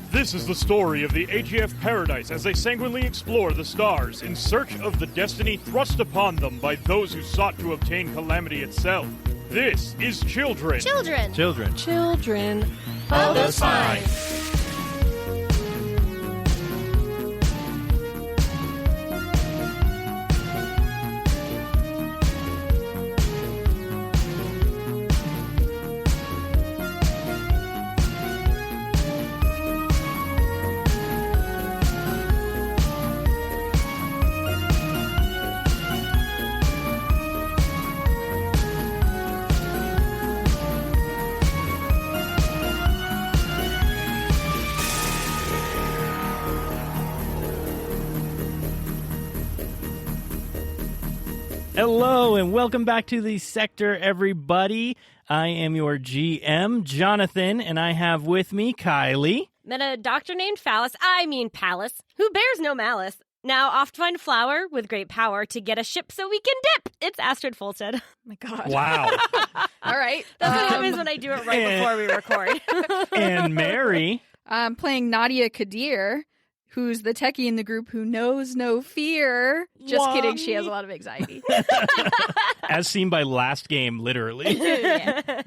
This is the story of the AGF Paradise as they sanguinely explore the stars in search of the destiny thrust upon them by those who sought to obtain calamity itself. This is Children. Children. Children. Children. Of the Sign. Hello and welcome back to the sector, everybody. I am your GM, Jonathan, and I have with me Kylie. Met a doctor named Pallas, who bears no malice. Now off to find a flower with great power to get a ship so we can dip. It's Astrid Folstead. Oh my God. Wow. All right. That's what happens when I do it right before we record. And Mary. I'm playing Nadia Kadir, who's the techie in the group who knows no fear. Just kidding, she has a lot of anxiety. As seen by last game, literally. Yeah.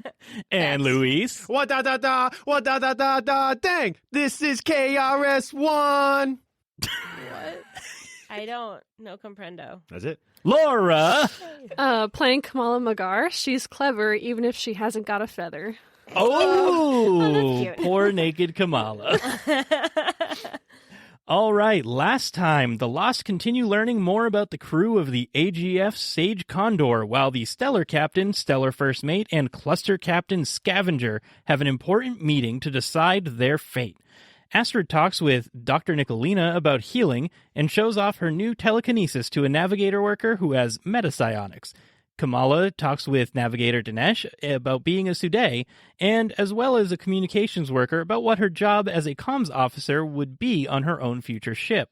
And Luis. What da da da, what da da da da, dang! This is KRS-One! What? I don't know comprendo. That's it. Laura. Playing Kamala Magar. She's clever even if she hasn't got a feather. Oh, that's cute. poor naked Kamala. All right, last time, the Lost continue learning more about the crew of the AGF Sage Condor, while the Stellar Captain, Stellar First Mate, and Cluster Captain Scavenger have an important meeting to decide their fate. Astrid talks with Dr. Nicolina about healing and shows off her new telekinesis to a navigator worker who has metapsionics. Kamala talks with Navigator Dinesh about being a Sude, and as well as a communications worker about what her job as a comms officer would be on her own future ship.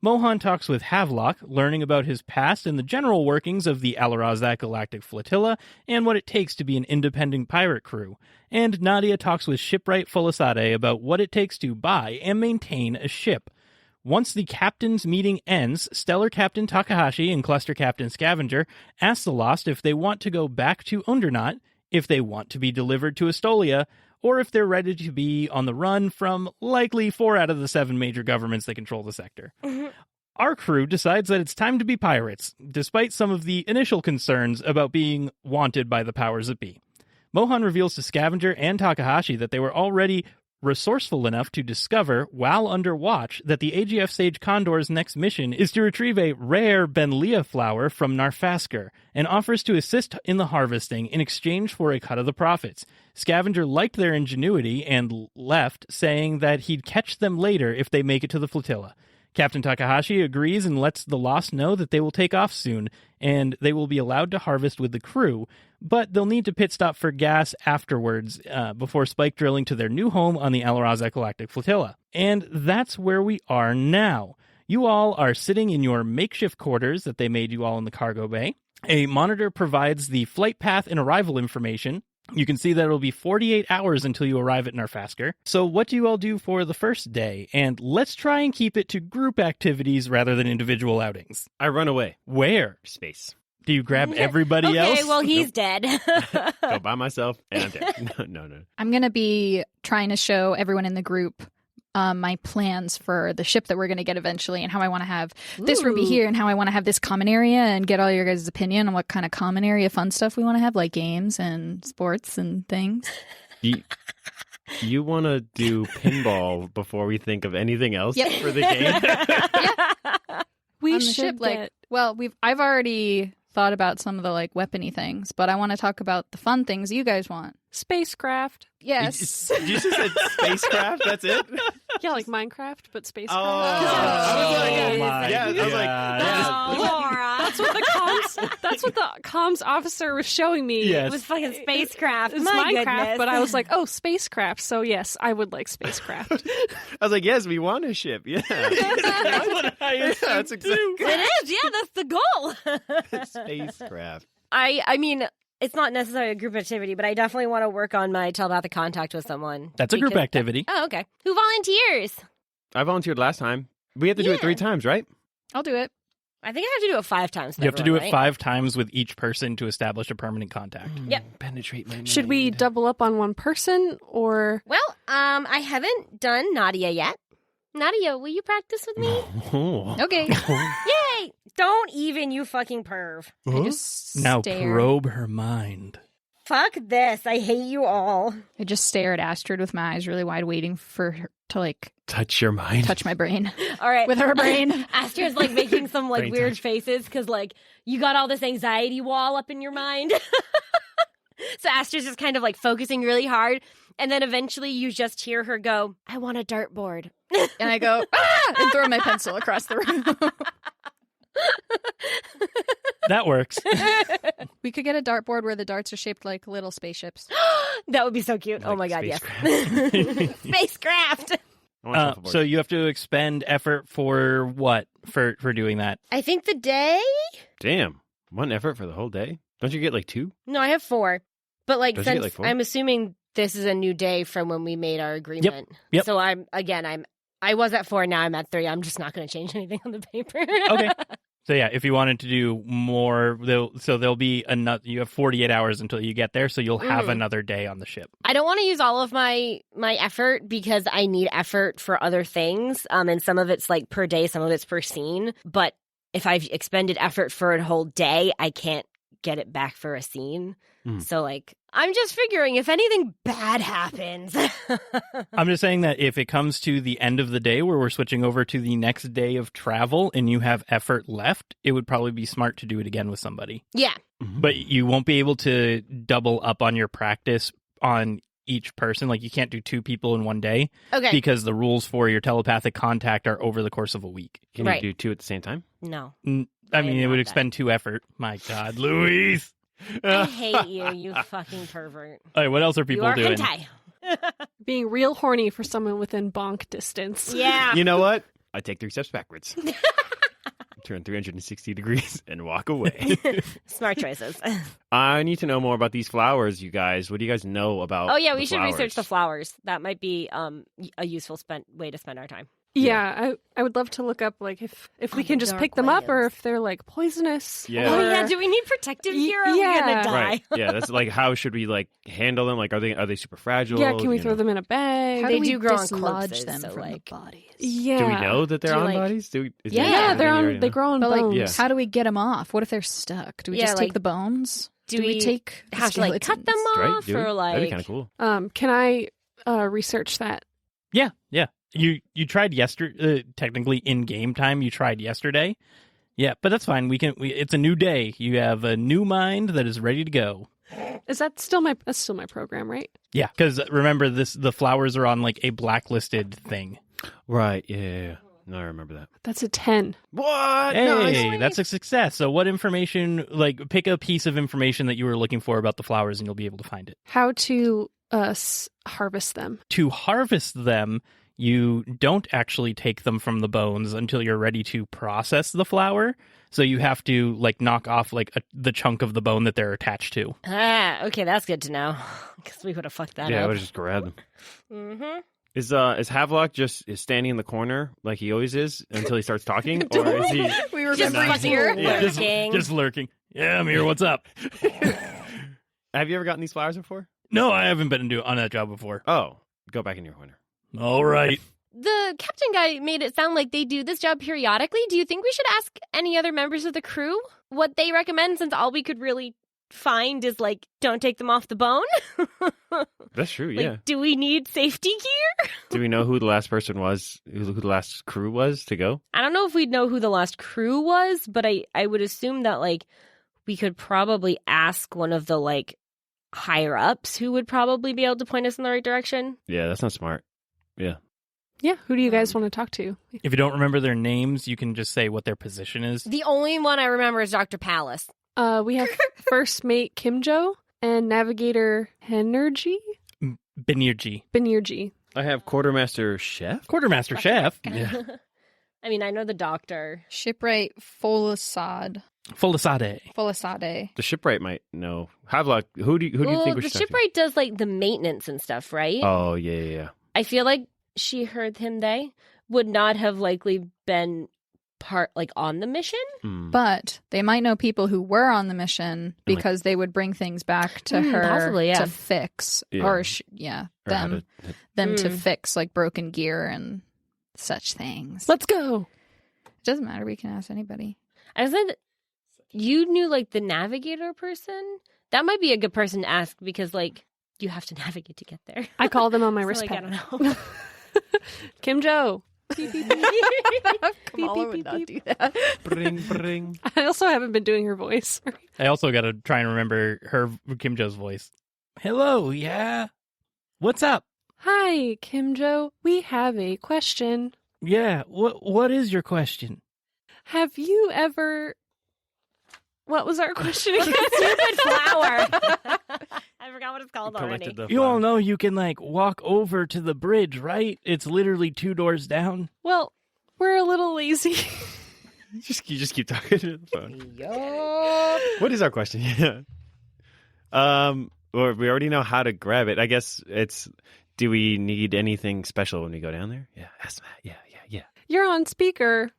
Mohan talks with Havelock, learning about his past and the general workings of the Alarazak Galactic Flotilla and what it takes to be an independent pirate crew. And Nadia talks with Shipwright Folisade about what it takes to buy and maintain a ship. Once the captain's meeting ends, Stellar Captain Takahashi and Cluster Captain Scavenger ask the Lost if they want to go back to Undernaut, if they want to be delivered to Estolia, or if they're ready to be on the run from likely 4 out of the 7 major governments that control the sector. Mm-hmm. Our crew decides that it's time to be pirates, despite some of the initial concerns about being wanted by the powers that be. Mohan reveals to Scavenger and Takahashi that they were already resourceful enough to discover, while under watch, that the AGF Sage Condor's next mission is to retrieve a rare Benlia flower from Narfasker, and offers to assist in the harvesting in exchange for a cut of the profits. Scavenger liked their ingenuity and left, saying that he'd catch them later if they make it to the flotilla. Captain Takahashi agrees and lets the Lost know that they will take off soon, and they will be allowed to harvest with the crew, but they'll need to pit stop for gas afterwards before spike drilling to their new home on the Alarazak Galactic Flotilla. And that's where we are now. You all are sitting in your makeshift quarters that they made you all in the cargo bay. A monitor provides the flight path and arrival information. You can see that it'll be 48 hours until you arrive at Narfasker. So what do you all do for the first day? And let's try and keep it to group activities rather than individual outings. I run away. Where? Space. Do you grab everybody else? Okay, well, he's dead. Go by myself, and I'm dead. No. I'm going to be trying to show everyone in the group my plans for the ship that we're going to get eventually, and how I want to have this room be here, and how I want to have this common area, and get all your guys' opinion on what kind of common area fun stuff we want to have, like games and sports and things. You want to do pinball before we think of anything else for the game? Yeah. We on the should ship, get... I've already thought about some of the weapony things, but I want to talk about the fun things you guys want. Spacecraft. Yes. You just said spacecraft? That's it? Yeah, like Minecraft, but spacecraft. Laura. That's what the comms officer was showing me. Yes. It was fucking spacecraft. It's My Minecraft, goodness. but I was like, oh, spacecraft. So yes, I would like spacecraft. I was like, yes, we want a ship. Yeah. That's exactly. It is, yeah, that's the goal. Spacecraft. I mean, it's not necessarily a group activity, but I definitely want to work on my telepathic contact with someone. That's a group activity. Oh, okay. Who volunteers? I volunteered last time. We have to do it 3 times, right? I'll do it. I think I have to do it 5 times. You have to do it 5 times with each person to establish a permanent contact. Yep. Penetrate my mind. Should we double up on one person or? Well, I haven't done Nadia yet. Nadia, will you practice with me? Oh. Okay. Yay! Don't even, you fucking perv. I just Now stare. probe her mind. Fuck this. I hate you all. I just stare at Astrid with my eyes really wide, waiting for her to like Touch your mind. touch my brain. All right. With her brain. Astrid's like making some like Brain weird touch. faces because like you got all this anxiety wall up in your mind. So Astrid's just kind of like focusing really hard. And then eventually you just hear her go, I want a dartboard. And I go, ah! And throw my pencil across the room. That works. We could get a dartboard where the darts are shaped like little spaceships. That would be so cute. Oh my Like God, yes. spacecraft. Spacecraft. I want shuffleboard. So you have to expend effort for what? For doing that? I think the day? Damn. 1 effort for the whole day? Don't you get like 2? No, I have 4. But like Don't you get, since like, 4? I'm assuming this is a new day from when we made our agreement. Yep. So I was at 4, now I'm at 3. I'm just not going to change anything on the paper. Okay. So yeah, if you wanted to do more, there'll be another. You have 48 hours until you get there, so you'll have another day on the ship. I don't want to use all of my effort because I need effort for other things. And some of it's like per day, some of it's per scene. But if I've expended effort for a whole day, I can't get it back for a scene. So like, I'm just figuring if anything bad happens. I'm just saying that if it comes to the end of the day where we're switching over to the next day of travel and you have effort left, it would probably be smart to do it again with somebody. Yeah. But you won't be able to double up on your practice on each person. Like you can't do 2 people in one day Okay. because the rules for your telepathic contact are over the course of a week. Can Right. you do 2 at the same time? No. I mean, am it not would that. expend 2 effort. My God, Louise. I hate you, you fucking pervert. All right, what else are You people are doing? hentai. Being real horny for someone within bonk distance. Yeah. You know what? I take 3 steps backwards. Turn 360 degrees and walk away. Smart choices. I need to know more about these flowers, you guys. What do you guys know about Oh yeah, the we should research the flowers? flowers. That might be a useful way to spend our time. Yeah, I would love to look up like if we On can the just dark pick them up or lands. if they're like poisonous. Yeah. Oh or- yeah, do we need protective gear? Or Are yeah. we gonna die? Right. Yeah, that's like how should we like handle them? Like are they super fragile? Yeah, can we You throw know? them in a bag? How They do we do grow on dislodge corpses, them so, from like- the bodies? Yeah. Do we know that they're Do, on like- bodies? Yeah, they're on. already They know? grow on But like, bones. Yeah. how do we get them off? What if they're stuck? Do we Yeah, just like, take the bones? do we we take the have to like cut them skeletons? Right? off Do we? or like? That'd be kind of cool. Can I research that? Yeah. You tried yesterday. Technically, in game time, you tried yesterday. Yeah, but that's fine. It's a new day. You have a new mind that is ready to go. Is that still my? That's still my program, right? Yeah, because remember, the flowers are on like a blacklisted thing. Right. Yeah. No, I remember that. That's a 10. What? Hey, that's a success. So, what information? Like, pick a piece of information that you were looking for about the flowers, and you'll be able to find it. How to harvest them? To harvest them, you don't actually take them from the bones until you're ready to process the flower. So you have to like knock off like the chunk of the bone that they're attached to. Okay, that's good to know. Because we would have fucked that Yeah, I up. would just grab them. Mm-hmm. Is Havelock just standing in the corner like he always is until he starts talking, or is he? We were Just memorizing fucking your Yeah. lurking. Just lurking. Yeah, I'm here. What's up? Have you ever gotten these flowers before? No, I haven't been on that job before. Oh, go back in your corner. All right. The captain guy made it sound like they do this job periodically. Do you think we should ask any other members of the crew what they recommend, since all we could really find is like, don't take them off the bone? That's true. Like, Yeah. do we need safety gear? Do we know who the last person was? Who the last crew was to go? I don't know if we'd know who the last crew was, but I would assume that like we could probably ask one of the like higher ups who would probably be able to point us in the right direction. Yeah, that's not smart. Yeah. Yeah. Who do you guys want to talk to? If you don't remember their names, you can just say what their position is. The only one I remember is Dr. Palace. We have first mate Kimjo and navigator Henergy Benirji. I have quartermaster chef. Quartermaster Chef. Yeah. I mean, I know the doctor. shipwright Folasad. Folisade. The shipwright might know. Havelock, who do you think we should the talk to? shipwright does like the maintenance and stuff, right? Oh, yeah. I feel like she heard him. They would not have likely been part like on the mission. But they might know people who were on the mission because they would bring things back to her possibly, yeah. to fix, Yeah. them to fix like broken gear and such things. Let's go. It doesn't matter. We can ask anybody. I said you knew like the navigator person. That might be a good person to ask because like you have to navigate to get there. I call them on my So, wrist like, pad. I don't know. Kim Jo. Kamala would not do that. Bring. I also haven't been doing her voice. I also got to try and remember Kim Jo's voice. Hello, yeah? What's up? Hi, Kim Jo. We have a question. Yeah, what is your question? Have you ever... What was our question again? Stupid flower. I forgot what it's called already. You all know you can, like, walk over to the bridge, right? It's literally 2 doors down. Well, we're a little lazy. You just keep talking to the phone. What is our question? Yeah. Well, we already know how to grab it. I guess it's, do we need anything special when we go down there? Yeah, ask that. Yeah. You're on speaker.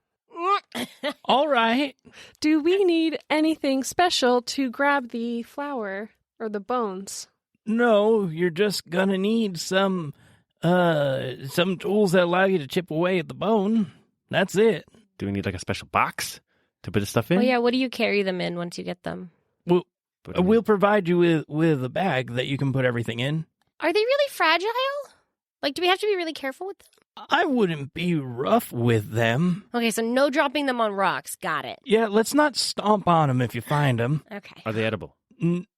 All right. Do we need anything special to grab the flower or the bones? No, you're just gonna need some tools that allow you to chip away at the bone. That's it. Do we need like a special box to put the stuff in? Well, yeah. What do you carry them in once you get them? We'll provide you with a bag that you can put everything in. Are they really fragile? Like, do we have to be really careful with them? I wouldn't be rough with them. Okay, so no dropping them on rocks. Got it. Yeah, let's not stomp on them if you find them. Okay. Are they edible?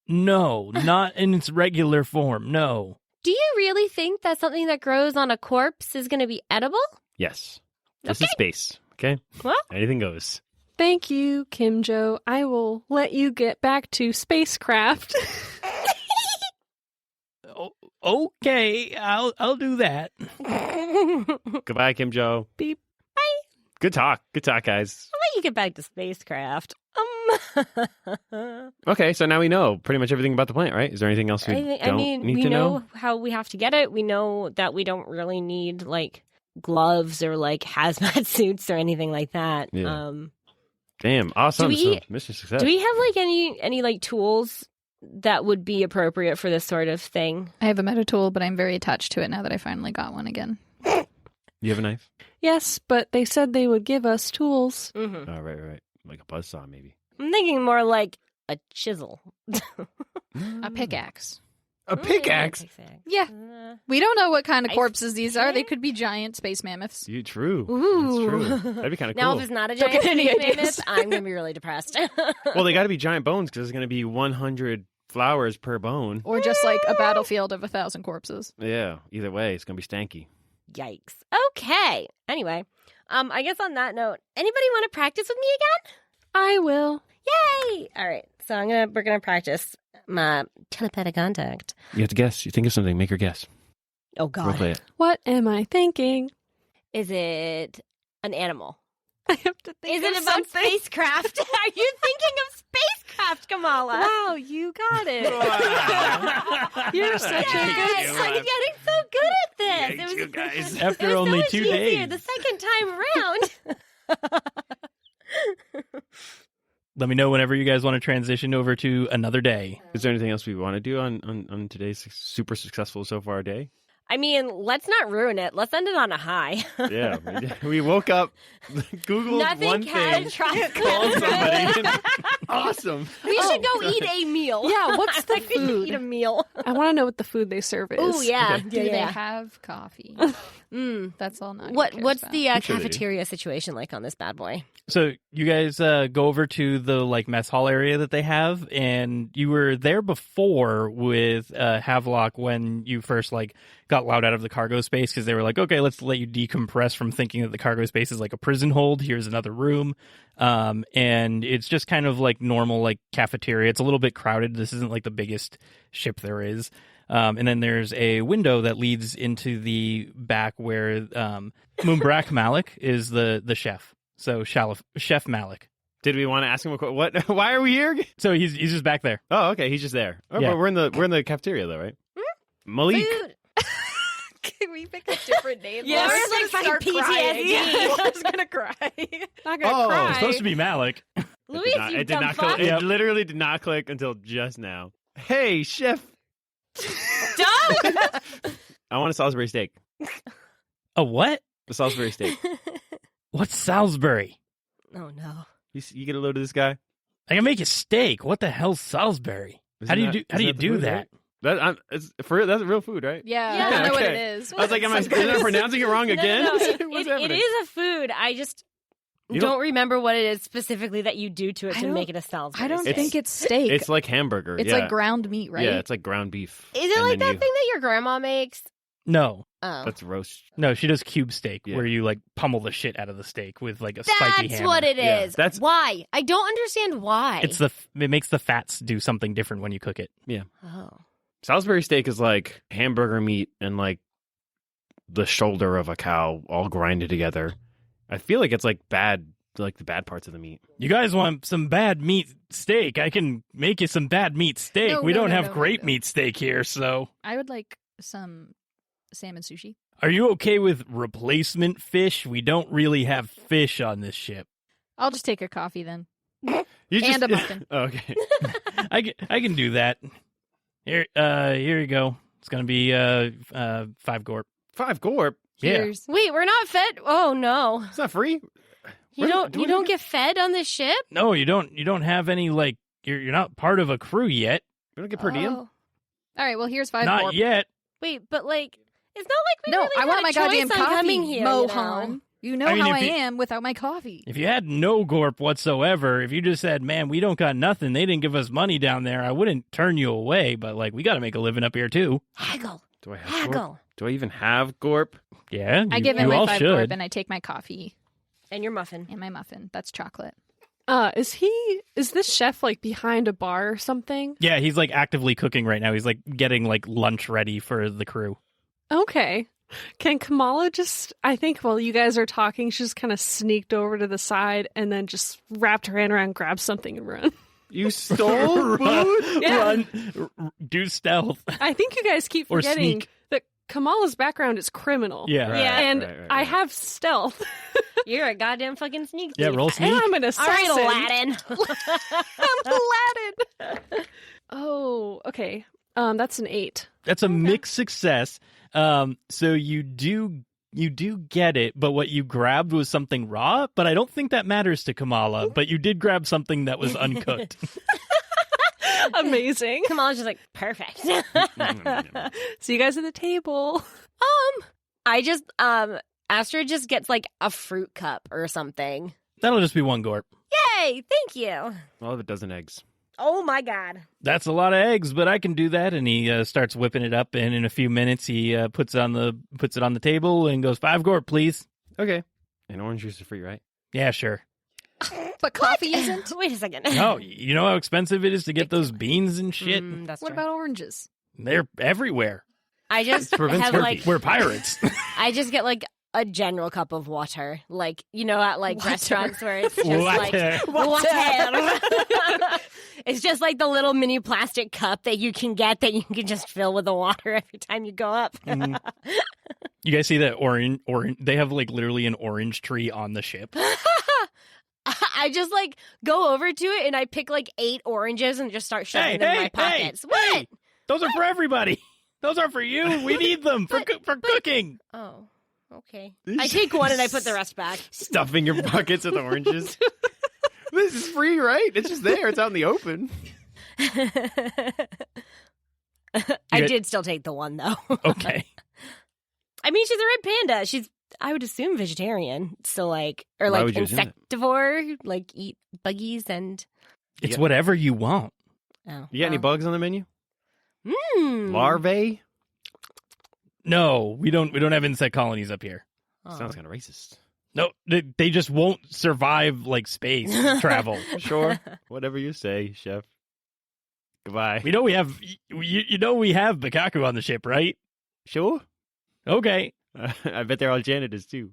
No, not in its regular form, no. Do you really think that something that grows on a corpse is going to be edible? Yes. This is space, okay? Well, Anything goes. Thank you, Kim Jo. I will let you get back to spacecraft. Okay, I'll do that. Goodbye, Kim Jo. Beep. Good talk, guys. I'll let you get back to spacecraft. Okay, so now we know pretty much everything about the plant, right? Is there anything else we need we to know how we have to get it. We know that we don't really need like gloves or like hazmat suits or anything like that. Yeah. Damn, awesome. So, mission success. Do we have like any like tools that would be appropriate for this sort of thing? I have a meta tool, but I'm very attached to it now that I finally got one again. You have a knife? Yes, but they said they would give us tools. Mm-hmm. Oh, right. Like a buzzsaw, maybe. I'm thinking more like a chisel. A pickaxe. A pickaxe? Yeah. Uh, We don't know what kind of I corpses these are. They think- could be giant space mammoths. True. Ooh. That's true. That'd be kind of cool. Now, if it's not a Don't giant get any space ideas. mammoth, I'm going to be really depressed. Well, they got to be giant bones because there's going to be 100 flowers per bone. Or just like a battlefield of 1,000 corpses. Yeah, either way, it's going to be stanky. Yikes. Okay. Anyway, I guess on that note, anybody want to practice with me again? I will. Yay! All right. So we're gonna practice my telepathic contact. You have to guess. You think of something, make her guess. Oh Role God. play it. What am I thinking? Is it an animal? I have to think Is of it about something. spacecraft? Are you thinking of spacecraft, Kamala? Wow, you got it. You're such a good Yes, I'm getting so good at this. Thank you, guys. After it was only so much 2 easier days. the second time around. Let me know whenever you guys want to transition over to another day. Is there anything else we want to do on today's super successful so far day? I mean, let's not ruin it. Let's end it on a high. Yeah, we woke up, Googled Nothing one thing, catastrophic. called somebody. Awesome. We should go eat a meal. Yeah, what's the I think we should food? Eat a meal. I want to know what the food they serve is. Oh yeah. Okay. Do they have coffee? Mm. That's all Nadia What's cares about. the I'm sure they do. cafeteria situation like on this bad boy? So you guys go over to the like mess hall area that they have, and you were there before with Havelock when you first like got loud out of the cargo space because they were like, okay, let's let you decompress from thinking that the cargo space is like a prison hold. Here's another room, and it's just kind of like normal like cafeteria. It's a little bit crowded. This isn't like the biggest ship there is. And then there's a window that leads into the back where Mumbrak Malik is the chef. So Chef Malik. Did we want to ask him what? Why are we here? So he's just back there. Oh, okay. He's just there. Oh, Yeah. but we're in the cafeteria though, right? Malik. Food. Can we pick a different name? Yeah, Laura's we're like gonna fucking start crying. PTSD. Laura's gonna cry. Not gonna Oh, cry. It's supposed to be Malik. Louis, you It did dumb not fuck. click. It literally did not click until just now. Hey, chef. Dumb. I want a Salisbury steak. A what? A Salisbury steak. What's Salisbury? Oh no. You get a load of this guy? I can make a steak. What the hell's Salisbury? How do you do that? That's real food, right? Yeah, Yeah. I don't know what Okay. it is. I was like, am I pronouncing it wrong again? No, What's it happening? is a food. I just You don't remember what it is specifically that you do to it I to don't- make it a Salisbury I don't steak. think it's steak. It's like hamburger. It's yeah. like ground meat, right? Yeah, it's like ground beef. Is it And like then that thing that your grandma makes? No. Oh. That's roast. No, she does cube steak Yeah. where you like pummel the shit out of the steak with like a spiky That's hammer. what it Yeah, is. that's- Why? I don't understand why. It makes the fats do something different when you cook it. Oh. Salisbury steak is like hamburger meat and like the shoulder of a cow all grinded together. I feel like it's like the bad parts of the meat. You guys want some bad meat steak? I can make you some bad meat steak. No, we no, don't no, have no, great no. meat steak here, so I would like some salmon sushi. are you okay with replacement fish? We don't really have fish on this ship. I'll just take a coffee then. You And a muffin. Okay. I can do that. Here you go. It's gonna be 5 gorp. 5 gorp. Yeah. Cheers. Wait, we're not fed. Oh no. It's not free. You don't get fed on this ship? No, you don't have any like you're not part of a crew yet. We don't get per diem. Oh. All right, well, here's 5 Not gorp. yet. Wait, but like it's not like we No, really I want had my a choice goddamn on coffee, coming here, Mohan. You know I mean, how I if you- am without my coffee. If you had no gorp whatsoever, if you just said, "Man, we don't got nothing. They didn't give us money down there," I wouldn't turn you away. But like, we got to make a living up here too. Haggle. Do I have gorp? Haggle. Do I even have gorp? Yeah, I you- give him you my all 5 should. gorp and I take my coffee And your muffin. and my muffin. That's chocolate. Is this chef like behind a bar or something? Yeah, he's like actively cooking right now. He's like getting like lunch ready for the crew. Okay. Can Kamala just, I think while you guys are talking, she just kind of sneaked over to the side and then just wrapped her hand around, grabbed something and run. You stole food? Yeah. Run, do stealth. I think you guys keep Or forgetting sneak. that Kamala's background is criminal. Yeah. Right, Yeah. And right, right, I right. have stealth. You're a goddamn fucking sneak Yeah, thief. roll And sneak. I'm an All assassin. right, Aladdin. I'm Aladdin. Oh, okay. That's an 8. That's a mixed success. So you do get it, but what you grabbed was something raw, but I don't think that matters to Kamala, but you did grab something that was uncooked. Amazing. Kamala's just like, perfect. See you guys at the table. I just, Astrid just gets like a fruit cup or something. That'll just be 1 gorp. Yay, thank you. All of a dozen eggs. Oh my god. That's a lot of eggs, but I can do that. And he starts whipping it up, and in a few minutes he puts it on the table and goes, 5 gorp, please. Okay. And orange juice is free, right? Yeah, sure. But coffee isn't? Wait a second. No, you know how expensive it is to get those beans and shit? That's What true. about oranges? They're everywhere. I just prevents have herpes. like, We're pirates. I just get like a general cup of water, like you know, at like Water. restaurants where it's just Water. like water. It's just like the little mini plastic cup that you can get that you can just fill with the water every time you go up. Mhm. You guys see that orange? They have like literally an orange tree on the ship. I just like go over to it and I pick like 8 oranges and just start shoving them in my pockets. What? Hey, those are for everybody. Those are for you. We need them for cooking. Oh, okay. I take one and I put the rest back. Stuffing your pockets with oranges. This is free, right? It's just there. It's out in the open. I did still take the one though. Okay. I mean, she's a red panda. She's, I would assume, vegetarian. So like, or Why like would you assume that? insectivore, like eat buggies and. It's Yeah. whatever you want. Oh, You got any bugs on the menu? Hmm. Larvae? No, we don't have insect colonies up here. Oh. Sounds kind of racist. No, they just won't survive like space travel. Sure. Whatever you say, chef. Goodbye. We know we have you know we have Bakaku on the ship, right? Sure. Okay. I bet they're all janitors, too.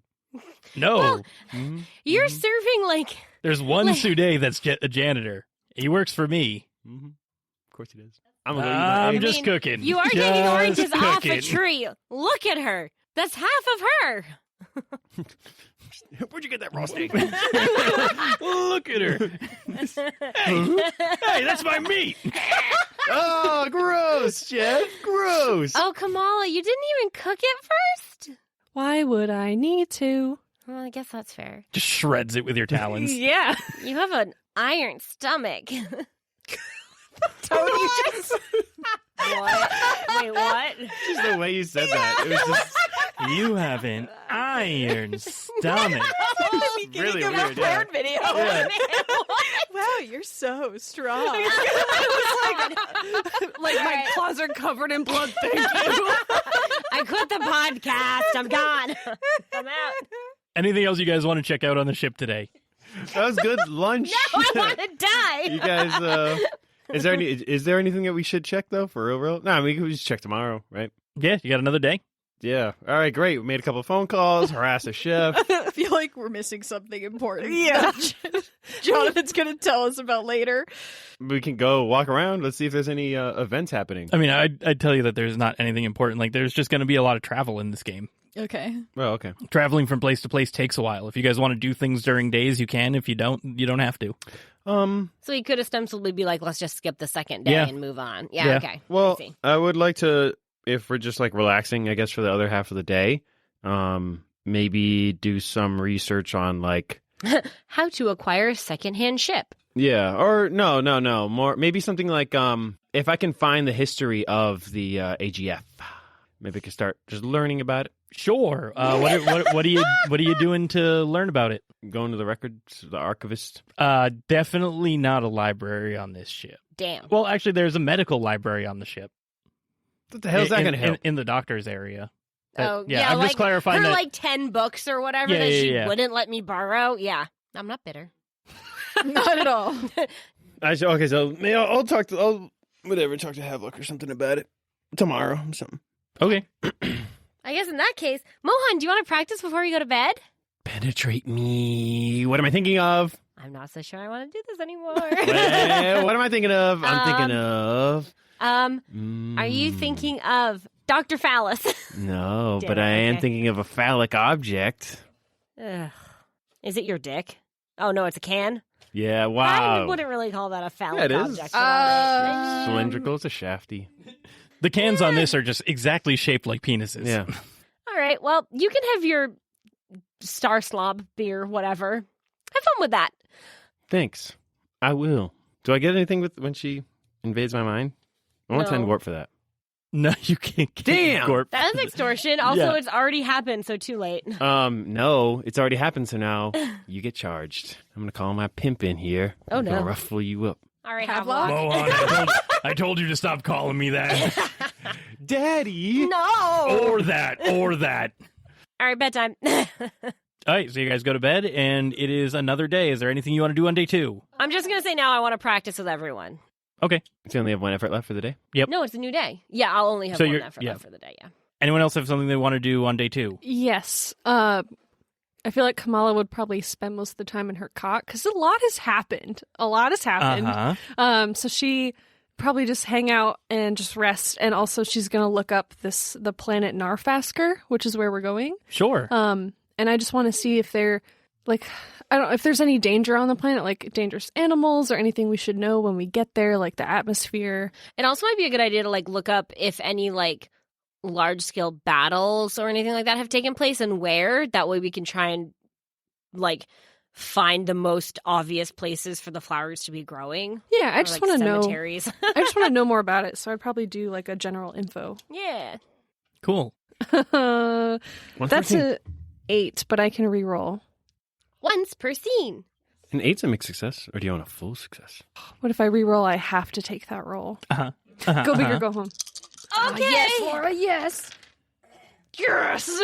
No. Well, Mhm. You're serving like There's one Sude that's a janitor. He works for me. Mhm. Of course he does. I'm gonna go eat my I'm eggs. just cooking. you are Just taking oranges off a cooking. tree. Look at her. That's half of her. Where'd you get that raw steak? Look at her. Hey, that's my meat. Oh, gross, Chef. Gross. Oh, Kamala, you didn't even cook it first? Why would I need to? Well, I guess that's fair. Just shreds it with your talons. Yeah. You have an iron stomach. Tony just... What? Wait, what? Just the way you said that. It was just You have an iron stomach. really weird. Yeah. video. Yeah. Wow, you're so strong. Like my claws are covered in blood. Thank you. I quit the podcast. I'm gone. I'm out. Anything else you guys want to check out on the ship today? That was good lunch. No, I want to die. You guys, is there anything that we should check though? For real? No, I mean, we can just check tomorrow, right? Yeah, you got another day? Yeah. All right, great. We made a couple of phone calls, harassed a chef. I feel like we're missing something important. Yeah. Jonathan's going to tell us about later. We can go walk around. Let's see if there's any events happening. I mean, I'd tell you that there's not anything important. Like, there's just going to be a lot of travel in this game. Okay. Well, okay. Traveling from place to place takes a while. If you guys want to do things during days, you can. If you don't, you don't have to. So he could ostensibly be like, let's just skip the second day Yeah. and move on. Yeah, Yeah. okay. Well, I see. I would like to, if we're just like relaxing, I guess, for the other half of the day, maybe do some research on like, How to acquire a secondhand ship. yeah, or no, more maybe something like, if I can find the history of the AGF, maybe I can start just learning about it. Sure. What are you doing to learn about it? Going to the records, the archivist. Definitely not a library on this ship. Damn. Well, actually, there's a medical library on the ship. What the hell is that going to help? In the doctor's area. Oh, yeah, I'm like just clarifying her that. like 10 books or whatever Yeah, that yeah, she yeah. wouldn't let me borrow. Yeah, I'm not bitter. Not at all. Okay, so maybe I'll talk to Havelock or something about it tomorrow or something. Okay. I guess in that case, Mohan, do you want to practice before you go to bed? Penetrate me. What am I thinking of? I'm not so sure I want to do this anymore. Well, what am I thinking of? I'm thinking of. Are you thinking of Dr. Phallus? No, Damn but it, I am okay. thinking of a phallic object. Ugh. Is it your dick? Oh, no, it's a can? Yeah, I wow. wouldn't really call that a phallic Yeah, it is. object. but all right. Cylindrical, it's a shafty. The cans on this are just exactly shaped like penises. Yeah. All right, well, you can have your Star Slob beer, whatever. Have fun with that. Thanks. I will. Do I get anything with when she invades my mind? I want to No. send warp for that. No, you can't. Damn! Gorp. That is extortion. Also, Yeah. it's already happened, so too late. No, it's already happened, so now you get charged. I'm gonna call my pimp in here. Oh, I'm gonna no. ruffle you up. All right, Havelock? Havelock. Mohan, I told you to stop calling me that. Daddy! No! Or that. All right, bedtime. All right, so you guys go to bed, and it is another day. Is there anything you want to do on day 2? I'm just going to say now I want to practice with everyone. Okay. So you only have one effort left for the day? No, it's a new day. Yeah, I'll only have So one you're- effort yeah. left for the day, yeah. Anyone else have something they want to do on day 2? Yes. I feel like Kamala would probably spend most of the time in her cot because a lot has happened. Uh-huh. So she probably just hang out and just rest. And also she's going to look up the planet Narfasker, which is where we're going. Sure. And I just want to see if they're like, I don't know if there's any danger on the planet, like dangerous animals or anything we should know when we get there, like the atmosphere. It also might be a good idea to like look up if any like large scale battles or anything like that have taken place and where. That way we can try and like find the most obvious places for the flowers to be growing. Yeah, I Or, just like, want to know. cemeteries. I just want to know more about it. So I'd probably do like a general info. Yeah. Cool. That's 114. a 8, but I can re-roll. Once per scene. An 8's a mixed success, or do you want a full success? What if I re-roll? I have to take that roll. Uh-huh. Go big or go home. Okay. Yes, Laura, yes. Yes.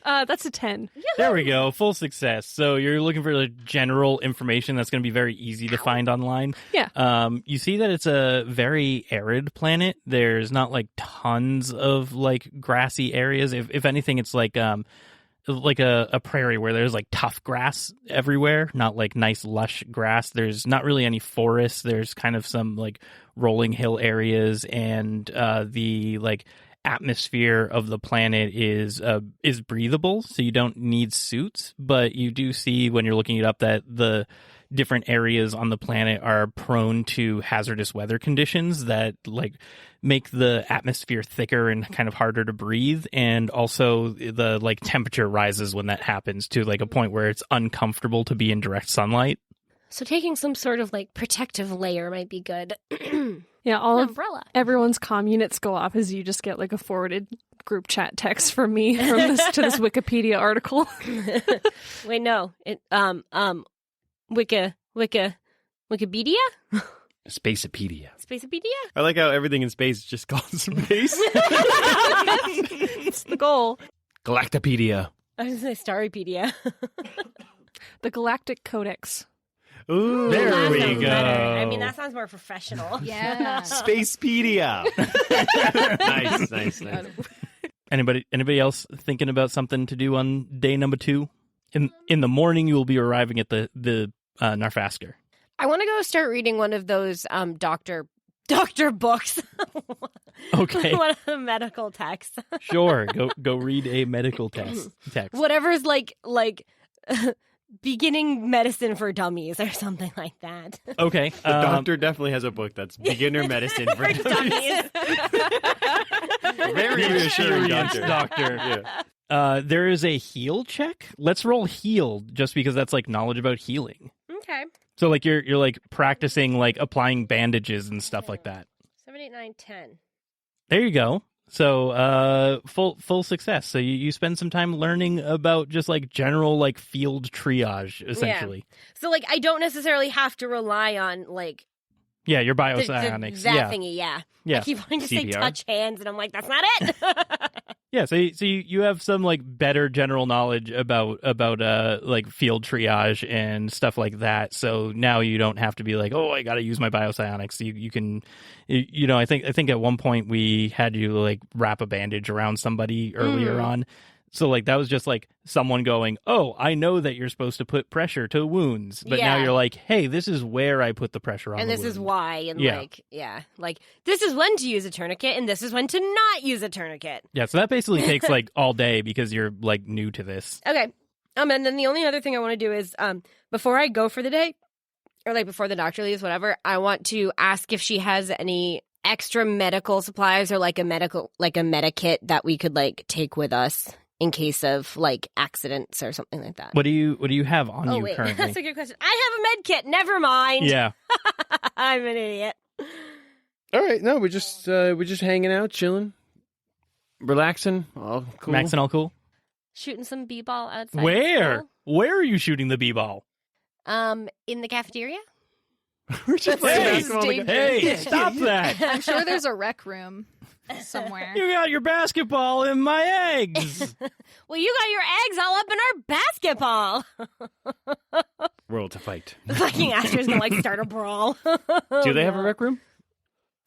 That's a 10. There we go. Full success. So you're looking for the general information that's going to be very easy to find online. Yeah. You see that it's a very arid planet. There's not like tons of like grassy areas. If anything, it's like like a prairie where there's like tough grass everywhere, not like nice lush grass. There's not really any forest. There's kind of some like rolling hill areas, and the like atmosphere of the planet is breathable, so you don't need suits. But you do see when you're looking it up that the different areas on the planet are prone to hazardous weather conditions that like make the atmosphere thicker and kind of harder to breathe, and also the like temperature rises when that happens to like a point where it's uncomfortable to be in direct sunlight. So taking some sort of like protective layer might be good. Yeah, all of Umbrella. everyone's comm units go off as you just get like a forwarded group chat text from me from this to this Wikipedia article. Wait, no. It Wikipedia? Spacepedia. Spacepedia? I like how everything in space is just called space. It's the goal. Galactopedia. I was going to say Starpedia. The Galactic Codex. Ooh, There That we sounds go. better. I mean, that sounds more professional. Yeah. Spacepedia. nice. Anybody else thinking about something to do on day number 2? In the morning, you will be arriving at the Narfasker. I want to go start reading one of those doctor books. Okay. One of the medical texts. Sure, go read a medical text. Whatever's like beginning medicine for dummies or something like that. Okay. The doctor definitely has a book that's beginner medicine for dummies. Very reassuring, doctor. Yeah. There is a heal check. Let's roll heal, just because that's like knowledge about healing. Okay. So like you're like practicing like applying bandages and stuff like that. 7, 8, 9, 10. There you go. So full success. So you spend some time learning about just like general like field triage essentially. So like I don't necessarily have to rely on like Yeah, your the biopsionics. that thingy. Yeah. Yeah. I keep wanting to say CPR. touch hands, and I'm like, that's not it. Yeah, so you have some like better general knowledge about like field triage and stuff like that. So now you don't have to be like, oh, I got to use my biopsionics. You can, I think at one point we had you like wrap a bandage around somebody earlier on. So like that was just like someone going, oh, I know that you're supposed to put pressure to wounds, but now Yeah. you're like, hey, this is where I put the pressure on. And the this is wound. why. And Yeah. like this is when to use a tourniquet, and this is when to not use a tourniquet. Yeah, so that basically takes like all day because you're like new to this. Okay. And then the only other thing I want to do is before I go for the day, or like before the doctor leaves, whatever, I want to ask if she has any extra medical supplies or like a medikit that we could like take with us in case of like accidents or something like that. What do you have on Oh you wait, currently? that's a good question. I have a med kit. Never mind. Yeah. I'm an idiot. All right, no, we're just hanging out, chilling, relaxing. All cool. Max and all cool. Shooting some b-ball outside. Where? school. Where are you shooting the b-ball? In the cafeteria. We're just playing Hey, basketball together. Hey, stop that! I'm sure there's a rec room somewhere. You got your basketball in my eggs. Well, you got your eggs all up in our basketball. World to fight. Fucking Astrid's gonna like start a brawl. Do they have a rec room?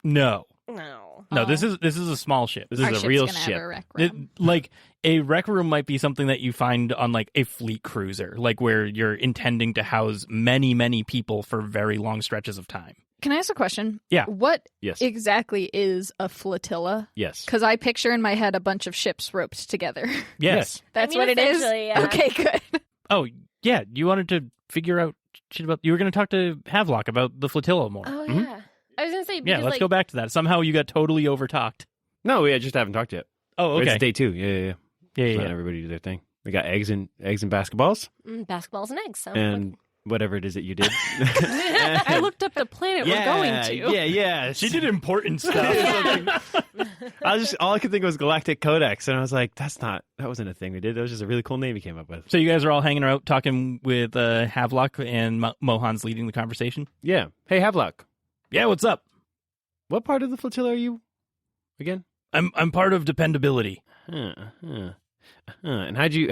No, No. this is a small ship. This Our is a ship's real gonna ship. have a rec It- room. like a rec room might be something that you find on like a fleet cruiser, like where you're intending to house many people for very long stretches of time. Can I ask a question? Yeah. What Yes. exactly is a flotilla? Yes. Because I picture in my head a bunch of ships roped together. Yes. That's I mean, what it is? essentially, yeah. Okay, good. Oh yeah, you wanted to figure out shit about. You were going to talk to Havelock about the flotilla more. Oh Mhm. yeah. I was gonna say Yeah, because, let's like, go back to that. Somehow you got totally overtalked. No, we just haven't talked yet. Oh, okay. It's day 2. Yeah. Yeah, Just yeah. let everybody do their thing. We got eggs and basketballs basketballs and eggs. So and whatever it is that you did. I looked up the planet we're going to. Yeah. She did important stuff. All I could think was Galactic Codex, and I was like, that wasn't a thing we did. That was just a really cool name he came up with. So you guys are all hanging out talking with Havelock, and Mohan's leading the conversation. Yeah. Hey, Havelock, Yeah, what's up? what part of the flotilla are you again? I'm part of dependability. And how'd you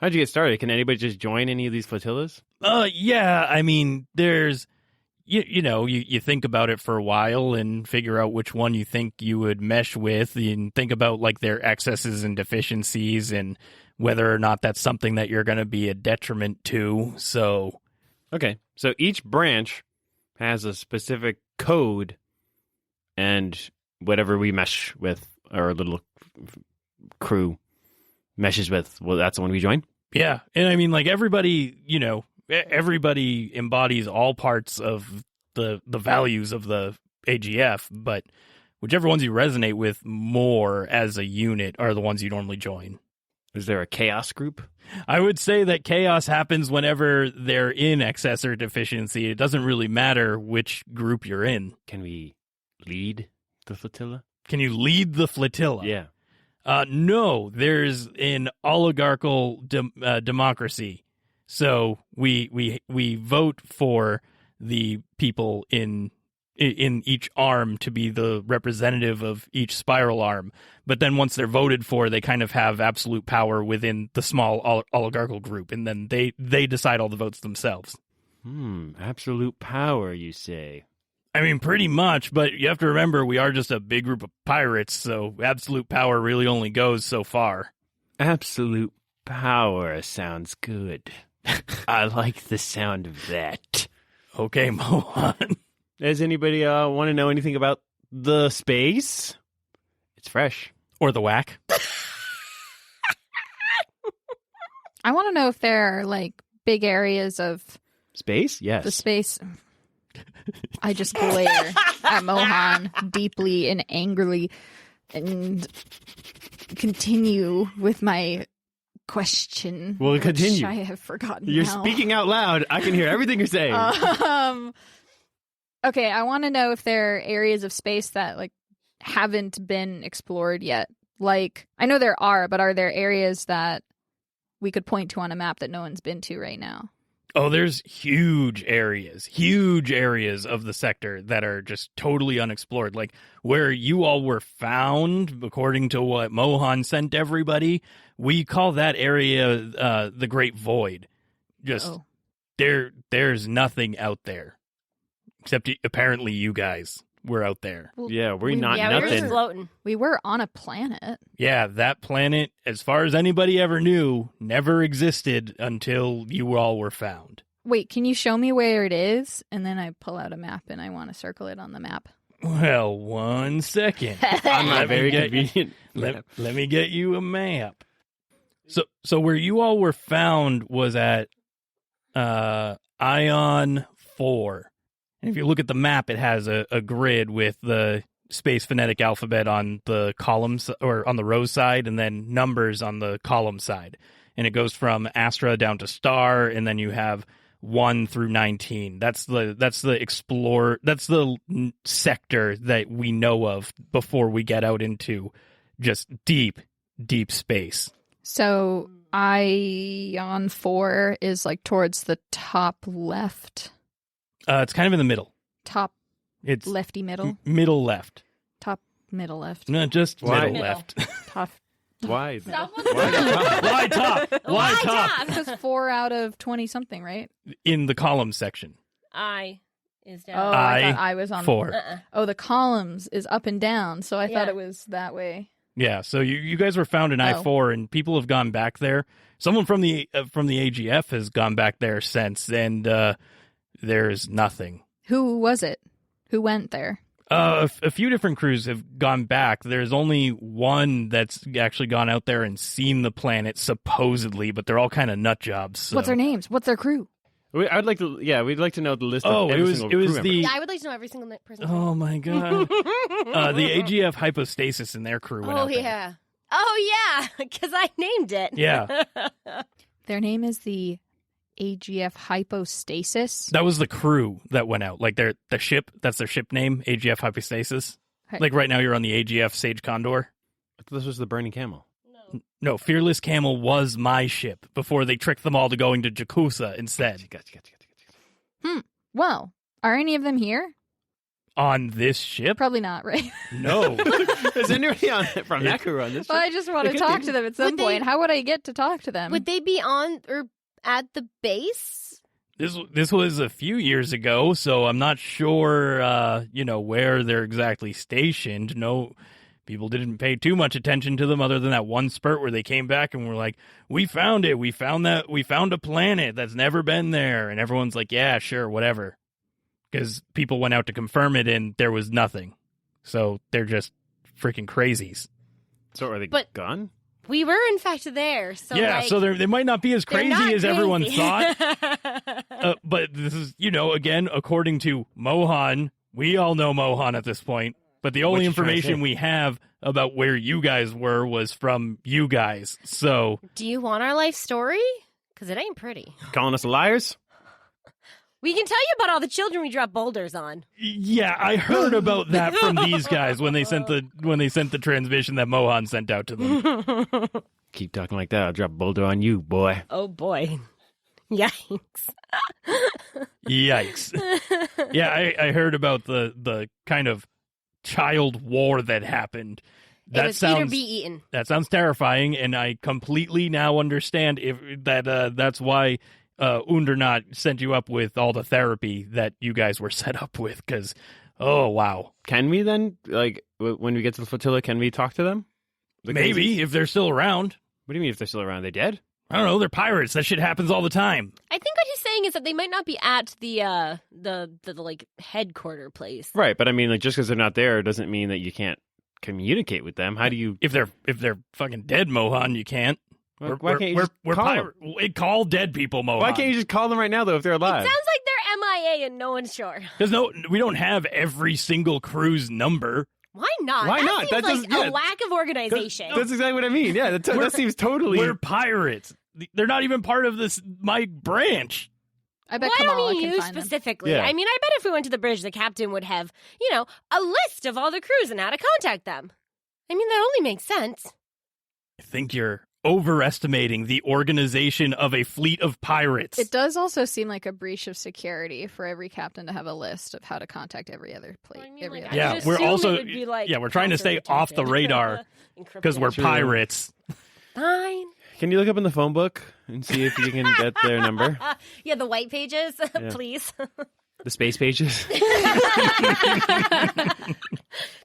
get started? Can anybody just join any of these flotillas? Yeah, I mean, there's, you think about it for a while and figure out which one you think you would mesh with and think about like their excesses and deficiencies and whether or not that's something that you're going to be a detriment to. So, Okay, so each branch has a specific code, and whatever we mesh with, our little crew meshes with, well, that's the one we join? yeah. And I mean, like, everybody, everybody embodies all parts of the values of the AGF, but whichever ones you resonate with more as a unit are the ones you normally join. Is there a chaos group? I would say that chaos happens whenever they're in excess or deficiency. It doesn't really matter which group you're in. Can we lead the flotilla? Can you lead the flotilla? Yeah. No, there's an oligarchical democracy. So we vote for the people in each arm to be the representative of each spiral arm. But then once they're voted for, they kind of have absolute power within the small oligarchical group, and then they decide all the votes themselves. Absolute power, you say? I mean, pretty much, but you have to remember we are just a big group of pirates, so absolute power really only goes so far. Absolute power sounds good. I like the sound of that. Okay, Mohan. Does anybody want to know anything about the space? It's fresh. Or the whack. I want to know if there are like big areas of Space? Yes. the space. I just glare at Mohan deeply and angrily and continue with my question. We'll which continue. I have forgotten. You're now. speaking out loud. I can hear everything you're saying. Okay, I want to know if there are areas of space that like haven't been explored yet. Like, I know there are, but are there areas that we could point to on a map that no one's been to right now? Oh, there's huge areas of the sector that are just totally unexplored. Like where you all were found, according to what Mohan sent everybody, we call that area the Great Void. Just there's nothing out there. Except apparently you guys were out there. Well, yeah, we're not Yeah, we were just nothing. floating. we were on a planet. Yeah, that planet, as far as anybody ever knew, never existed until you all were found. Wait, can you show me where it is? And then I pull out a map and I want to circle it on the map. Well, 1 second. I'm not Let me very get- convenient. Let me get you a map. So where you all were found was at Ion 4. And if you look at the map, it has a grid with the space phonetic alphabet on the columns or on the row side, and then numbers on the column side. And it goes from Astra down to Star, and then you have 1 through 19. That's the sector that we know of before we get out into just deep space. So Ion 4 is like towards the top left. It's kind of in the middle. Top It's lefty middle. middle left. Top middle left. No, just Why? middle left. Top. Why? Why top? Why top? Because 4 out of 20 something, right? In the column section. I is Oh, down. I I thought I was on 4. Oh, the columns is up and down, so I thought Yeah. it was that way. Yeah, so you guys were found in I-4, and people have gone back there. Someone from the AGF has gone back there since, and there's nothing. Who was it? Who went there? A few different crews have gone back. There's only one that's actually gone out there and seen the planet, supposedly, but they're all kind of nut jobs. So. What's their names? What's their crew? I'd like to. Yeah, we'd like to know the list. Oh, of it every was single crew member. the. Yeah, I would like to know every single person. Oh my god. The AGF hypostasis in their crew went Oh out there. yeah. Oh yeah, because I named it. Yeah. Their name is the AGF Hypostasis. That was the crew that went out. Like the ship, that's their ship name, AGF Hypostasis. Right. Like right now you're on the AGF Sage Condor. This was the Burning Camel. No, Fearless Camel was my ship before they tricked them all to going to Jakusa instead. Gotcha. Well, are any of them here? On this ship? Probably not, right? No. Is anybody on from that crew on this? Well, I just want to talk to them at some Would they- point. How would I get to talk to them? Would they be on or at the base? This was a few years ago, so I'm not sure where they're exactly stationed. No, people didn't pay too much attention to them other than that one spurt where they came back and were like, we found it. We found a planet that's never been there. And everyone's like, yeah, sure, whatever. Because people went out to confirm it and there was nothing. So they're just freaking crazies. So are they gone? We were, in fact, there. So so they might not be as crazy as everyone thought. But this is, again, according to Mohan. We all know Mohan at this point. But the only information we have about where you guys were was from you guys. So, do you want our life story? Because it ain't pretty. Calling us liars? We can tell you about all the children we dropped boulders on. Yeah, I heard about that from these guys when they sent the transmission that Mohan sent out to them. Keep talking like that, I'll drop a boulder on you, boy. Oh boy. Yikes. Yikes. Yeah, I heard about the kind of child war that happened. It was eat or be eaten. That sounds terrifying, and I completely now understand that's why Undernot sent you up with all the therapy that you guys were set up with, because, oh, wow. Can we then, when we get to the flotilla, can we talk to them? Maybe, if they're still around. What do you mean if they're still around? Are they dead? I don't know, they're pirates. That shit happens all the time. I think what he's saying is that they might not be at the headquarter place. Right, but I mean, just because they're not there doesn't mean that you can't communicate with them. How do you... If they're fucking dead, Mohan, you can't. Why can't you just call them? Call dead people, Mohan. Why can't you just call them right now, though, if they're alive? It sounds like they're MIA and no one's sure. Because we don't have every single crew's number. Why not? Why not? That seems like a lack of organization. That's exactly what I mean. Yeah, that seems totally... We're pirates. They're not even part of my branch. I bet Why Kamala don't can you find them. specifically? Yeah. I mean, I bet if we went to the bridge, the captain would have, a list of all the crews and how to contact them. I mean, that only makes sense. I think you're overestimating the organization of a fleet of pirates. It does also seem like a breach of security for every captain to have a list of how to contact every other plate. Yeah, we're also we're trying to stay off the radar because we're pirates. Fine. Can you look up in the phone book and see if you can get their number? Yeah, the white pages, please. The space pages?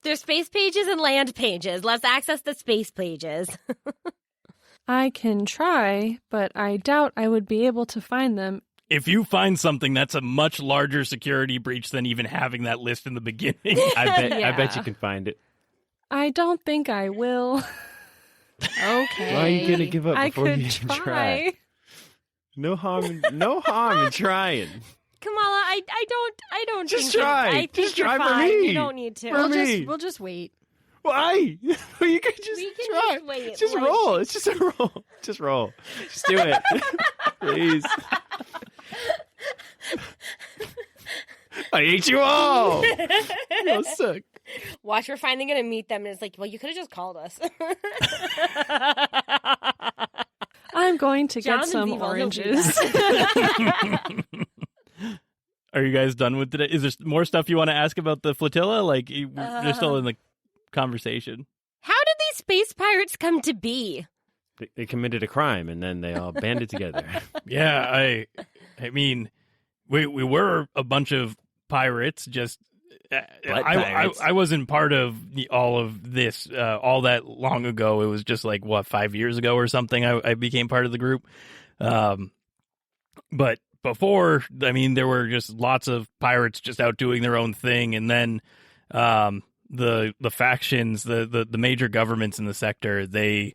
There's space pages and land pages. Let's access the space pages. I can try, but I doubt I would be able to find them. If you find something, that's a much larger security breach than even having that list in the beginning. I bet you can find it. I don't think I will. Okay. Why are you going to give up I before could you even try. No harm in trying. Kamala, I don't Just think try. I think Just you're try for fine. me. You don't need to. We'll just wait. Why? You could just We can try. just wait, Just like- roll. It's just a roll. Just roll. Just do it. Please. I hate you all. You're sick. Watch, we're finally going to meet them, and it's like, well, you could have just called us. I'm going to get Jonathan's some evil, he'll do oranges. Are you guys done with today? Is there more stuff you want to ask about the flotilla? Like, you're still in the conversation. How did these space pirates come to be? They committed a crime, and then they all banded together. Yeah, I mean, we were a bunch of pirates, just... I wasn't part of all of this all that long ago. It was just 5 years ago or something I became part of the group. But before, I mean, there were just lots of pirates just out doing their own thing. And then the factions, the major governments in the sector, they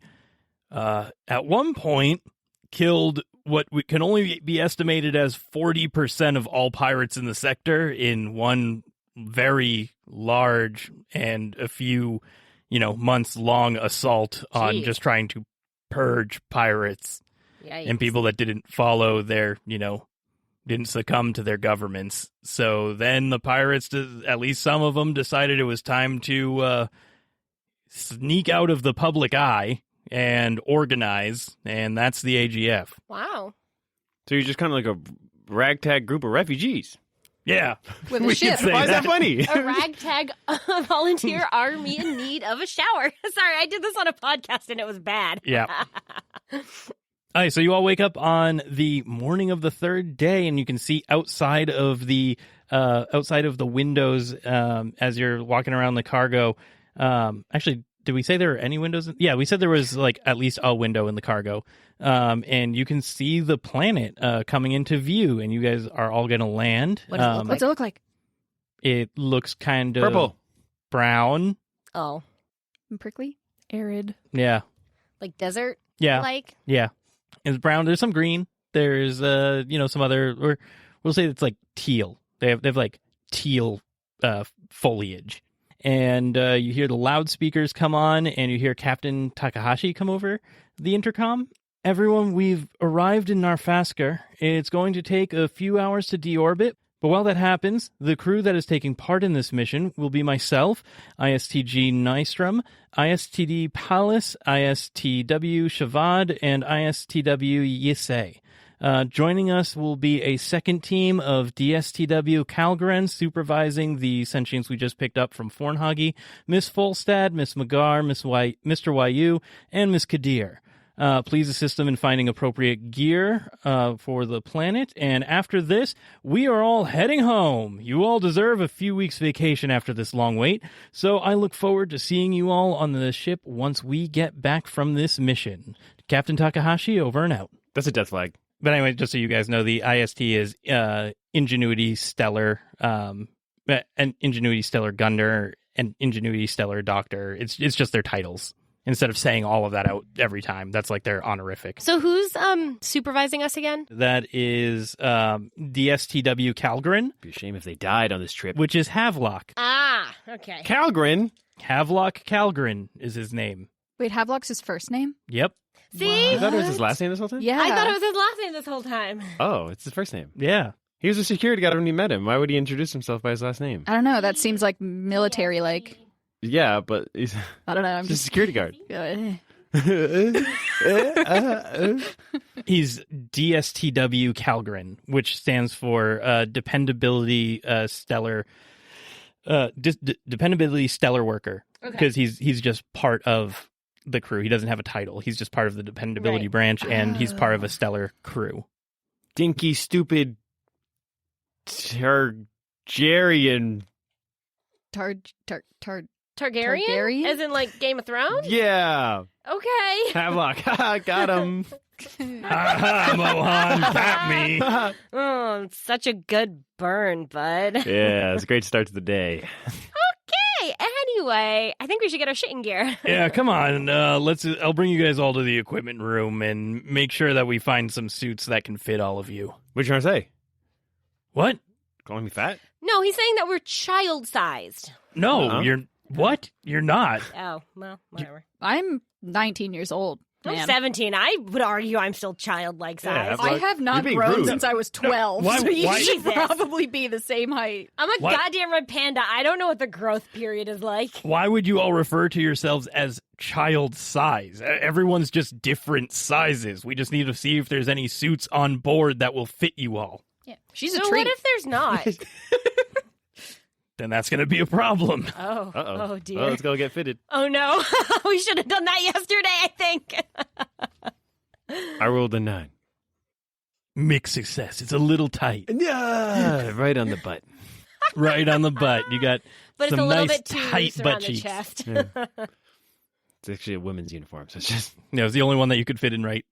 at one point killed what can only be estimated as 40% of all pirates in the sector in one very large and a few, months long assault on just trying to purge pirates. Yikes. And people that didn't follow their, didn't succumb to their governments. So then the pirates, at least some of them, decided it was time to sneak out of the public eye and organize, and that's the AGF. Wow. So you're just kind of like a ragtag group of refugees. Yeah. With a We ship. could say Why is that funny? A ragtag volunteer army in need of a shower. Sorry, I did this on a podcast and it was bad. Yeah. All right, so you all wake up on the morning of the third day, and you can see outside of the windows as you're walking around the cargo. Actually, did we say there were any windows? Yeah, we said there was like at least a window in the cargo. And you can see the planet coming into view, and you guys are all going to land. What does it look like? What's it look like? It looks kind of Purple. brown. Oh, Prickly? Arid. Yeah. like desert? Yeah. Like? Yeah. It's brown. There's some green. There's some other, or we'll say it's like teal. They have like teal foliage. And you hear the loudspeakers come on, and you hear Captain Takahashi come over the intercom. Everyone, we've arrived in Narfasker. It's going to take a few hours to deorbit, but while that happens, the crew that is taking part in this mission will be myself, ISTG Nystrom, ISTD Palace, ISTW Shavad, and ISTW Yisei. Joining us will be a second team of DSTW Calgren supervising the sentients we just picked up from Fornhagi, Miss Folstad, Miss Magar, Mr. Yu, and Miss Kadir. Please assist them in finding appropriate gear for the planet. And after this, we are all heading home. You all deserve a few weeks vacation after this long wait. So I look forward to seeing you all on the ship once we get back from this mission. Captain Takahashi, over and out. That's a death flag. But anyway, just so you guys know, the IST is Ingenuity Stellar, and Ingenuity Stellar Gunner, and Ingenuity Stellar Doctor. It's just their titles. Instead of saying all of that out every time, that's like their honorific. So who's supervising us again? That is DSTW Calgren, Be a shame if they died on this trip. which is Havelock. Ah, okay. Calgren. Havelock Calgren is his name. Wait, Havelock's his first name? Yep. See? I thought it was his last name this whole time? Yeah. I thought it was his last name this whole time. Oh, it's his first name. Yeah. He was a security guard when he met him. Why would he introduce himself by his last name? I don't know. That seems like military-like. Yeah, but he's I don't know. I'm just a just... security guard. He's DSTW Calgren, which stands for Dependability Stellar Dependability Stellar Worker. Because he's just part of the crew. He doesn't have a title. He's just part of the dependability Right. branch, and he's part of a stellar crew. Dinky, stupid, Targaryen. Targaryen? As in, like, Game of Thrones? Yeah. Okay. Havelock. Got him. Ha Mohan, got me. Oh, such a good burn, bud. Yeah, it's a great start to the day. Okay, anyway, I think we should get our shit in gear. Yeah, come on. I'll bring you guys all to the equipment room and make sure that we find some suits that can fit all of you. What you trying to say? What? Calling me fat? No, he's saying that we're child-sized. No, Uh-huh. you're what? You're not. Oh, well, whatever. I'm 19 years old. I'm Man. 17. I would argue I'm still childlike Yeah, size. Like, I have you're not being grown rude. since I was 12, why- so you why- should Jesus. probably be the same height. I'm a What? goddamn red panda. I don't know what the growth period is like. Why would you all refer to yourselves as child size? Everyone's just different sizes. We just need to see if there's any suits on board that will fit you all. Yeah. She's a So treat. what if there's not? Then that's going to be a problem. Oh, Uh-oh. oh dear. Well, let's go get fitted. Oh no, we should have done that yesterday, I think. I rolled a 9. Mixed success. It's a little tight. Yeah, right on the butt. Right on the butt. You got But it's some a little nice bit too tight loose butt around the cheeks. chest. Yeah. It's actually a women's uniform, so it's just... No, it's the only one that you could fit in right.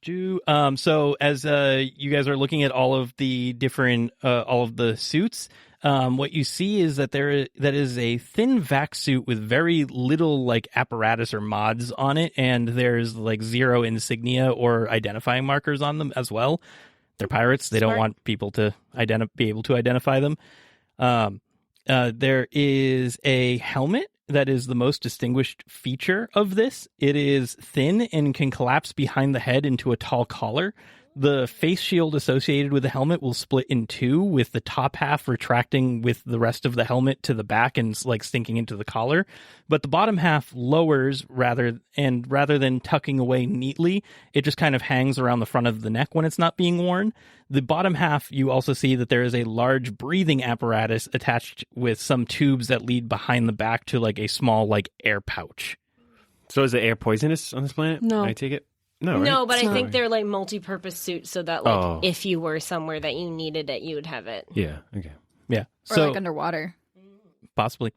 So as you guys are looking at all of the different, all of the suits, what you see is that that is a thin vac suit with very little like apparatus or mods on it, and there's like 0 insignia or identifying markers on them as well. They're pirates; they don't Smart. want people to be able to identify them. There is a helmet that is the most distinguished feature of this. It is thin and can collapse behind the head into a tall collar. The face shield associated with the helmet will split in two, with the top half retracting with the rest of the helmet to the back and like sinking into the collar. But the bottom half lowers rather than tucking away neatly, it just kind of hangs around the front of the neck when it's not being worn. The bottom half, you also see that there is a large breathing apparatus attached with some tubes that lead behind the back to like a small like air pouch. So is the air poisonous on this planet? No. I take it? No, right? No, but I Sorry. think they're like multi-purpose suits, so that like Oh. if you were somewhere that you needed it, you would have it. Yeah, okay. Yeah. Or So like underwater. possibly.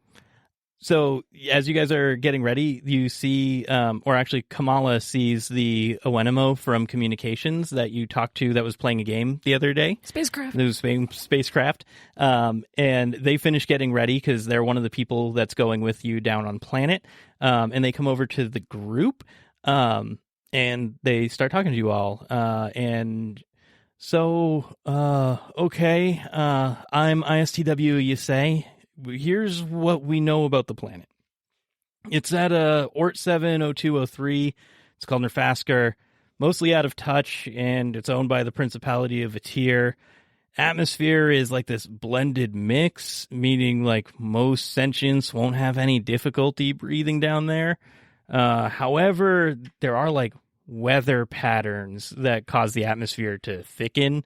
So as you guys are getting ready, you see, or actually Kamala sees the Owenemo from communications that you talked to that was playing a game the other day. Spacecraft. It was spacecraft. And they finish getting ready because they're one of the people that's going with you down on planet. And they come over to the group and they start talking to you all. And so, okay, I'm ISTW, you say. Here's what we know about the planet. It's at Ort 70203. It's called Narfasker, mostly out of touch, and it's owned by the Principality of Vatir. Atmosphere is like this blended mix, meaning like most sentients won't have any difficulty breathing down there. However, there are like weather patterns that cause the atmosphere to thicken.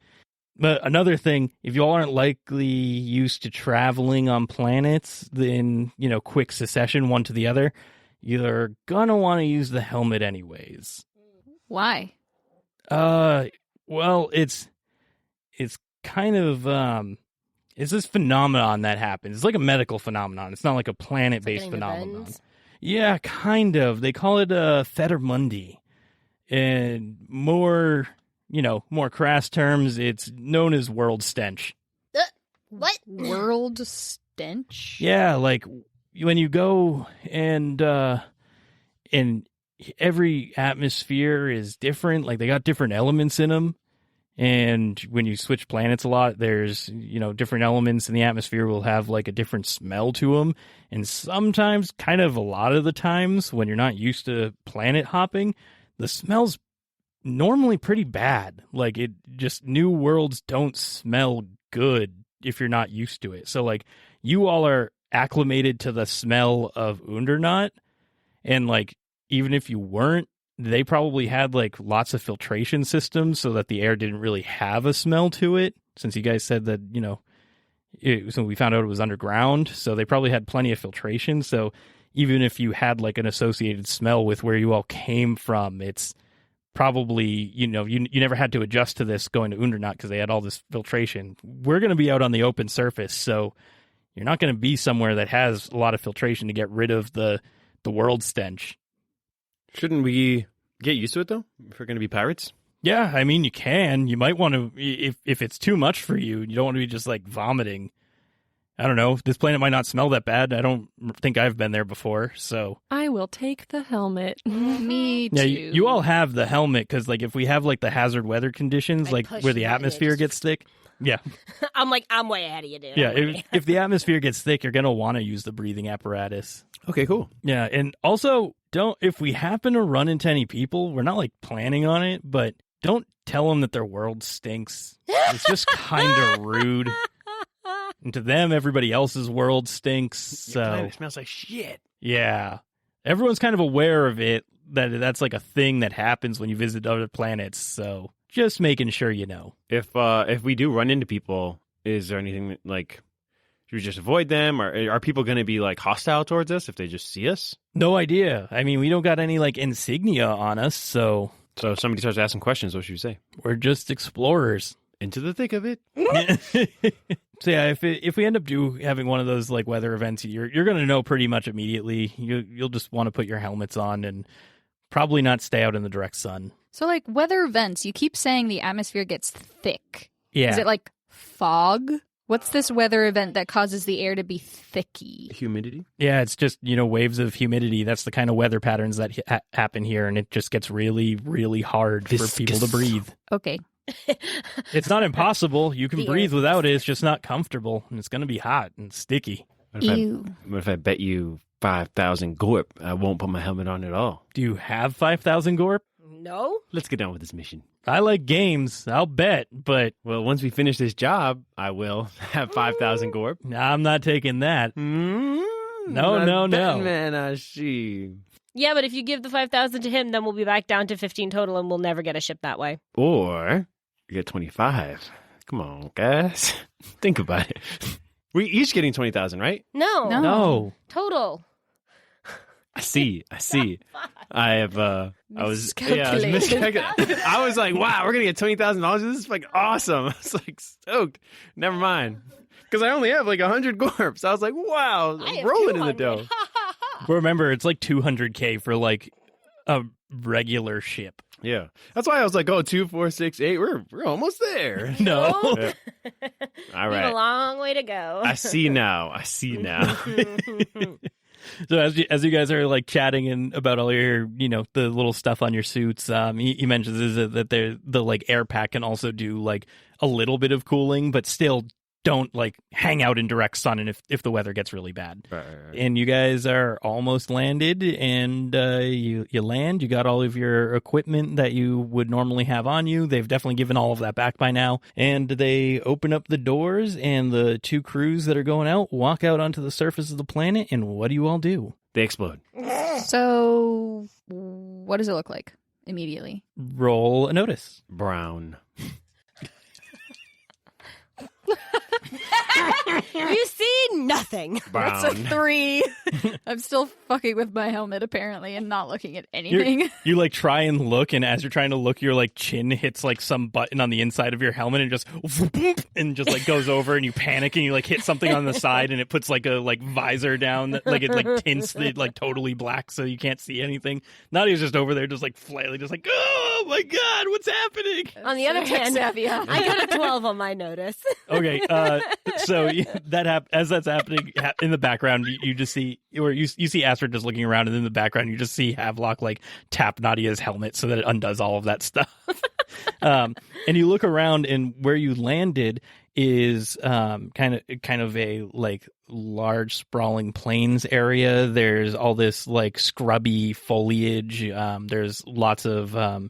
But another thing, if you all aren't likely used to traveling on planets in, quick succession, one to the other, you're gonna want to use the helmet anyways. Why? Well, it's kind of, it's this phenomenon that happens. It's like a medical phenomenon. It's not like a planet-based phenomenon. Yeah, kind of. They call it Theta Mundi. And more crass terms, it's known as world stench. What? World stench? Yeah, like when you go and every atmosphere is different. Like they got different elements in them. And when you switch planets a lot, there's, different elements in the atmosphere will have like a different smell to them. And sometimes, kind of a lot of the times when you're not used to planet hopping, the smell's normally pretty bad. Like new worlds don't smell good if you're not used to it. So like you all are acclimated to the smell of Undernaut, and like even if you weren't, they probably had like lots of filtration systems so that the air didn't really have a smell to it, since you guys said that, so we found out it was underground, so they probably had plenty of filtration. So even if you had like an associated smell with where you all came from, it's probably, you never had to adjust to this going to Undernaut because they had all this filtration. We're going to be out on the open surface, so you're not going to be somewhere that has a lot of filtration to get rid of the world stench. Shouldn't we get used to it, though, if we're going to be pirates? Yeah, I mean, you can. You might want to, if it's too much for you, you don't want to be just like vomiting. I don't know. This planet might not smell that bad. I don't think I've been there before, so. I will take the helmet. Me too. Yeah, you all have the helmet, because like if we have like the hazard weather conditions, like where the atmosphere gets thick. Yeah. I'm way ahead of you, dude. Yeah, if the atmosphere gets thick, you're going to want to use the breathing apparatus. Okay, cool. Yeah, and also, if we happen to run into any people, we're not like planning on it, but don't tell them that their world stinks. It's just kind of rude. And to them, everybody else's world stinks. So Your planet smells like shit. Yeah. Everyone's kind of aware of it, that's like a thing that happens when you visit other planets. So just making sure you know. If we do run into people, is there anything like, should we just avoid them? Or are people going to be like hostile towards us if they just see us? No idea. I mean, we don't got any like insignia on us, so. So if somebody starts asking questions, what should you say? We're just explorers. Into the thick of it. So yeah, if we end up having one of those like weather events, you're going to know pretty much immediately. You'll just want to put your helmets on and probably not stay out in the direct sun. So like weather events, you keep saying the atmosphere gets thick. Yeah. Is it like fog? What's this weather event that causes the air to be thicky? Humidity? Yeah, it's just, waves of humidity. That's the kind of weather patterns that happen here, and it just gets really, really hard for people to breathe. Okay. It's not impossible. You can breathe without it. It's just not comfortable, and it's going to be hot and sticky. What if I bet you 5,000 gorp I won't put my helmet on at all? Do you have 5,000 gorp? No. Let's get on with this mission. I like games. I'll bet, but... Well, once we finish this job, I will have 5,000 gorp. I'm not taking that. No. Man, I see. Yeah, but if you give the 5,000 to him, then we'll be back down to 15 total, and we'll never get a ship that way. Or you get 25. Come on, guys. Think about it. We're each getting 20,000, right? No. Total. I see. I was miscalculating. I was like, wow, we're going to get $20,000. This is like awesome. I was like stoked. Never mind. because I only have like 100 gorps. I was like, wow, I have rolling in the 200. dough. But remember, it's like 200K for like a regular ship. Yeah, that's why I was like, oh, 2, 4, 6, 8. We're almost there. No. Yeah. All We have right. a long way to go. I see now. So as you guys are like chatting and about all your, the little stuff on your suits, he mentions that the like air pack can also do like a little bit of cooling, but still don't like hang out in direct sun and if the weather gets really bad. Right. And you guys are almost landed, and you land. You got all of your equipment that you would normally have on you. They've definitely given all of that back by now. And they open up the doors, and the 2 crews that are going out walk out onto the surface of the planet. And what do you all do? They explode. So, what does it look like immediately? Roll a notice. Brown. You see nothing. Brown. That's a 3. I'm still fucking with my helmet apparently and not looking at anything. You like try and look, and as you're trying to look, your like chin hits like some button on the inside of your helmet and just and just like goes over, and you panic and you like hit something on the side, and it puts like a like visor down that like it like tints it like totally black so you can't see anything. Nadia's just over there just like flailing, just like, oh my god, what's happening? On the other hand, savvy, huh? I got a 12 on my notice. Okay, so as that's happening in the background, you just see, or you see Astrid just looking around, and in the background you just see Havelock like tap Nadia's helmet so that it undoes all of that stuff. And you look around, and where you landed is kind of a like large sprawling plains area. There's all this like scrubby foliage. There's lots of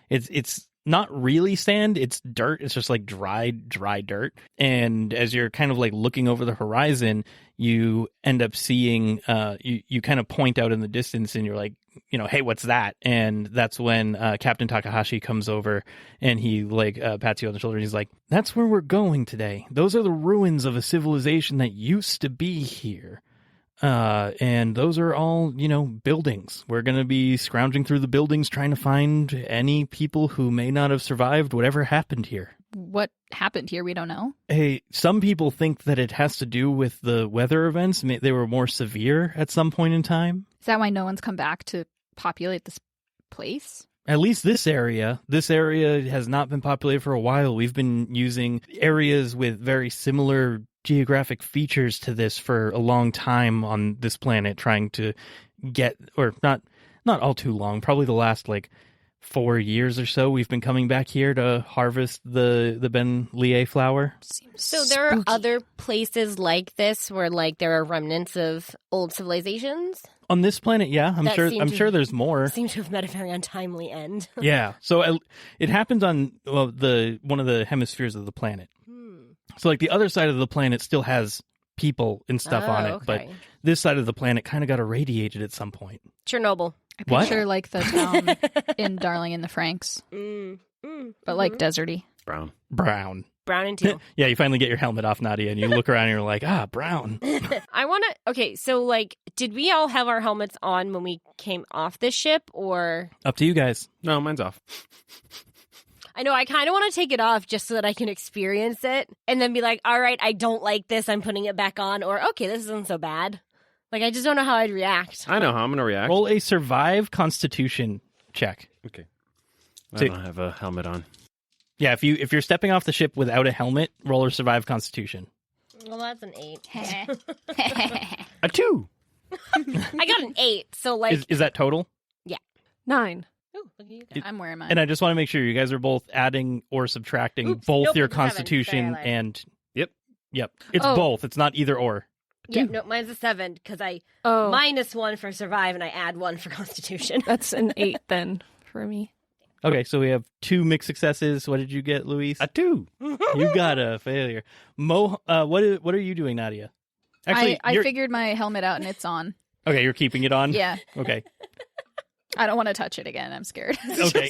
it's not really sand, it's dirt. It's just like dry dirt. And as you're kind of like looking over the horizon, you end up seeing you kind of point out in the distance, and you're like, hey, what's that? And that's when Captain Takahashi comes over, and he like pats you on the shoulder, and he's like, that's where we're going today. Those are the ruins of a civilization that used to be here. And those are all, buildings. We're going to be scrounging through the buildings trying to find any people who may not have survived whatever happened here. What happened here? We don't know. Hey, some people think that it has to do with the weather events. They were more severe at some point in time. Is that why no one's come back to populate this place? At least this area. This area has not been populated for a while. We've been using areas with very similar geographic features to this for a long time on this planet, trying to get, or not all too long, probably the last like 4 years or so, we've been coming back here to harvest the Ben Lié flower. So there are other places like this where like there are remnants of old civilizations? On this planet, yeah, I'm sure there's more. Seem to have met a very untimely end. Yeah, so it happens on one of the hemispheres of the planet. So like the other side of the planet still has people and stuff on it, but this side of the planet kind of got irradiated at some point. Chernobyl. I What? picture like the town in Darling in the Franxx, but like deserty. Brown. Brown. Brown and teal. Yeah, you finally get your helmet off, Nadia, and you look around and you're like, brown. I want to... Okay, so like, did we all have our helmets on when we came off this ship, or... Up to you guys. No, mine's off. I know, I kind of want to take it off just so that I can experience it, and then be like, all right, I don't like this, I'm putting it back on, or okay, this isn't so bad. Like, I just don't know how I'd react. I know how I'm going to react. Roll a survive constitution check. Okay. I So- don't have a helmet on. Yeah, if you're stepping off the ship without a helmet, roll or survive constitution. Well, that's an 8. A 2. I got an 8, so like... Is that total? 9. Ooh, look at you guys. I'm wearing mine. And I just want to make sure you guys are both adding or subtracting Oops, both nope, your it's a 7. constitution Sorry, I lied. and... Yep. It's Oh. both. It's not either or. Yeah, no, mine's a 7, because I minus 1 for survive, and I add 1 for constitution. That's an 8 then for me. Okay, so we have 2 mixed successes. What did you get, Luis? A 2. You got a failure. What are you doing, Nadia? Actually, I you're- figured my helmet out and it's on. Okay, you're keeping it on? Yeah. Okay. I don't want to touch it again. I'm scared. Okay.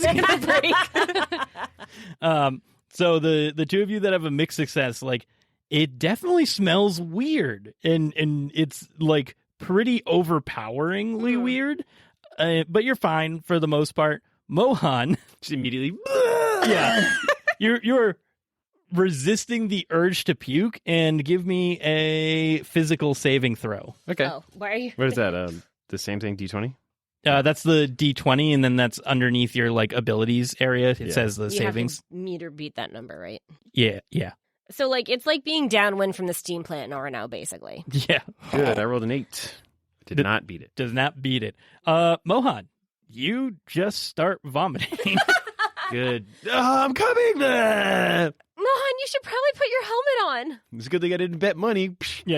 So the two of you that have a mixed success, like, it definitely smells weird, and it's like pretty overpoweringly weird, but you're fine for the most part. Mohan, Just immediately. yeah, you're resisting the urge to puke and give me a physical saving throw. Okay. Oh, why are you? What is that? The same thing, D20? That's the D20, and then that's underneath your like abilities area. It says the You savings. have to meet or beat that number, right? Yeah. So, like, it's like being downwind from the steam plant in Ora now, basically. Yeah. Good. I rolled an 8. Did not beat it. Does not beat it. Mohan, you just start vomiting. Good. I'm coming! Mohan, you should probably put your helmet on. It's a good thing I didn't bet money. Yeah,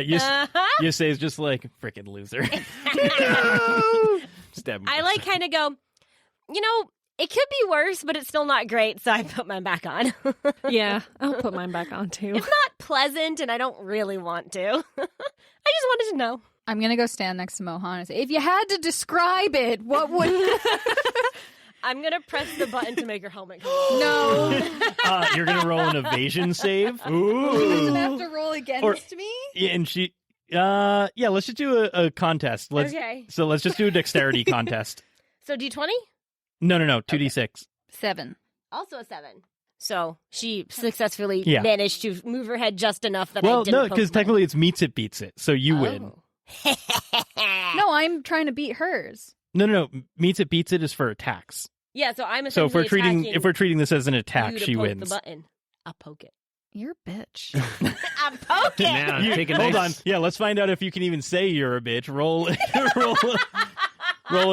you say it's just like, frickin' loser. Stab me. I like kind of go, it could be worse, but it's still not great, so I put mine back on. Yeah, I'll put mine back on too. It's not pleasant, and I don't really want to. I just wanted to know. I'm going to go stand next to Mohan and say, if you had to describe it, what would... I'm going to press the button to make your helmet come No. You're going to roll an evasion save. He doesn't have to roll against me? Yeah, and she... let's just do a contest. Okay. So let's just do a dexterity contest. So D20? No, 2d6. 7. Also a 7. So she successfully Yeah. managed to move her head just enough that I Well, didn't no, because poke my- technically it's meets it, beats it. So you win. Oh. No, I'm trying to beat hers. No. Meets it, beats it is for attacks. Yeah, so I'm So essentially if we're treating this as an attacking attack, you to she poke wins. the button. I'll poke it. You're a bitch. I'm poking. Now, take a Hold on. nice... Yeah, let's find out if you can even say you're a bitch. Roll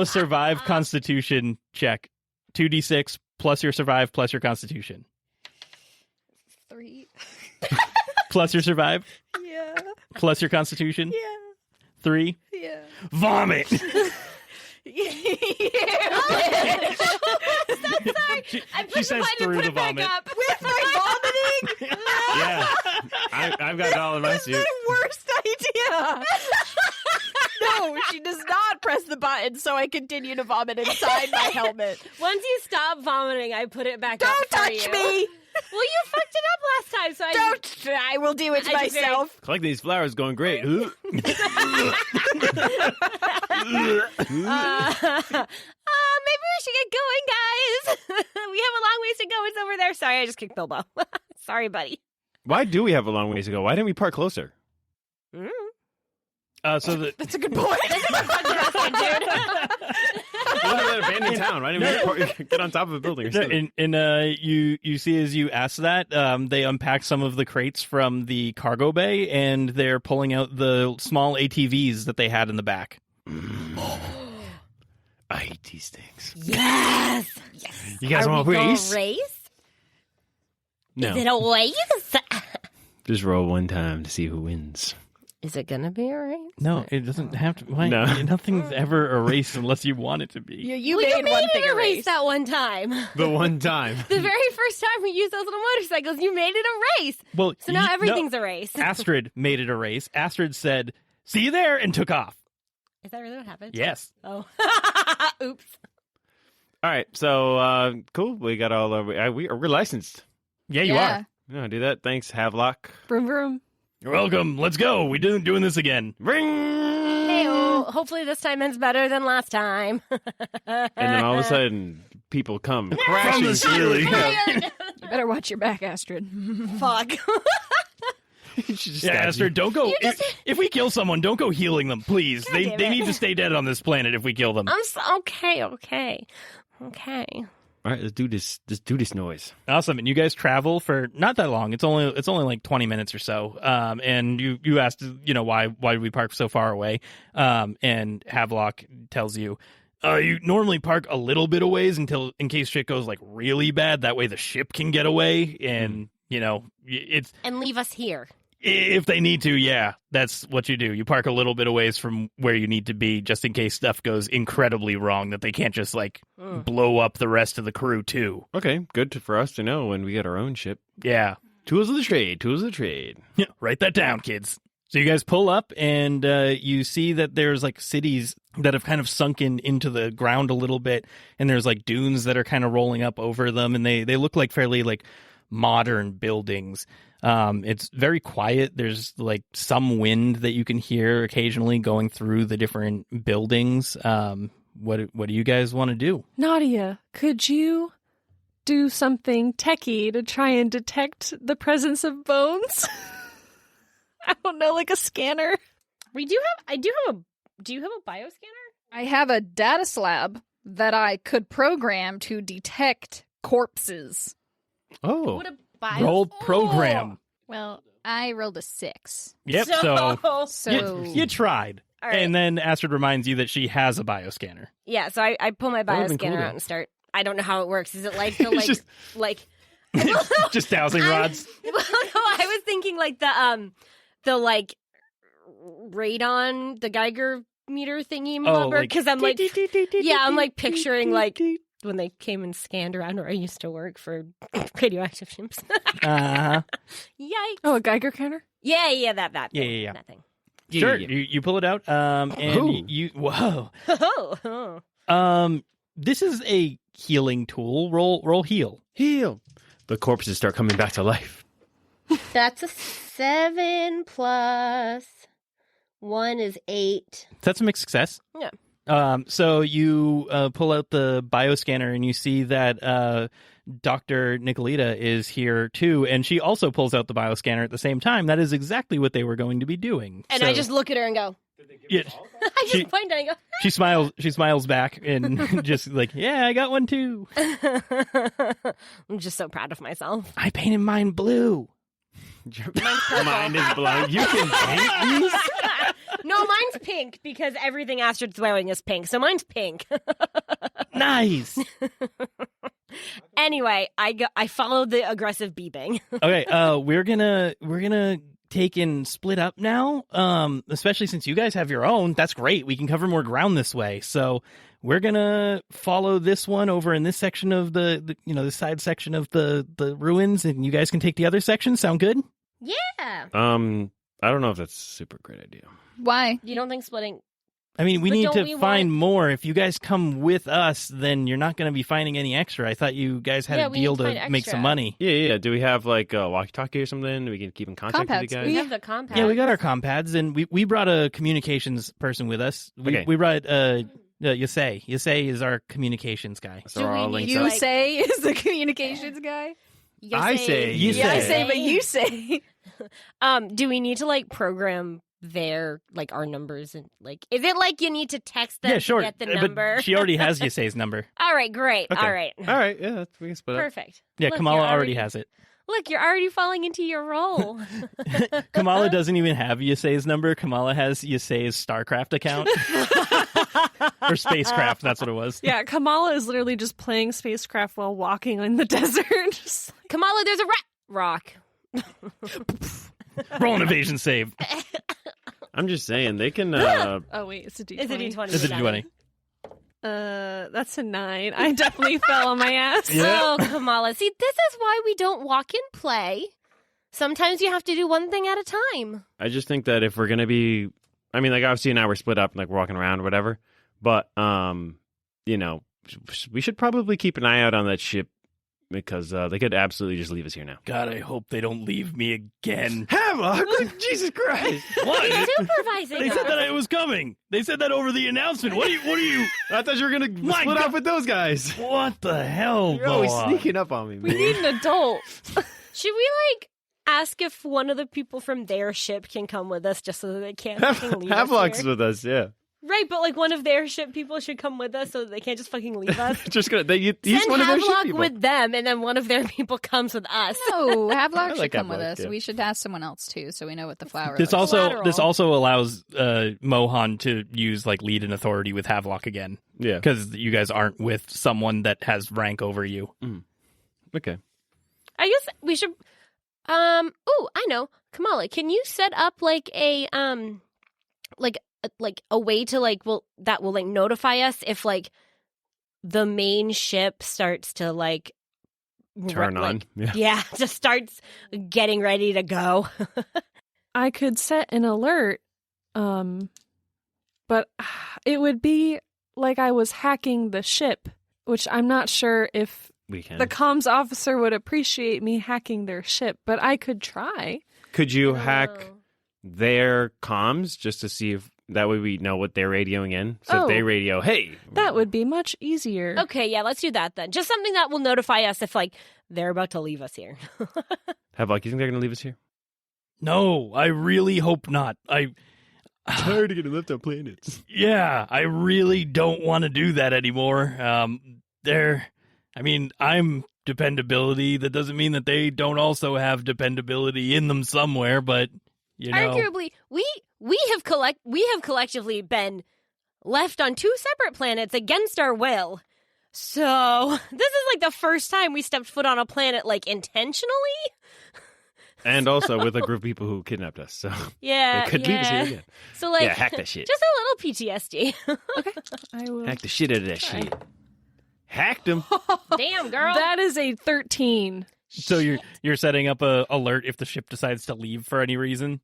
a survive constitution check. 2d6 plus your survive plus your constitution. 3. Plus your survive Yeah. plus your constitution. Yeah. 3. Yeah. Vomit. So sorry. I put she the says button through and put the it back vomit. up. With my vomiting? Yeah. I've got it all in my suit. Worst idea. No, she does not press the button, so I continue to vomit inside my helmet. Once you stop vomiting, I put it back up Don't for touch you. me! Well, you fucked it up last time, so I will do it I just very- myself. Collect these flowers going great. maybe we should get going, guys. We have a long ways to go. It's over there. Sorry, I just kicked Bilbo. Sorry, buddy. Why do we have a long ways to go? Why didn't we park closer? That's a good point. Look at that abandoned town. Why didn't we get on top of a building or something? You see as you ask that, they unpack some of the crates from the cargo bay, and they're pulling out the small ATVs that they had in the back. I hate these things. Yes. You guys Are want we to gonna race? race? No. Is it a race? Just roll one time to see who wins. Is it gonna be a race? No, it doesn't have to. Why? No. Nothing's ever a race unless you want it to be. You Well, made one it thing a a race race. that one time. The one time. The very first time we used those little motorcycles, you made it a race. Well, So now everything's a race. Astrid made it a race. Astrid said, "See you there," and took off. Is that really what happened? Yes. Oh. Oops. All right. So, cool. We got all our... we're licensed. Yeah, you Yeah. are. You know how to do that? Thanks, Havelock. Vroom vroom. You're welcome. Let's go. We're doing this again. Ring! Hey-oh. Hopefully this time ends better than last time. And then all of a sudden, people come crashing From the through. ceiling. You better watch your back, Astrid. Fuck. She just Yeah, stabs Astrid, don't go. If we kill someone, don't go healing them, please. They damn they it. need to stay dead on this planet if we kill them. Okay. you. All right, let's do this. Let's do this noise. Awesome. And you guys travel for not that long. It's only like 20 minutes or so. And you asked, why did we park so far away? And Havelock tells you, you normally park a little bit of ways in case shit goes like really bad. That way the ship can get away. And it's And leave us here. if they need to. Yeah, that's what you do. You park a little bit of ways from where you need to be, just in case stuff goes incredibly wrong that they can't just like blow up the rest of the crew too. Okay, good for us to know when we get our own ship. Yeah. Tools of the trade. Tools of the trade. Yeah, write that down, kids. So you guys pull up, and you see that there's like cities that have kind of sunken into the ground a little bit, and there's like dunes that are kind of rolling up over them, and they look like fairly like modern buildings. It's very quiet. There's like some wind that you can hear occasionally going through the different buildings. What do you guys want to do? Nadia, could you do something techie to try and detect the presence of bones. I don't know, like a scanner. Do you have a bioscanner? I have a data slab that I could program to detect corpses. Oh. What a bio- Roll program. Well, I rolled a 6. Yep. So you tried. All right. And then Astrid reminds you that she has a bioscanner. Yeah, so I pull my That would've been bioscanner cool, out and start. I don't know how it works. Is it like the like Just- like? Just dowsing rods. Well, no, I was thinking like the like radon, the Geiger meter thingy, because I'm like, yeah, I'm like picturing like when they came and scanned around where I used to work for radioactive chimps. Uh-huh. Yikes! Oh, a Geiger counter? Yeah, that Yeah, thing, yeah. that thing. Sure. Yeah. You pull it out. And Ooh. you whoa. Oh. This is a healing tool. Roll heal. Heal. The corpses start coming back to life. That's a 7 plus 1 is 8. That's a mixed success. Yeah. So you pull out the bioscanner and you see that Dr. Nicolita is here too, and she also pulls out the bioscanner at the same time. That is exactly what they were going to be doing. And So- I just look at her and go. Yeah, I just She- point at her and go. she smiles. She smiles back and just like, yeah, I got one too. I'm just so proud of myself. I painted mine blue. Mine is blind. You can paint these? No, mine's pink because everything Astrid's wearing is pink. So mine's pink. Nice. Anyway, I followed the aggressive beeping. Okay, we're gonna take and split up now. Especially since you guys have your own. That's great. We can cover more ground this way. So we're gonna follow this one over in this section of the the side section of the ruins, and you guys can take the other section. Sound good? Yeah. I don't know if that's a super great idea. Why? You don't think splitting? I mean, we But need don't to we find more. If you guys come with us, then you're not going to be finding any extra. I thought you guys had Yeah, a we deal need to to find make extra. some money. Yeah. Do we have like a walkie-talkie or something? We can keep in contact with Compads. you We guys. have the compact. Yeah, we got our compads, and we brought a communications person with us. Okay. We brought Yasei. Yasei is our communications guy. So Do we're we all need linked to, You up. like- say is the communications guy? I say You Yeah, I say. say, but you say. Do we need to like program their like our numbers and like is it like you need to text them Yeah, sure. to get the But number? she already has Yasei's number. All right, great. Okay. All right. All right. Yeah, we can split up. Perfect. Yeah, Look, Kamala you're already has it. Look, you're already falling into your role. Kamala doesn't even have Yasei's number. Kamala has Yasei's StarCraft account. Or spacecraft, that's what it was. Yeah, Kamala is literally just playing spacecraft while walking in the desert. Just like, Kamala, there's a rock. Roll an evasion save. I'm just saying they can. oh wait, it's a D20. It's a D20. It's a D20. That's a 9. I definitely fell on my ass. Yeah. Oh, Kamala. See, this is why we don't walk and play. Sometimes you have to do one thing at a time. I just think that if we're gonna be, I mean, like obviously now we're split up and like we're walking around or whatever. But we should probably keep an eye out on that ship because they could absolutely just leave us here now. God, I hope they don't leave me again. Hemlock! Jesus Christ! What? He's supervising They us. said that I was coming. They said that over the announcement. What are you? I thought you were gonna My split God. up with those guys. What the hell, You're always Mohan? sneaking up on me, We man. need an adult. Should we like ask if one of the people from their ship can come with us just so that they can't fucking leave us Havelock's here? with us, yeah. Right, but like one of their ship people should come with us so that they can't just fucking leave us. Just gonna he's Send one of their ship Havelock people. with them, and then one of their people comes with us. No, Havelock I should like come with Havelock, us. yeah. We should ask someone else too, so we know what the flower This looks Collateral. also allows Mohan to use like lead and authority with Havelock again Yeah. because you guys aren't with someone that has rank over you. Okay. I guess we should. Oh, I know, Kamala. Can you set up like a like a way to like that will like notify us if like the main ship starts to like Turn on. like, Yeah. yeah, just starts getting ready to go. I could set an alert, but it would be like I was hacking the ship, which I'm not sure if We can. the comms officer would appreciate me hacking their ship, but I could try. Could you I don't hack know. their comms just to see if That way we know what they're radioing in. So if they radio, hey. That would be much easier. Okay, yeah, let's do that then. Just something that will notify us if, like, they're about to leave us here. Havok, you think they're going to leave us here? No, I really hope not. Tired of getting left on planets. Yeah, I really don't want to do that anymore. I'm dependability. That doesn't mean that they don't also have dependability in them somewhere, but, you know. Arguably, we have collectively been left on 2 separate planets against our will. So, this is like the first time we stepped foot on a planet, like, intentionally? And also with a group of people who kidnapped us, so Yeah, they could leave us here again. So, like, hack that shit. Just a little PTSD. Okay, I will. Hack the shit out of that shit. Hacked them. Damn, girl. That is a 13. So you're setting up a alert if the ship decides to leave for any reason?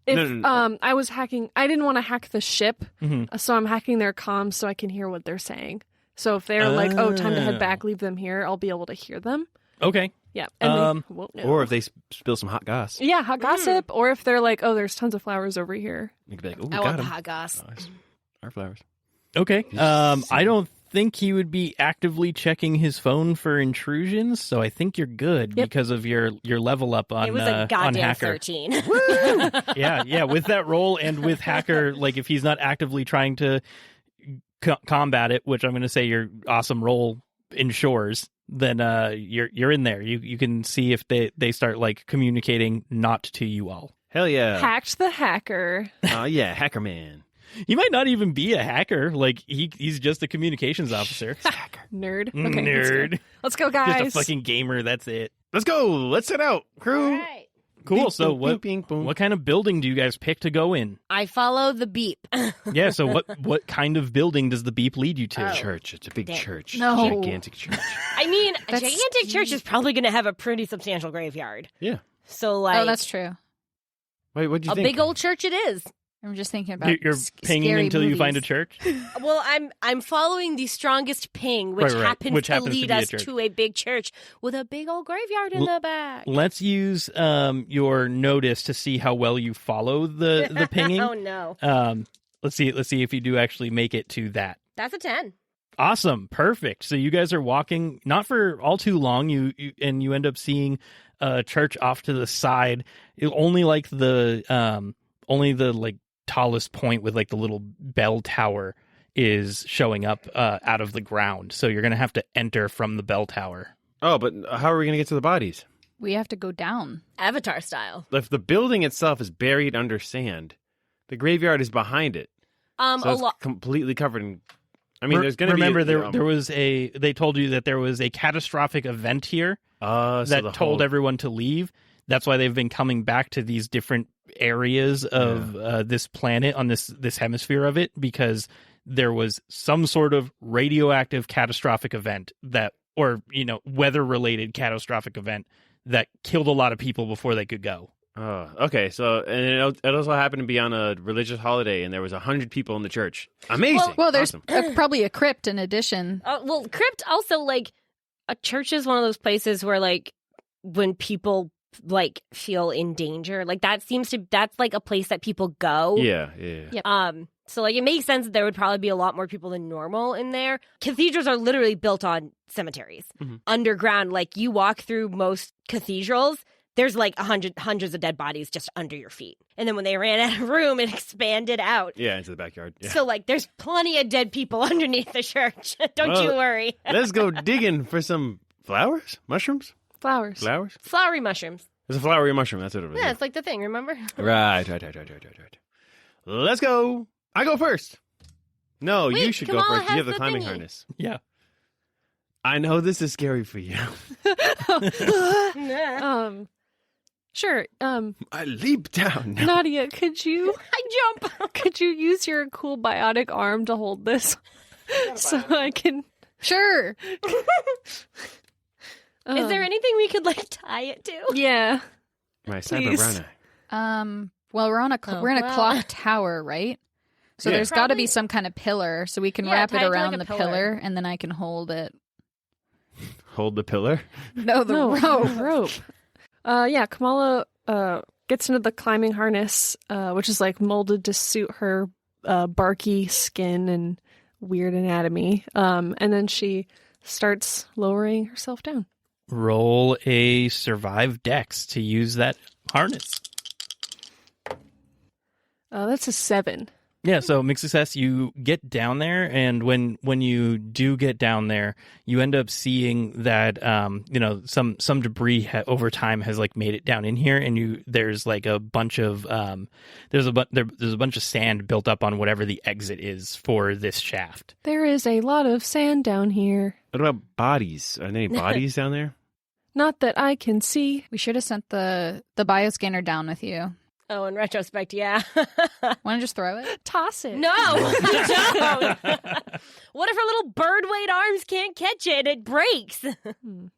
If No. I was hacking, I didn't want to hack the ship, Mm-hmm. so I'm hacking their comms so I can hear what they're saying. So if they're like, "Oh, time to head back, leave them here," I'll be able to hear them. Okay. Yeah, and they won't know. Or if they spill some hot goss. Yeah, hot gossip. Or if they're like, "Oh, there's tons of flowers over here." You could be like, oh, I got want the him. hot goss. Nice. Our flowers. Okay. I don't think he would be actively checking his phone for intrusions, so I think you're good because of your level up on It was a on goddamn hacker. 13. Yeah, with that roll and with hacker, like if he's not actively trying to combat it, which I'm going to say your awesome roll ensures, then you're in there. You can see if they start like communicating not to you all. Hell yeah. Hacked the hacker. Oh, yeah, hacker man. He might not even be a hacker. Like he's just a communications officer. Hacker. Nerd. Okay, Nerd. Let's go, guys. Just a fucking gamer. That's it. Let's go. Let's set out, crew. All right. Cool. Bing, So boom, bing, boom. what kind of building do you guys pick to go in? I follow the beep. Yeah. So what kind of building does the beep lead you to? Oh. Church. It's a big Damn. church. No. Gigantic church. I mean, a That's gigantic church is probably going to have a pretty substantial graveyard. Yeah. So, like, Oh, that's true. Wait, what'd you a think? big old church it is. I'm just thinking about You're pinging scary until you find a movies. church. Well, I'm following the strongest ping, which Right. happens Which to happens to lead be a us church. to a big church with a big old graveyard in the back. Let's use your notice to see how well you follow the pinging. Oh no, Let's see if you do actually make it to that. that's a 10. Awesome, perfect. So you guys are walking not for all too long. You end up seeing a church off to the side. Only the like tallest point with like the little bell tower is showing up out of the ground. So you're gonna have to enter from the bell tower. Oh, but how are we going to get to the bodies? We have to go down. Avatar style. If the building itself is buried under sand, the graveyard is behind it. So A it's lot. completely covered in... I mean, there's going to be... Remember, there was they told you that there was a catastrophic event here that told everyone to leave. That's why they've been coming back to these different areas of this planet on this hemisphere of it, because there was some sort of radioactive catastrophic event weather related catastrophic event that killed a lot of people before they could go. Oh, okay. So, and it also happened to be on a religious holiday, and there was 100 people in the church. Amazing. Well, there's Awesome. probably a crypt in addition. Well, crypt also, like, a church is one of those places where, like, when people like feel in danger, like that's like a place that people go. Yeah. Yep. So like it makes sense that there would probably be a lot more people than normal in there. Cathedrals are literally built on cemeteries. Mhm. Underground, like you walk through most cathedrals, there's like hundreds of dead bodies just under your feet. And then when they ran out of room, it expanded out. Yeah, into the backyard. Yeah. So like there's plenty of dead people underneath the church. Don't you Well, worry. Let's go digging for some flowers? Mushrooms? Flowers. Flowers? Flowery mushrooms. It's a flowery mushroom. That's what it was. Yeah, it's like the thing, remember? Right. Let's go. I go first. No, Wait, you should go Kamala first. You has have the the climbing thingy. harness. Yeah. I know this is scary for you. Sure. I leap down. Nadia, could you I jump. could you use your cool biotic arm to hold this so I can? Sure. Is there anything we could like tie it to? Yeah. My Please. cyber brownie. Well, we're in a clock tower, right? So Yeah. there's got to Probably- be some kind of pillar, so we can Yeah, wrap it tie it to, like, around a the pillar. pillar, and then I can hold it. Hold the pillar. No, the No, rope. rope. Yeah, Kamala gets into the climbing harness, which is like molded to suit her barky skin and weird anatomy. And then she starts lowering herself down. Roll a survive dex to use that harness. That's a 7. Yeah, so mixed success, you get down there, and when you do get down there, you end up seeing that some debris over time has like made it down in here, and there's like a bunch of there's a bunch of sand built up on whatever the exit is for this shaft. There is a lot of sand down here. What about bodies? Are there any bodies down there? Not that I can see. We should have sent the bioscanner down with you. Oh, in retrospect, yeah. Want to just throw it? Toss it. No, don't. What if her little bird-weight arms can't catch it? It breaks. Just send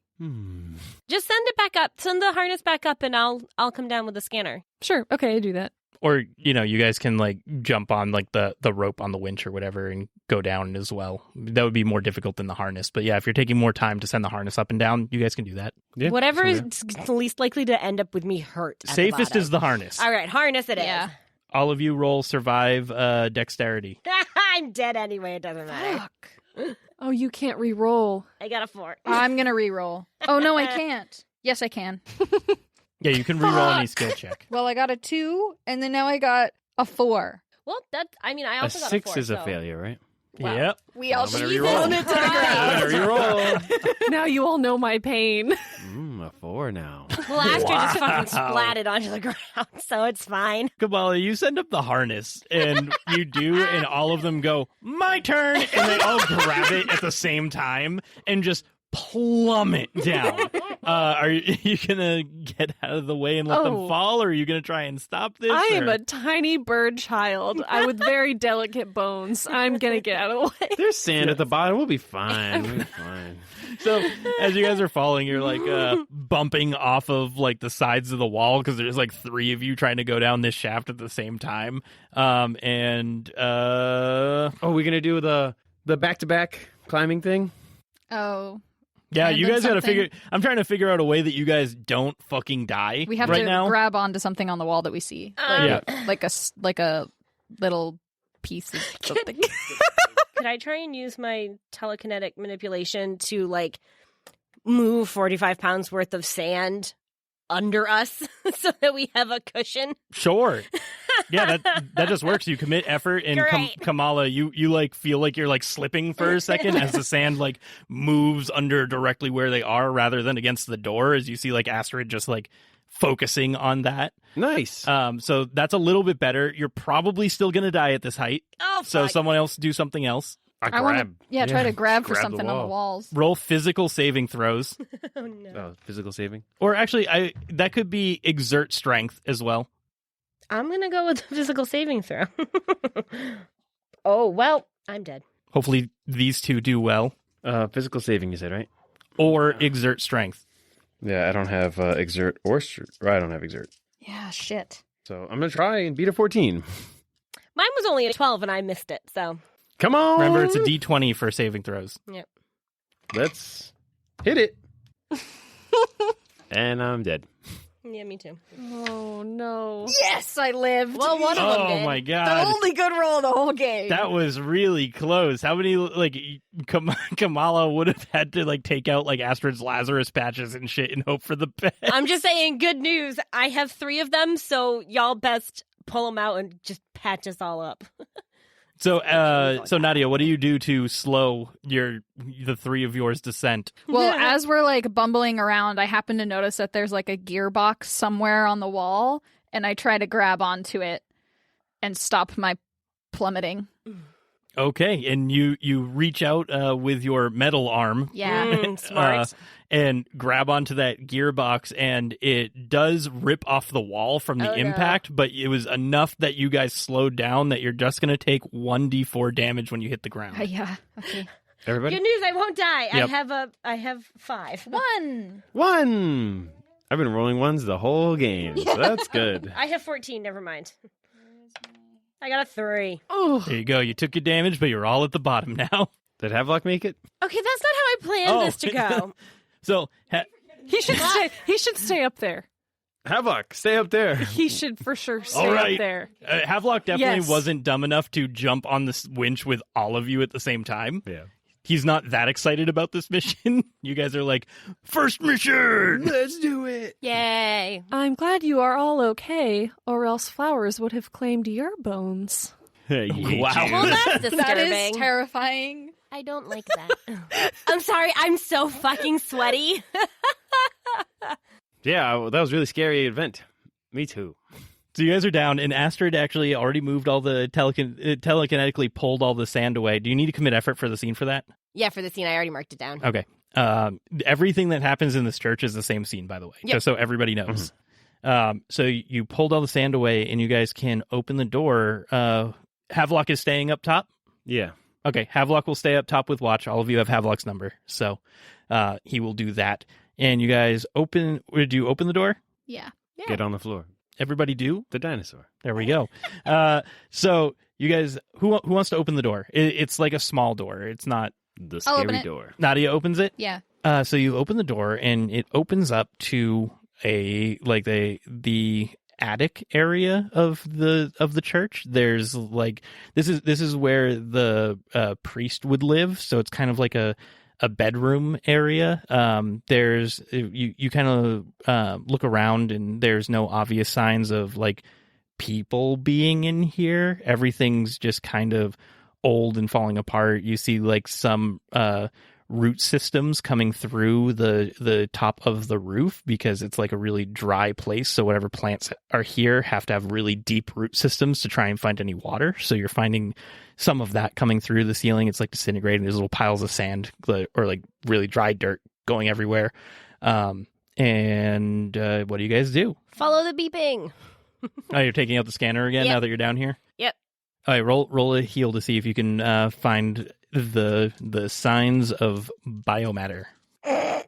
it back up. Send the harness back up, and I'll come down with the scanner. Sure. Okay, I do that. Or, you guys can like jump on like the rope on the winch or whatever and go down as well. That would be more difficult than the harness. But yeah, if you're taking more time to send the harness up and down, you guys can do that. Yeah, Whatever is least likely to end up with me hurt. At Safest the is the harness. All right, harness it is. All of you roll survive dexterity. I'm dead anyway. It doesn't matter. Fuck. Oh, you can't re-roll. I got a 4. I'm going to re-roll. Oh, no, I can't. Yes, I can. Yeah, you can reroll any skill check. Well, I got a 2, and then now I got a 4. Well, I also got a 6 4. is a so. failure, right? Wow. Yep. We all I'm gonna Jesus reroll. it to the ground. Reroll. Now you all know my pain. A 4 now. Well, Astrid just fucking splatted onto the ground, so it's fine. Kamala, you send up the harness, and you do, and all of them go, my turn, and they all grab it at the same time and just plummet down. Are you gonna get out of the way and let them fall, or are you gonna try and stop this? I am a tiny bird child. With very delicate bones. I'm gonna get out of the way. There's sand at the bottom. We'll be fine. We'll be fine. So as you guys are falling, you're like bumping off of like the sides of the wall because there's like 3 of you trying to go down this shaft at the same time. We're gonna do the back-to-back climbing thing. Oh. Yeah, And you then guys got to something- figure. I'm trying to figure out a way that you guys don't fucking die. We have right to now. grab onto something on the wall that we see. Like a little piece of something. Could I try and use my telekinetic manipulation to like move 45 pounds worth of sand under us so that we have a cushion? Sure. Yeah, that just works. You commit effort, and Great. Kamala, you like feel like you're like slipping for a second as the sand like moves under directly where they are rather than against the door. As you see, like Astrid just like focusing on that. Nice. So that's a little bit better. You're probably still gonna die at this height. Oh, So fuck. someone else do something else. I want to, try to grab for Grab the something on the wall. walls. Roll physical saving throws, Oh, no. Physical saving. or actually, that could be exert strength as well. I'm going to go with the physical saving throw. Oh, well, I'm dead. Hopefully, these two do well, Physical saving, you said, right? or exert strength. Yeah, I don't have exert or I don't have exert. Yeah, shit. So I'm gonna try and beat a 14. Mine was only a 12 and I missed it, so. Come on. Remember, it's a D20 for saving throws. Yep. Let's hit it. And I'm dead. Yeah, me too. Oh, no. Yes, I lived. Well, one of them Oh did. my the god. only good roll of the whole game. That was really close. How many, like, Kamala would have had to, like, take out, like, Astrid's Lazarus patches and shit and hope for the best. I'm just saying, good news. I have 3 of them, so y'all best pull them out and just patch us all up. So Nadia, what do you do to slow the 3 of yours descent? Well, as we're like bumbling around, I happen to notice that there's like a gearbox somewhere on the wall, and I try to grab onto it and stop my plummeting. Okay, and you reach out with your metal arm. Yeah. Smart. And grab onto that gearbox, and it does rip off the wall from the Oh, no. impact, but it was enough that you guys slowed down that you're just going to take 1d4 damage when you hit the ground. Yeah. Okay. Everybody? Good news, I won't die. Yep. I have 5. 1. 1. I've been rolling ones the whole game, so that's good. I have 14, never mind. I got a 3. There you go. You took your damage, but you're all at the bottom now. Did Havelock make it? Okay, that's not how I planned Oh. this to go. So, He should stay up there. Havelock, stay up there. He should for sure stay All right. up there. Havelock definitely Yes. wasn't dumb enough to jump on this winch with all of you at the same time. Yeah. He's not that excited about this mission. You guys are like, first mission! Let's do it. Yay. I'm glad you are all okay, or else flowers would have claimed your bones. Wow. Well, that's disturbing. That is terrifying. I don't like that. I'm sorry. I'm so fucking sweaty. Yeah, that was a really scary event. Me too. So you guys are down, and Astrid actually already moved all the telekinetically pulled all the sand away. Do you need to commit effort for the scene for that? Yeah, for the scene, I already marked it down. Okay. Everything that happens in this church is the same scene, by the way, Yep. just so everybody knows. So you pulled all the sand away, and you guys can open the door. Havelock is staying up top? Yeah. Okay, Havelock will stay up top with watch. All of you have Havelock's number, so he will do that. And you guys do you open the door? Yeah. Get on the floor. Everybody do? The dinosaur. There we go. So you guys, who wants to open the door? It's like a small door. It's not. The I'll open scary it. door. Nadia opens it. Yeah. So you open the door, and it opens up to the attic area of the church. There's like this is where the priest would live. So it's kind of like a bedroom area. There's you kind of look around, and there's no obvious signs of like people being in here. Everything's just kind of old and falling apart. You see like some root systems coming through the top of the roof because it's like a really dry place. So whatever plants are here have to have really deep root systems to try and find any water. So you're finding some of that coming through the ceiling. It's like disintegrating. There's little piles of sand or like really dry dirt going everywhere. And what do you guys do? Follow the beeping. Oh, you're taking out the scanner again Yep. now that you're down here? Yep. All right, roll a heal to see if you can find the signs of biomatter. That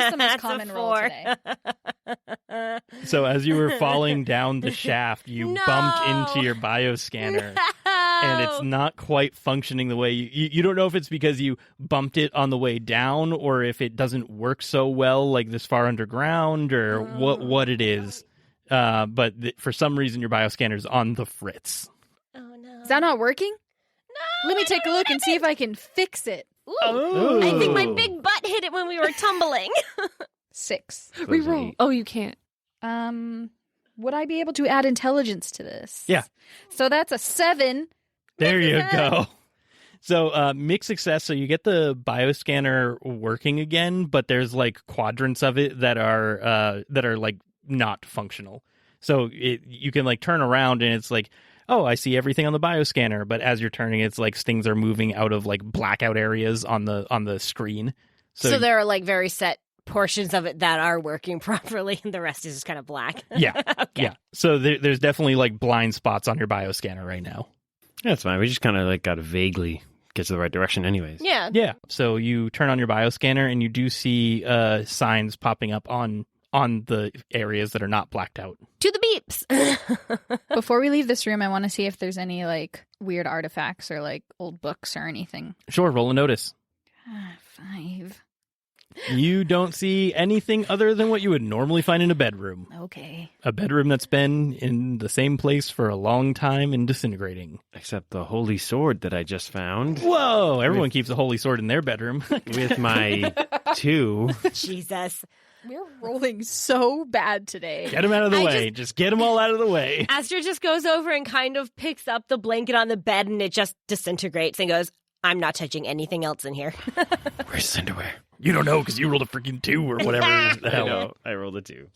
is the most That's a common roll 4. today. So as you were falling down the shaft, you No. bumped into your bioscanner, and it's not quite functioning the way you don't know if it's because you bumped it on the way down or if it doesn't work so well like this far underground or what it is. But for some reason your bioscanner's on the fritz. Oh no. Is that not working? No. Let me take a look and see if I can fix it. Ooh. I think my big butt hit it when we were tumbling. 6. Reroll. Oh, you can't. Would I be able to add intelligence to this? Yeah. So that's a 7. There you Mixed go. So mixed success. So you get the bioscanner working again, but there's like quadrants of it that are like not functional. So you can like turn around and it's like, oh, I see everything on the bioscanner, but as you're turning, it's like things are moving out of like blackout areas on the screen. So there are like very set portions of it that are working properly, and the rest is just kind of black. Yeah, Okay. yeah. So there's definitely like blind spots on your bioscanner right now. That's fine. We just kind of like got to vaguely get to the right direction anyways. Yeah. Yeah. So you turn on your bioscanner and you do see signs popping up on the areas that are not blacked out. To the beeps. Before we leave this room, I want to see if there's any like weird artifacts or like old books or anything. Sure, roll a notice. 5. You don't see anything other than what you would normally find in a bedroom. Okay. A bedroom that's been in the same place for a long time and disintegrating. Except the holy sword that I just found Whoa! Everyone keeps a holy sword in their bedroom. with my 2. Jesus. We're rolling so bad today. Get them out of the I way. Just get them all out of the way. Astrid just goes over and kind of picks up the blanket on the bed, and it just disintegrates and goes, I'm not touching anything else in here. Where's Cinderware? You don't know because you rolled a freaking 2 or whatever the I hell. know. I rolled a 2.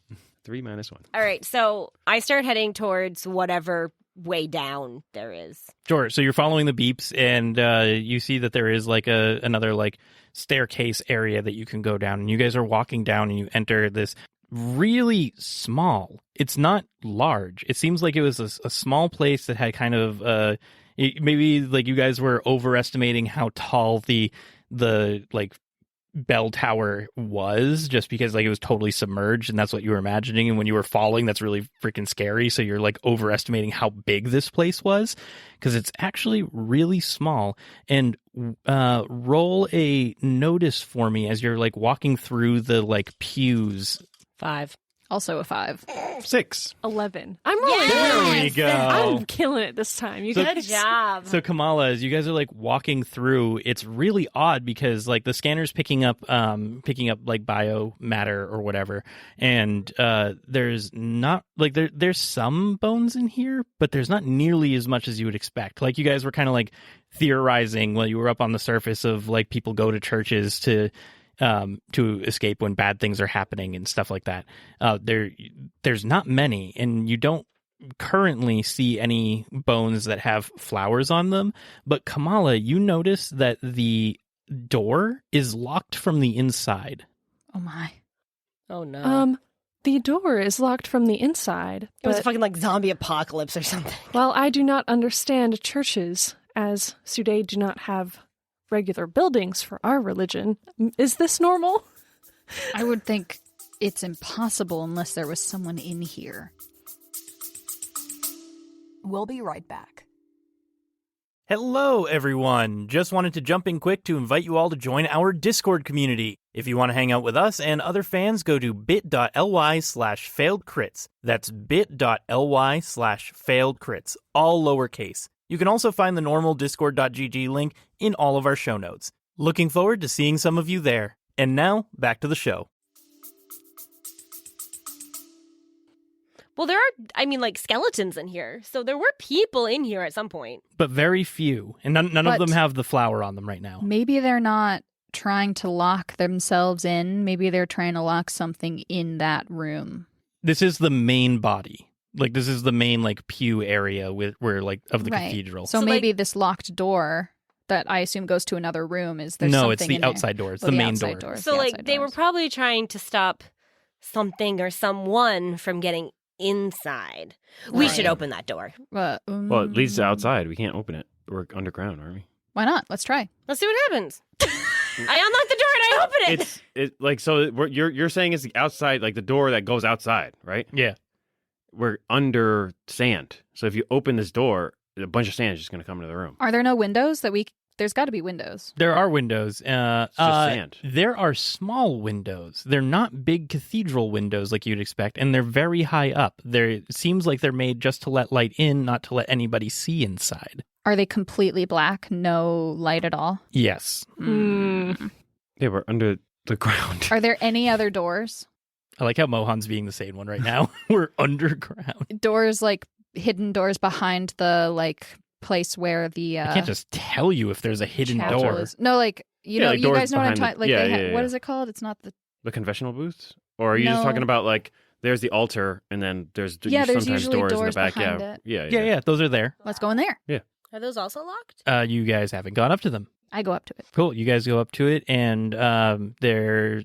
3 minus 1. All right, so I start heading towards whatever way down there is. Sure. So you're following the beeps, and you see that there is like another like staircase area that you can go down. And you guys are walking down, and you enter this really small. It's not large. It seems like it was a small place that had kind of maybe like you guys were overestimating how tall the like bell tower was, just because like it was totally submerged, and that's what you were imagining. And when you were falling, that's really freaking scary. So you're like overestimating how big this place was, because it's actually really small. And roll a notice for me as you're like walking through the like pews. 5. Also a 5. 6. 11. I'm rolling. There we go. I'm killing it this time. You Good guys. job. So Kamala, as you guys are like walking through, it's really odd because like the scanner's picking up like biomatter or whatever, and there's not like there's some bones in here, but there's not nearly as much as you would expect. Like you guys were kind of like theorizing while you were up on the surface of like people go to churches to escape when bad things are happening and stuff like that. There's not many, and you don't currently see any bones that have flowers on them. But Kamala, you notice that the door is locked from the inside. Oh my. Oh no. The door is locked from the inside. It was a But, fucking like zombie apocalypse or something. well, I do not understand churches, as Sude do not have regular buildings for our religion. Is this normal? I would think it's impossible unless there was someone in here. We'll be right back. Hello, everyone. Just wanted to jump in quick to invite you all to join our Discord community. If you want to hang out with us and other fans, go to bit.ly/failedcrits. That's bit.ly/failedcrits, all lowercase. You can also find the normal discord.gg link in all of our show notes. Looking forward to seeing some of you there. And now, back to the show. Well, there are, like skeletons in here. So there were people in here at some point. But very few. And none of But- them have the flower on them right now. Maybe they're not trying to lock themselves in. Maybe they're trying to lock something in that room. This is the main body. Like, this is the main, like, pew area of the Right. cathedral. So So, maybe this locked door that I assume goes to another room is there No, something it's the in there? outside door. It's Well, the main outside door. doors, So the like outside they were doors. probably trying to stop something or someone from getting inside. We should Right. open that door. Well, it leads to Mm, outside. We can't open it. We're underground, aren't we? Why not? Let's try. Let's see what happens. I unlock the door and I open it. You're saying it's the outside, like the door that goes outside, right? Yeah. We're under sand. So if you open this door, a bunch of sand is just going to come into the room. Are there no windows that we? There's got to be windows. There are windows. It's just sand. There are small windows. They're not big cathedral windows like you'd expect, and they're very high up. It seems like they're made just to let light in, not to let anybody see inside. Are they completely black? No light at all? Yes. Yeah, we're under the ground. Are there any other doors? I like how Mohan's being the sane one right now. We're underground. Doors like hidden doors behind the like place where the I can't just tell you if there's a hidden chapel door. is. No, like Yeah, like you doors guys know what I'm behind talking. Like yeah, they yeah, what yeah. is it called? It's not the. The confessional booths? Or are you just No. talking about like there's the altar and then there's Yeah, there's sometimes usually doors in the doors back? behind Yeah. it. Yeah. Those are there. Let's go in there. Are those also locked? You guys haven't gone up to them. I go up to it. Cool. You guys go up to it, and they're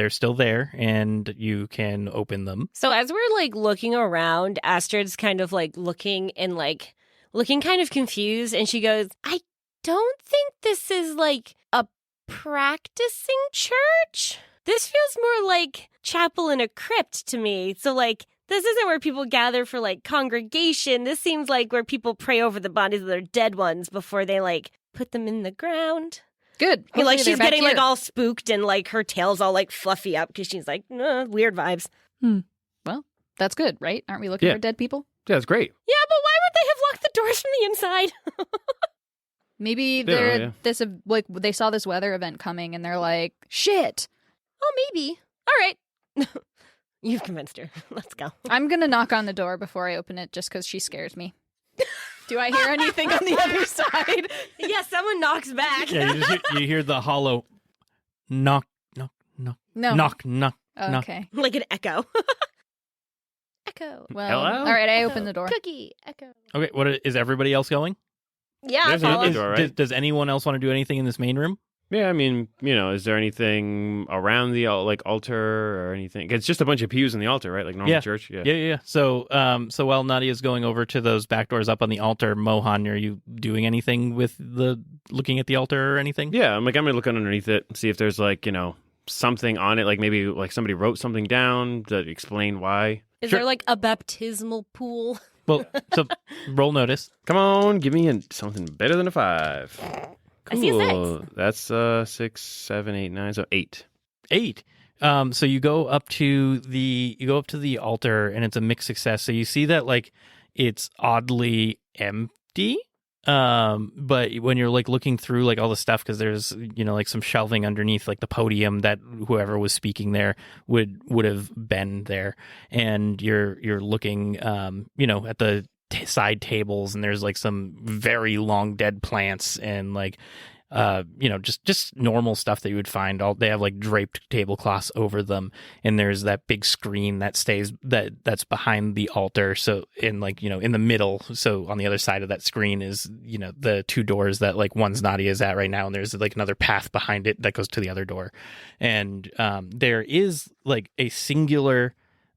still there, and you can open them. So as we're like looking around, Astrid's kind of like looking kind of confused, and she goes, I don't think this is like a practicing church. This feels more like chapel in a crypt to me. So like this isn't where people gather for like congregation. This seems like where people pray over the bodies of their dead ones before they like put them in the ground. Good. I mean, like Hopefully she's they're back getting like here. all spooked and like her tail's all like fluffy up because she's like, weird vibes. That's good, right? Aren't we looking Yeah. for dead people? Yeah, it's great. Yeah, but why would they have locked the doors from the inside? Maybe Yeah. they saw this weather event coming and they're like, shit. Oh, maybe. All right. You've convinced her. Let's go. I'm gonna knock on the door before I open it just because she scares me. Do I hear anything on the other side? Yeah, someone knocks back. Yeah, you hear the hollow knock, knock, knock, No. knock, knock, knock. Okay. Like an echo. Echo. Well, Hello? all right. I Echo. open the door. Cookie. Echo. Okay, is everybody else going? Yeah, I There's follow. another door, right? Does anyone else want to do anything in this main room? Yeah, I mean, is there anything around the altar or anything? It's just a bunch of pews in the altar, right? Like normal Yeah. church. Yeah. Yeah. So while Nadia's going over to those back doors up on the altar, Mohan, are you doing anything with looking at the altar or anything? Yeah, I'm gonna look underneath it, see if there's like something on it, like maybe like somebody wrote something down to explain why. Is Sure. there like a baptismal pool? Well, so roll notice. Come on, give me something better than a 5. I see a 6. Cool. That's 6, 7, 8, 9, so 8. 8. So you go up to the altar, and it's a mixed success. So you see that like it's oddly empty. But when you're like looking through like all the stuff, because there's like some shelving underneath like the podium that whoever was speaking there would have been there, and you're looking at the side tables, and there's like some very long dead plants and like just normal stuff that you would find. They have like draped tablecloths over them, and there's that big screen that's behind the altar. So in the middle, so on the other side of that screen is the two doors that like one's Nadia's at right now, and there's like another path behind it that goes to the other door, and there is like a singular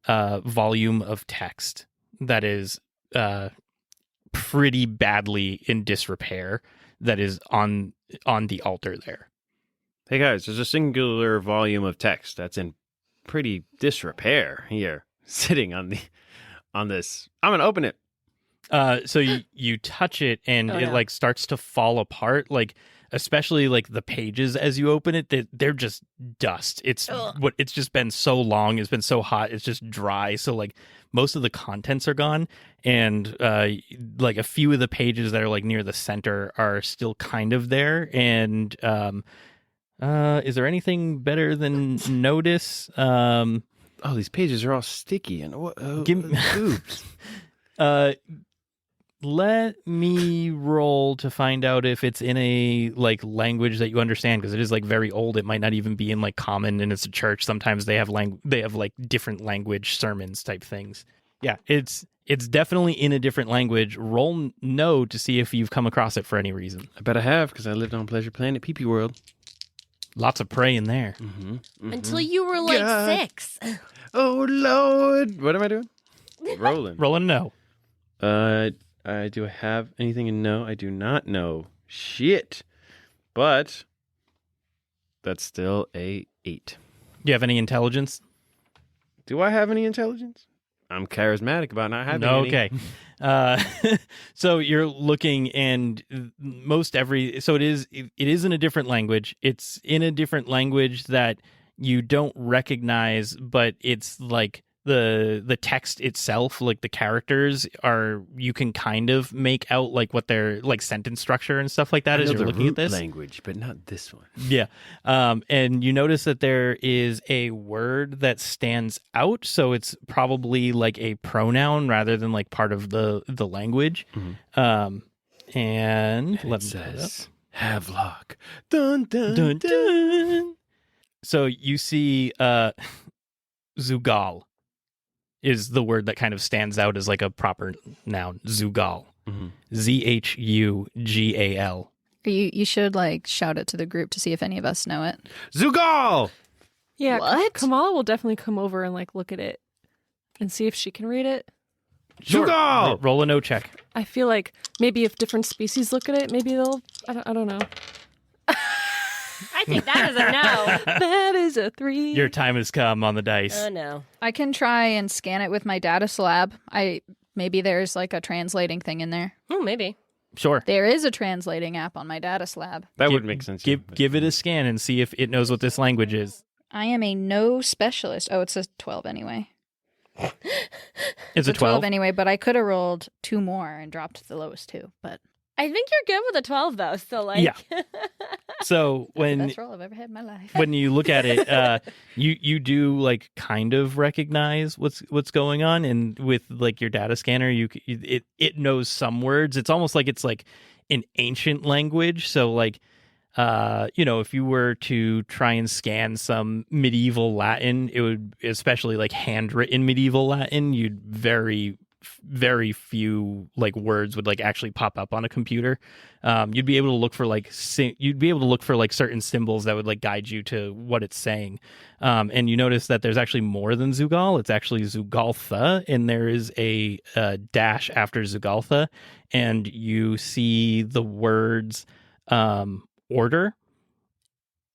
volume of text that is pretty badly in disrepair that is on the altar there. Hey guys, there's a singular volume of text that's in pretty disrepair here, sitting on this. I'm gonna open it. So you touch it, and it like starts to fall apart. Like especially like the pages as you open it, they're just dust. It's just been so long. It's been so hot. It's just dry. So like most of the contents are gone, and like a few of the pages that are like near the center are still kind of there. And is there anything better than notice? Oh, these pages are all sticky and oops. Let me roll to find out if it's in a like language that you understand, because it is like very old. It might not even be in like common, and it's a church. Sometimes they have like different language sermons type things. Yeah, it's definitely in a different language. Roll no to see if you've come across it for any reason. I bet I have, because I lived on Pleasure Planet Pee Pee World. Lots of prey in there. Mm-hmm, mm-hmm. Until you were like 6. Oh Lord, what am I doing? Rolling no. Do I have anything in no? I do not know. Shit. But that's still a 8. Do you have any intelligence? Do I have any intelligence? I'm charismatic about not having any. Okay. So you're looking, and it is in a different language. It's in a different language that you don't recognize, but it's like the text itself, like the characters you can kind of make out like what their like sentence structure and stuff like that as you're looking at this language, but not this one. Yeah. And you notice that there is a word that stands out, so it's probably like a pronoun rather than like part of the language. Mm-hmm. And it says Havelock. Dun dun dun dun. Dun. So you see Zugal is the word that kind of stands out as like a proper noun. Zugal. Mm-hmm. Zhugal. You should like shout it to the group to see if any of us know it. Zugal! Yeah, What? Kamala will definitely come over and like look at it and see if she can read it. Sure. Zugal! Roll a no check. I feel like maybe if different species look at it, maybe they'll. I don't know. I think that is a no. That is a 3. Your time has come on the dice. Oh no. I can try and scan it with my data slab. Maybe there's like a translating thing in there. Oh, maybe. Sure. There is a translating app on my data slab. That would make sense. Give it a scan and see if it knows what this language is. I am a no specialist. Oh, it's a 12 anyway. It's a 12 anyway, but I could have rolled 2 more and dropped the lowest 2. But I think you're good with a 12 though. So like, yeah. So that's the best roll I've ever had in my life. when you look at it, you do like kind of recognize what's going on, and with like your data scanner, it knows some words. It's almost like it's like an ancient language. So like, if you were to try and scan some medieval Latin, it would, especially like handwritten medieval Latin, you'd very few like words would like actually pop up on a computer. You'd be able to look for like certain symbols that would like guide you to what it's saying. And you notice that there's actually more than Zugal. It's actually Zugaltha, and there is a dash after Zugaltha, and you see the words order,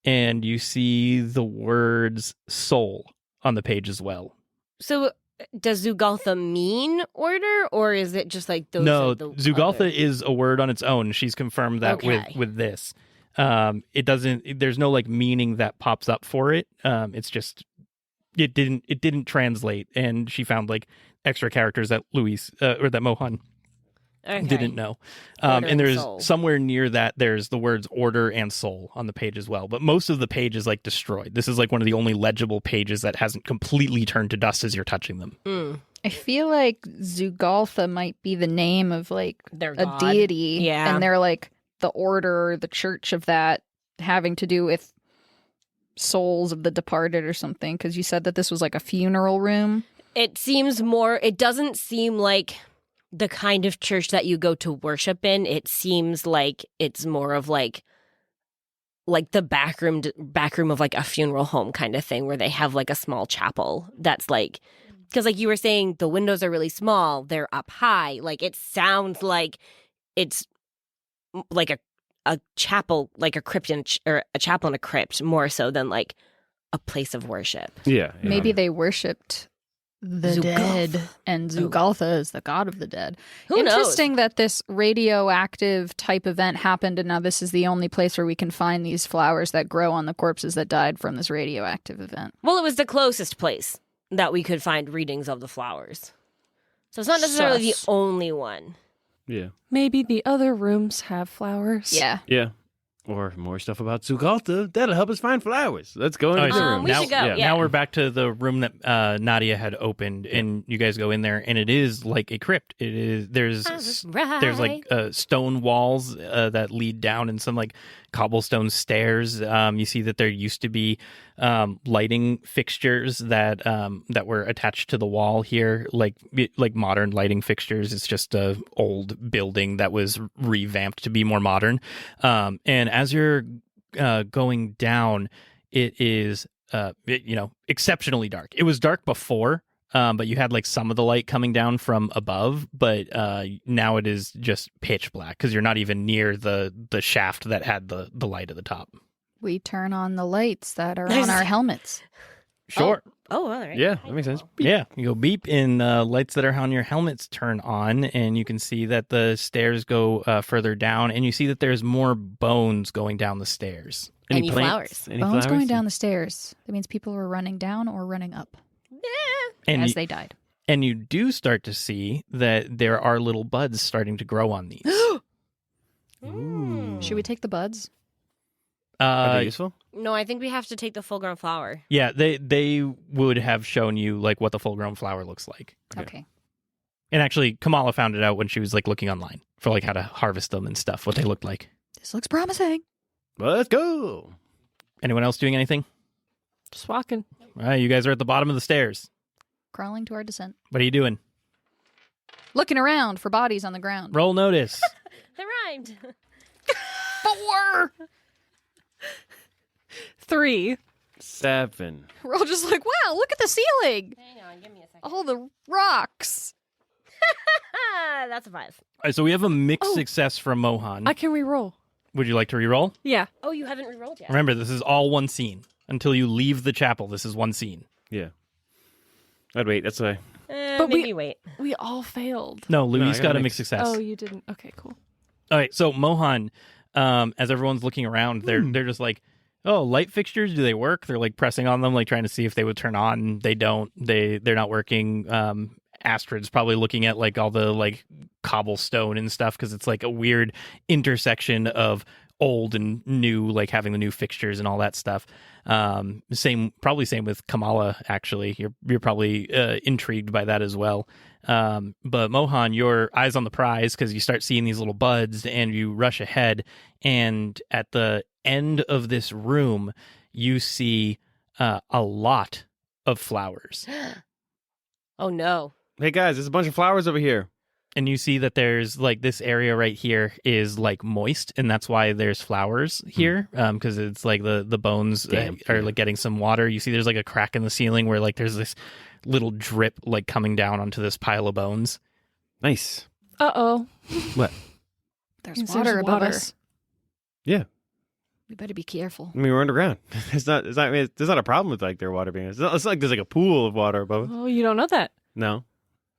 and you see the words soul on the page as well. So does Zugaltha mean order, or is it just like those? No, are the Zugaltha other... is a word on its own. She's confirmed that with this. It doesn't. There's no like meaning that pops up for it. It's just it didn't translate, and she found like extra characters that that Mohan didn't know. And there's soul. somewhere near that there's the words order and soul on the page as well. But most of the page is like destroyed. This is like one of the only legible pages that hasn't completely turned to dust as you're touching them. I feel like Zugaltha might be the name of like Their a god. deity. Yeah. And they're like the order, the church of that, having to do with souls of the departed or something. Because you said that this was like a funeral room. It doesn't seem like the kind of church that you go to worship in. It seems like it's more of like the back room of like a funeral home kind of thing, where they have like a small chapel that's like, because like you were saying, the windows are really small, they're up high. Like it sounds like it's like a chapel, like a crypt or a chapel in a crypt, more so than like a place of worship. Yeah. Maybe they worshipped the Zugaltha. dead, and Zugaltha is the god of the dead. Who knows? Interesting that this radioactive type event happened, and now this is the only place where we can find these flowers that grow on the corpses that died from this radioactive event. Well, it was the closest place that we could find readings of the flowers. So it's not necessarily Sus. the only one. Yeah. Maybe the other rooms have flowers. Yeah. Yeah. Or more stuff about Zugaltha. That'll help us find flowers. Let's go into the room. we should go. Yeah. Now we're back to the room that Nadia had opened, and you guys go in there, and it is like a crypt. It is there's like stone walls that lead down, and some like cobblestone stairs. You see that there used to be lighting fixtures that were attached to the wall here, like modern lighting fixtures. It's just a old building that was revamped to be more modern. And as you're going down, it is exceptionally dark. It was dark before, but you had like some of the light coming down from above, but now it is just pitch black because you're not even near the shaft that had the light at the top. We turn on the lights that are on our helmets. Sure. Oh, all right. Yeah, that makes sense. Yeah, you go beep, and lights that are on your helmets turn on, and you can see that the stairs go further down, and you see that there's more bones going down the stairs. Any plants? flowers? Any Bones flowers? going down the stairs. That means people were running down or running up And as they died. And you do start to see that there are little buds starting to grow on these. Ooh. Should we take the buds? Are they useful? No, I think we have to take the full-grown flower. Yeah, they would have shown you like what the full-grown flower looks like. Okay. And actually, Kamala found it out when she was like looking online for like how to harvest them and stuff, what they looked like. This looks promising. Let's go. Anyone else doing anything? Just walking. All right, you guys are at the bottom of the stairs. Crawling to our descent. What are you doing? Looking around for bodies on the ground. Roll notice. They rhymed. 4! 3. 7. We're all just like, wow, look at the ceiling. Hang on, give me a second. All the rocks. That's a 5. All right, so we have a mixed success from Mohan. I can re-roll. Would you like to re-roll? Yeah. Oh, you haven't re-rolled yet. Remember, this is all one scene. Until you leave the chapel, this is one scene. Yeah. I'd wait. That's why. But maybe wait. We all failed. No, I Louise got got a a mixed success. Oh, you didn't. Okay, cool. All right, so Mohan, as everyone's looking around, they're just like, oh, light fixtures, do they work? They're like pressing on them, like trying to see if they would turn on. They don't. They're not working. Astrid's probably looking at like all the like cobblestone and stuff because it's like a weird intersection of old and new, like having the new fixtures and all that stuff. Same with Kamala. Actually, you're probably intrigued by that as well. But Mohan, your eyes on the prize because you start seeing these little buds and you rush ahead. And at the end of this room, you see a lot of flowers. Oh, no. Hey guys, there's a bunch of flowers over here. And you see that there's like this area right here is like moist, and that's why there's flowers here, because it's like the bones are like getting some water. You see there's like a crack in the ceiling where like there's this little drip like coming down onto this pile of bones. Nice. Uh-oh. What? There's Means water there's above water. us. Yeah. We better be careful. I mean, we're underground. There's not a problem with like their water being. It's not like there's like a pool of water above us. Oh, you don't know that. No.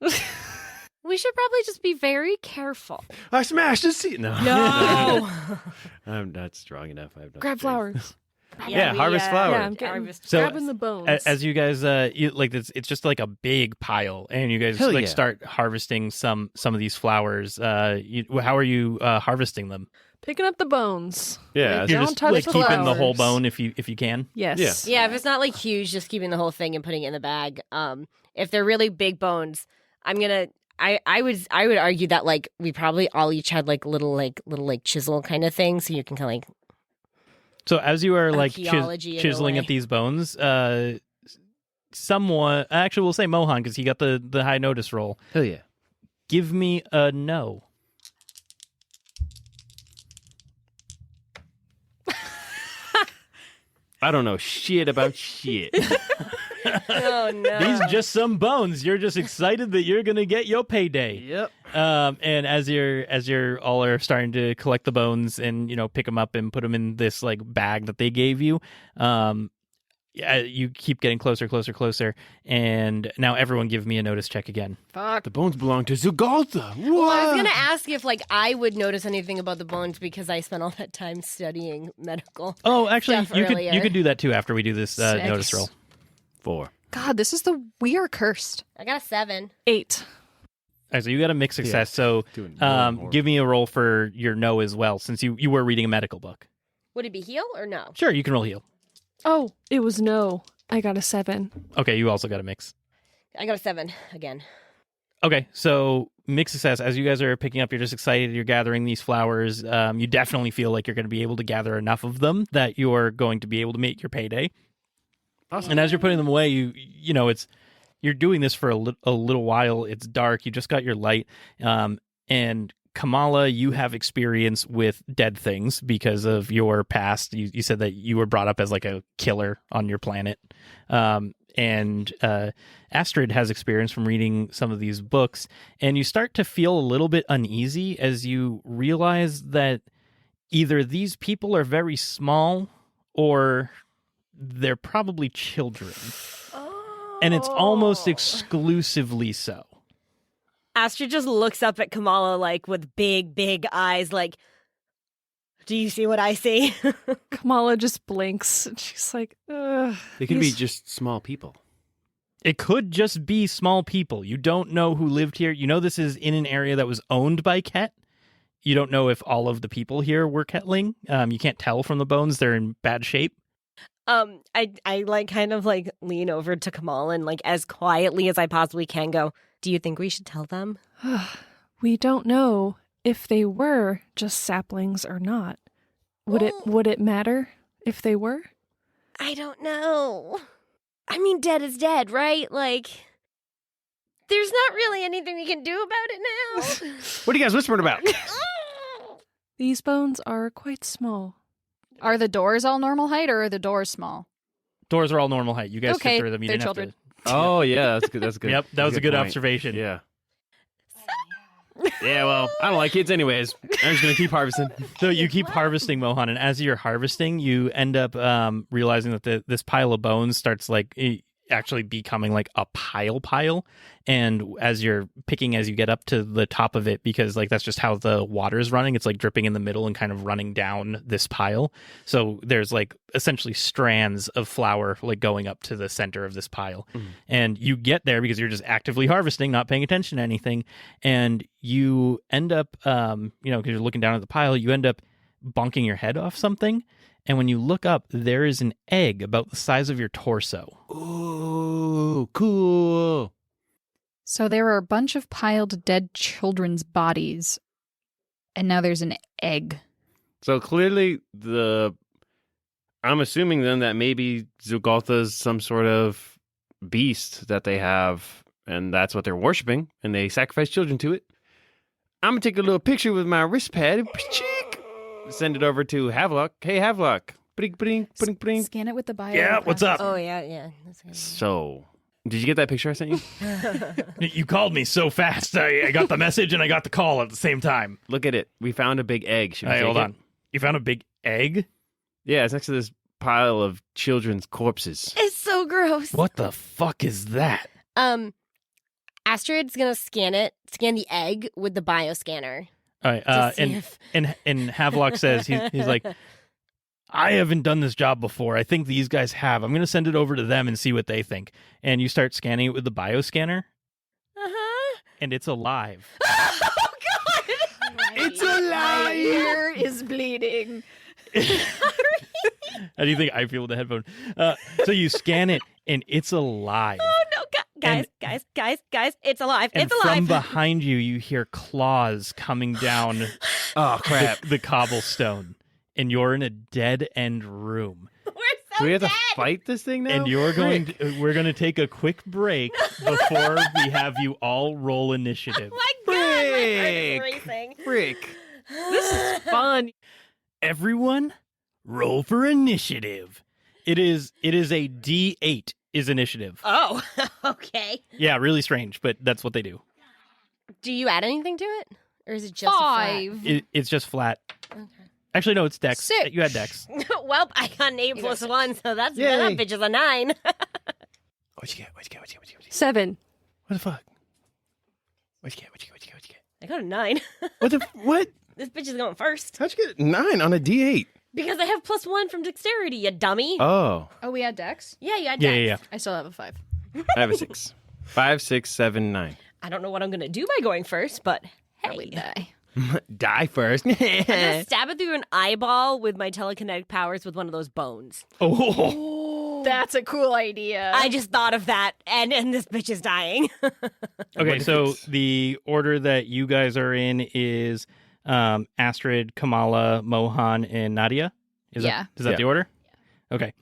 We should probably just be very careful. I smashed the seat. No. No. I'm not strong enough. I have no Grab strength. flowers. Yeah, harvest flowers. Yeah, I'm getting, Harvest So, grabbing the bones. As you guys, it's just like a big pile, and you guys Hell yeah. start harvesting some of these flowers. How are you harvesting them? Picking up the bones. Yeah, Like, You're don't just touch like the keeping the whole flowers. bone if you can. Yes. Yeah, if it's not like huge, just keeping the whole thing and putting it in the bag. If they're really big bones, I would argue that like we probably all each had like little chisel kind of thing, so you can kind of like. So as you are like Archaeology in a chiseling way. at these bones, someone actually we'll say Mohan because he got the high notice roll. Hell yeah. Give me a no. I don't know shit about shit. Oh no! These are just some bones. You're just excited that you're gonna get your payday. Yep. And as you're all are starting to collect the bones and pick them up and put them in this like bag that they gave you, you keep getting closer, and now everyone give me a notice check again. The bones belong to Zugaltha. Well, I was gonna ask if like I would notice anything about the bones because I spent all that time studying medical. Oh, actually, Stuff you earlier. could do that too after we do this Six. notice roll. 4. God, we are cursed. I got a 7. 8. All right, so you got a mixed success. So Doing more and more. give me a roll for your no as well, since you were reading a medical book. Would it be heal or no? Sure, you can roll heal. Oh, it was no. I got a 7. Okay, you also got a mix. I got a 7 again. Okay, so mixed success. As you guys are picking up, you're just excited. You're gathering these flowers. You definitely feel like you're going to be able to gather enough of them that you're going to be able to make your payday. Awesome. And as you're putting them away, you're doing this for a little while. It's dark. You just got your light. And Kamala, you have experience with dead things because of your past. You said that you were brought up as like a killer on your planet. And Astrid has experience from reading some of these books. And you start to feel a little bit uneasy as you realize that either these people are very small or they're probably children. And it's almost exclusively so. Astrid just looks up at Kamala like with big eyes like, do you see what I see? Kamala just blinks and she's like, ugh. They could be just small people. It could just be small people. You don't know who lived here. You know this is in an area that was owned by Ket. You don't know if all of the people here were Ketling. You can't tell from the bones. They're in bad shape. I like kind of like lean over to Kamala and like as quietly as I possibly can go, do you think we should tell them? We don't know if they were just saplings or not. Would it matter if they were? I don't know. I mean, dead is dead, right? Like, there's not really anything we can do about it now. What are you guys whispering about? These bones are quite small. Are the doors all normal height or are the doors small? Doors are all normal height. You guys Okay, fit through them. You they're didn't children. have to. Oh, yeah, that's good. That's good. Yep, that That's was a good point. observation. Yeah. Yeah, well, I don't like kids anyways. I'm just going to keep harvesting. So you keep harvesting, Mohan, and as you're harvesting, you end up realizing that this pile of bones starts like actually becoming like a pile. And as you're picking, as you get up to the top of it, because like that's just how the water is running, it's like dripping in the middle and kind of running down this pile. So there's like essentially strands of flour like going up to the center of this pile. And you get there because you're just actively harvesting, not paying attention to anything. And you end up, because you're looking down at the pile, you end up bonking your head off something. And when you look up, there is an egg about the size of your torso. Ooh, cool. So there were a bunch of piled dead children's bodies, and now there's an egg. So clearly I'm assuming then that maybe Zugaltha's some sort of beast that they have, and that's what they're worshiping, and they sacrifice children to it. I'm going to take a little picture with my wrist pad. Send it over to Havelock. Hey, Havelock. Bring. Scan it with the bio. Yeah, what's up? Oh, yeah. That's good. So, did you get that picture I sent you? You called me so fast. I got the message and I got the call at the same time. Look at it. We found a big egg. Should we Hey, take hold it? on. You found a big egg? Yeah, it's next to this pile of children's corpses. It's so gross. What the fuck is that? Astrid's gonna scan the egg with the bioscanner. All right, to see and if... and Havelock says he's like, I haven't done this job before. I think these guys have. I'm going to send it over to them and see what they think. And you start scanning it with the bioscanner. Uh-huh. And it's alive. Oh, God! It's alive. My ear is bleeding. How do you think I feel with the headphone? So you scan it, and it's alive. Oh, no. Guys, it's alive. And It's alive. from behind you, you hear claws coming down Oh, crap. the cobblestone. And you're in a dead-end room. We're so Do we have dead. to fight this thing now? And we're going to take a quick break before we have you all roll initiative. Oh, my God. My heart is Frick. racing. Frick. This is fun. Everyone, roll for initiative. It is a D8 is initiative. Oh, okay. Yeah, really strange, but that's what they do. Do you add anything to it? Or is it just a flat? 5. It's just flat. Okay. Actually, no, it's Dex. 6. You had Dex. Well, I got an 8 plus got 1, so that Yay. bitch is a 9. What'd you get? 7. What the fuck? What'd you get? I got a 9. What? This bitch is going first. How'd you get 9 on a D8? Because I have plus 1 from dexterity, you dummy. Oh. Oh, we had Dex? Yeah, you had Yeah, dex. yeah, yeah. I still have a 5. I have a 6. 5, 6, 7, 9. I don't know what I'm going to do by going first, but Probably hey. die. Die first. I'm going to stab it through an eyeball with my telekinetic powers with one of those bones. Oh. That's a cool idea. I just thought of that, and this bitch is dying. Okay, so the order that you guys are in is Astrid, Kamala, Mohan, and Nadia? Is that Yeah. the order? Yeah. Okay.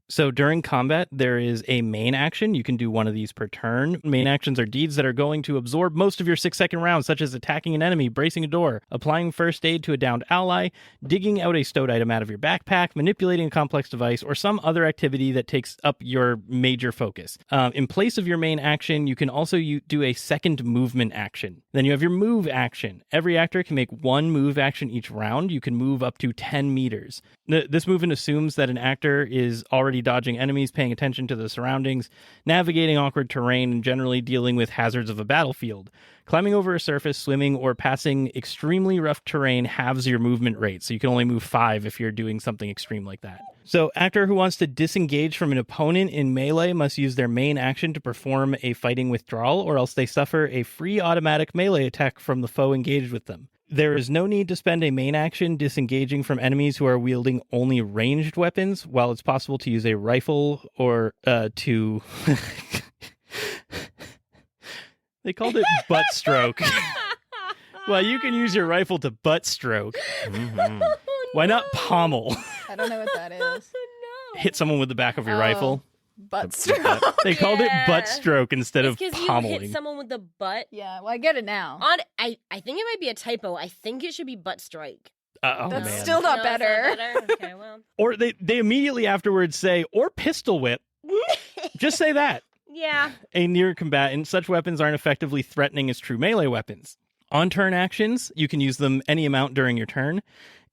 So during combat, there is a main action. You can do one of these per turn. Main actions are deeds that are going to absorb most of your 6-second rounds, such as attacking an enemy, bracing a door, applying first aid to a downed ally, digging out a stowed item out of your backpack, manipulating a complex device, or some other activity that takes up your major focus. In place of your main action, you can also do a second movement action. Then you have your move action. Every actor can make one move action each round. You can move up to 10 meters. This movement assumes that an actor is already dodging enemies, paying attention to the surroundings, navigating awkward terrain, and generally dealing with hazards of a battlefield. Climbing over a surface, swimming, or passing extremely rough terrain halves your movement rate, so you can only move 5 if you're doing something extreme like that. So, actor who wants to disengage from an opponent in melee must use their main action to perform a fighting withdrawal, or else they suffer a free automatic melee attack from the foe engaged with them. There is no need to spend a main action disengaging from enemies who are wielding only ranged weapons, while it's possible to use a rifle or to... They called it butt stroke. Well, you can use your rifle to butt stroke. Mm-hmm. Why not pommel? I don't know what that is. Hit someone with the back of your rifle. Butt stroke. They called it butt Yeah. stroke instead of Because you pommeling. hit someone with the butt. Yeah, well, I get it now. I think it might be a typo. I think it should be butt strike. Oh, That's man. still not No, it's better. better? Okay, well. Or they immediately afterwards say, or pistol whip. Just say that. Yeah. A near combatant, such weapons aren't effectively threatening as true melee weapons. On turn actions, you can use them any amount during your turn.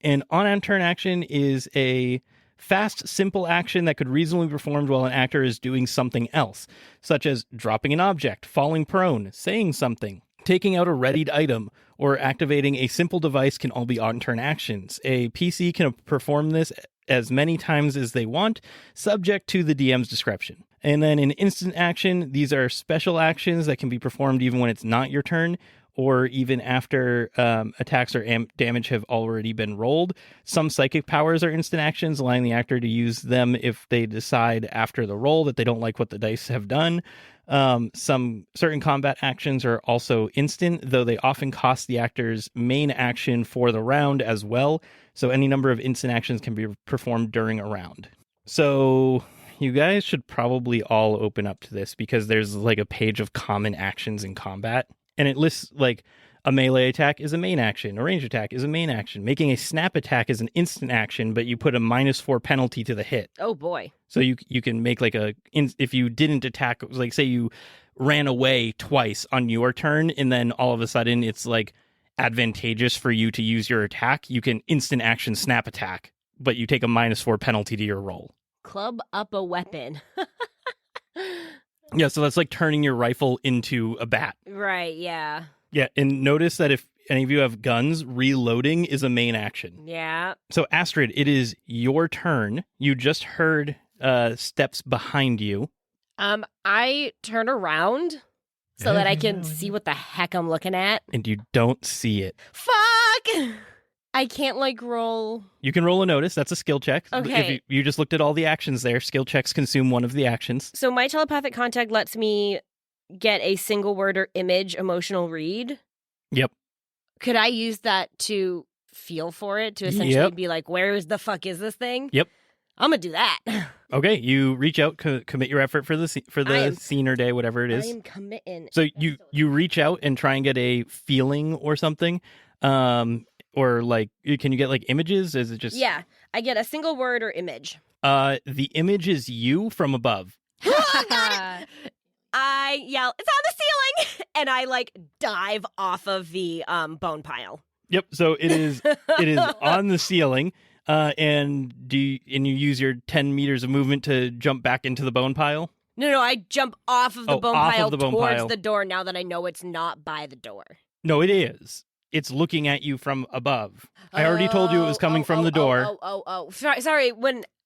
And on turn action is a fast, simple action that could reasonably be performed while an actor is doing something else, such as dropping an object, falling prone, saying something, taking out a readied item, or activating a simple device can all be on-turn actions. A PC can perform this as many times as they want, subject to the DM's discretion. And then in instant action, these are special actions that can be performed even when it's not your turn, or even after attacks or damage have already been rolled. Some psychic powers are instant actions, allowing the actor to use them if they decide after the roll that they don't like what the dice have done. Some certain combat actions are also instant, though they often cost the actor's main action for the round as well. So any number of instant actions can be performed during a round. So you guys should probably all open up to this because there's like a page of common actions in combat. And it lists like a melee attack is a main action, a range attack is a main action. Making a snap attack is an instant action, but you put a -4 penalty to the hit. Oh, boy. So you can make like if you didn't attack, like say you ran away twice on your turn and then all of a sudden it's like advantageous for you to use your attack, you can instant action snap attack, but you take a -4 penalty to your roll. Club up a weapon. Yeah, so that's like turning your rifle into a bat. Right, yeah. Yeah, and notice that any of you have guns, reloading is a main action. Yeah. So, Astrid, it is your turn. You just heard steps behind you. I turn around so that I can see what the heck I'm looking at. And you don't see it. Fuck! I can't, roll. You can roll a notice. That's a skill check. Okay. If you just looked at all the actions there, skill checks consume one of the actions. So my telepathic contact lets me get a single word or image emotional read. Yep. Could I use that to feel for it, to essentially be like, where the fuck is this thing? Yep. I'm going to do that. Okay, you reach out, commit your effort for the scene or day, whatever it is. I am committing. So you reach out and try and get a feeling or something, or can you get images? Is it just I get a single word or image. The image is you from above. I yell, "It's on the ceiling!" and I dive off of the bone pile. Yep. So it is on the ceiling. And you use your 10 meters of movement to jump back into the bone pile? No, I jump off of the bone pile the bone towards pile. the door now that I know it's not by the door. No, it is. It's looking at you from above. I already told you it was coming from the door. Sorry.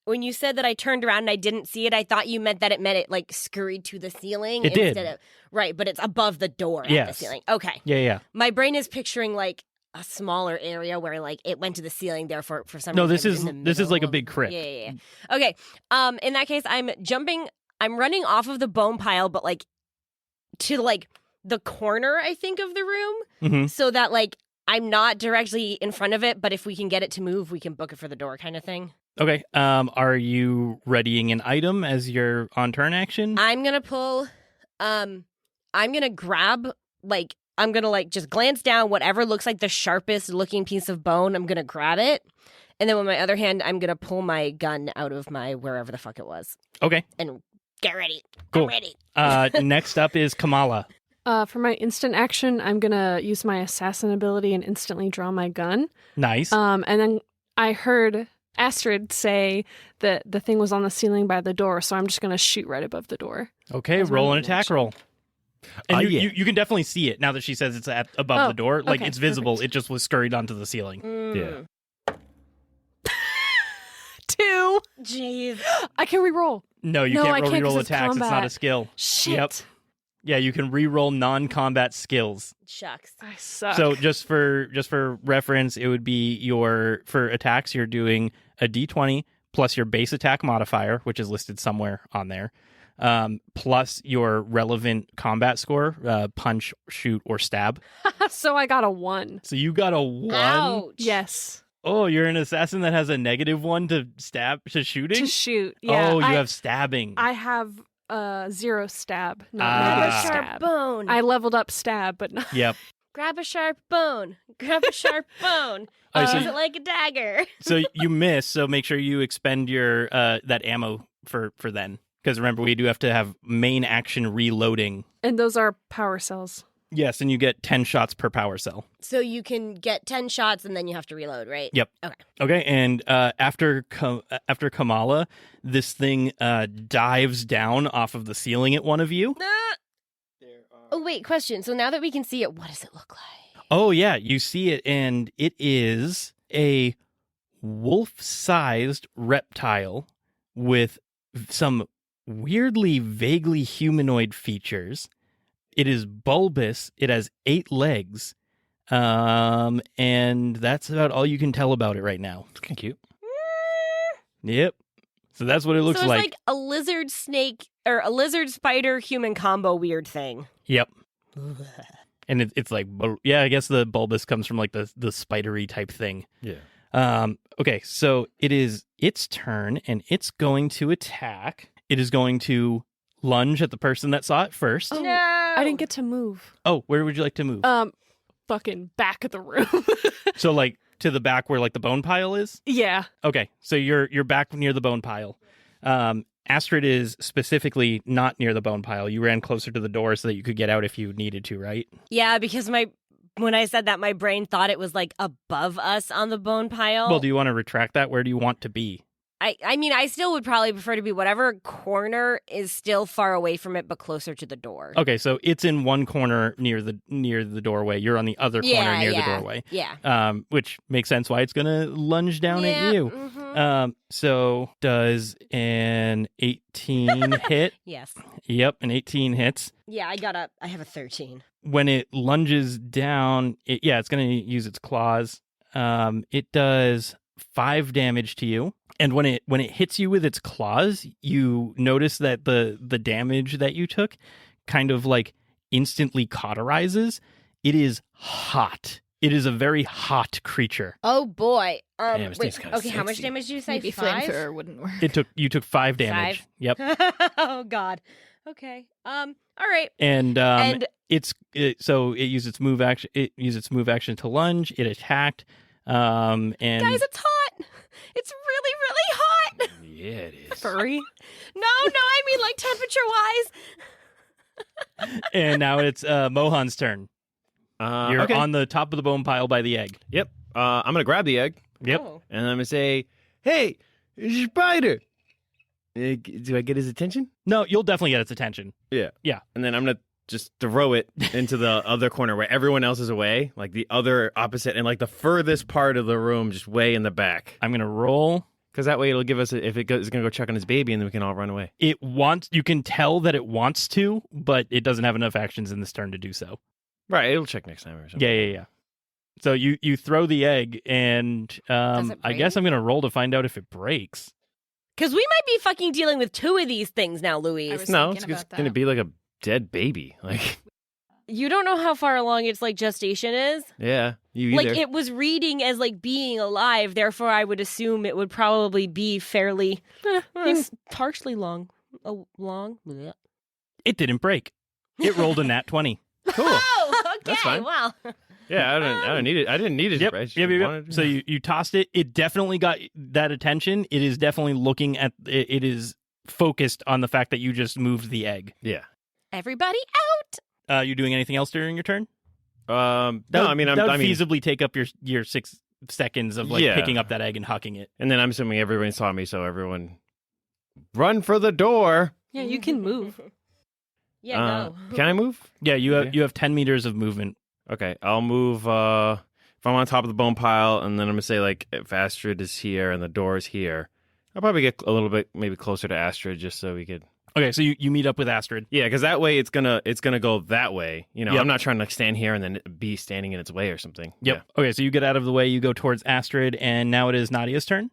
When you said that I turned around and I didn't see it, I thought you meant it scurried to the ceiling. It instead did. Of, right, but it's above the door at the ceiling. Okay. Yeah. My brain is picturing a smaller area where it went to the ceiling. Therefore, for some No, reason, this is like a big crypt. Yeah. Okay. In that case, I'm running off of the bone pile, but to the corner, I think, of the room, so that I'm not directly in front of it. But if we can get it to move, we can book it for the door, kind of thing. Okay. Are you readying an item as your on turn action? I'm gonna pull. I'm gonna grab I'm going to just glance down whatever looks like the sharpest looking piece of bone. I'm going to grab it. And then with my other hand, I'm going to pull my gun out of my wherever the fuck it was. Okay. And get ready. Cool. I'm ready. Next up is Kamala. For my instant action, I'm going to use my assassin ability and instantly draw my gun. Nice. And then I heard Astrid say that the thing was on the ceiling by the door, so I'm just going to shoot right above the door. Okay, roll an attack roll. And you can definitely see it now that she says it's above the door. Okay, It's visible. perfect. It just was scurried onto the ceiling. Yeah. 2. Jeez. I can reroll. No, you No, I can't can't 'cause reroll it's attacks. It's not combat. a skill. Shit. Yep. Yeah, you can reroll non-combat skills. Shucks. I suck. So just for reference, it would be for attacks, you're doing a D20 plus your base attack modifier, which is listed somewhere on there. Plus your relevant combat score, punch, shoot, or stab. So I got a 1. So you got a 1. Ouch. Yes. Oh, you're an assassin that has a -1 to shooting? To shoot. Yeah. Oh, you have stabbing. I have 0 stab. Not Ah. Grab a negative sharp stab. bone. I leveled up stab, but not. Yep. Grab a sharp bone. Grab a sharp bone. Oh, so- Use it like a dagger. So you miss, so make sure you expend your that ammo for then. Because remember, we do have to have main action reloading. And those are power cells. Yes, and you get 10 shots per power cell. So you can get 10 shots and then you have to reload, right? Yep. Okay. Okay, and after Kamala, this thing dives down off of the ceiling at one of you. Oh, wait, question. So now that we can see it, what does it look like? Oh, yeah, you see it, and it is a wolf-sized reptile with some weirdly, vaguely humanoid features. It is bulbous. It has 8 legs. And that's about all you can tell about it right now. It's kind of cute. Yep. So that's what it looks so it's like. like a lizard snake or a lizard spider human combo weird thing. Yep. And it's like, yeah, I guess the bulbous comes from like the spidery type thing. Yeah. Okay, so it is its turn, and it's going to attack. It is going to lunge at the person that saw it first. Oh, No! I didn't get to move. Oh, where would you like to move? Fucking back of the room. So like to the back where like the bone pile is? Yeah. Okay, so you're back near the bone pile. Astrid is specifically not near the bone pile. You ran closer to the door so that you could get out if you needed to, right? Yeah, because when I said that, my brain thought it was like above us on the bone pile. Well, do you want to retract that? Where do you want to be? I mean, I still would probably prefer to be whatever corner is still far away from it, but closer to the door. Okay, so it's in one corner near the doorway. You're on the other corner near the doorway. Yeah. Which makes sense why it's gonna lunge down at you. Mm-hmm. So does an 18 hit? Yes. Yep, an 18 hits. Yeah, I have a 13. When it lunges down, it's gonna use its claws. It does 5 damage to you. And when it hits you with its claws, you notice that the damage that you took kind of like instantly cauterizes. It is hot. It is a very hot creature. Oh boy. Damn, this thing's wait. kinda Okay, how much sexy. damage did you say? Maybe 5? flamethrower wouldn't work. You took 5 damage. 5? Yep. Oh God. Okay. All right. And so it used its move action. It used its move action to lunge. It attacked. And Guys, it's hot. It's really, really hot. Yeah, it is. Furry. No, I mean like temperature wise. and now it's Mohan's turn. You're okay. on the top of the bone pile by the egg. Yep. I'm gonna grab the egg. Yep. Oh. And I'm gonna say, "Hey, spider!" Do I get his attention? No, you'll definitely get its attention. Yeah. Yeah. And then I'm gonna just throw it into the other corner where everyone else is away, like the other opposite, and like the furthest part of the room, just way in the back. I'm gonna roll. Because that way it'll give us if it's gonna go check on his baby, and then we can all run away. It wants. You can tell that it wants to, but it doesn't have enough actions in this turn to do so. Right. It'll check next time or something. Yeah. So you throw the egg, and Does it I guess break? I'm gonna roll to find out if it breaks. Because we might be fucking dealing with 2 of these things now, Louise. I was No, thinking it's about gonna that. be like a dead baby. Like, You don't know how far along its like gestation is. yeah, you Like either. it was reading as like being alive, therefore I would assume it would probably be fairly partially long. Blech. It didn't break. It rolled a nat 20. Cool. Oh, okay. That's fine. Wow. Yeah, I don't need it. I didn't need it. Yep. I just Yep. wanted- So you tossed it. It definitely got that attention. It is definitely looking at. It is focused on the fact that you just moved the egg. Yeah. Everybody out. You doing anything else during your turn? No, That I mean, would I mean, feasibly take up your 6 seconds of like Yeah. picking up that egg and hucking it. and then I'm assuming everyone saw me, so everyone run for the door. Yeah, you can move. Yeah, go. Can I move? Yeah, you Okay. have 10 meters of movement. Okay, I'll move. If I'm on top of the bone pile, and then I'm gonna say like if Astrid is here and the door is here, I'll probably get a little bit maybe closer to Astrid just so we could. Okay, so you meet up with Astrid. Yeah, because that way it's gonna go that way. You know, Yep. I'm not trying to like, stand here and then be standing in its way or something. Yep. Okay, so you get out of the way, you go towards Astrid, and now it is Nadia's turn.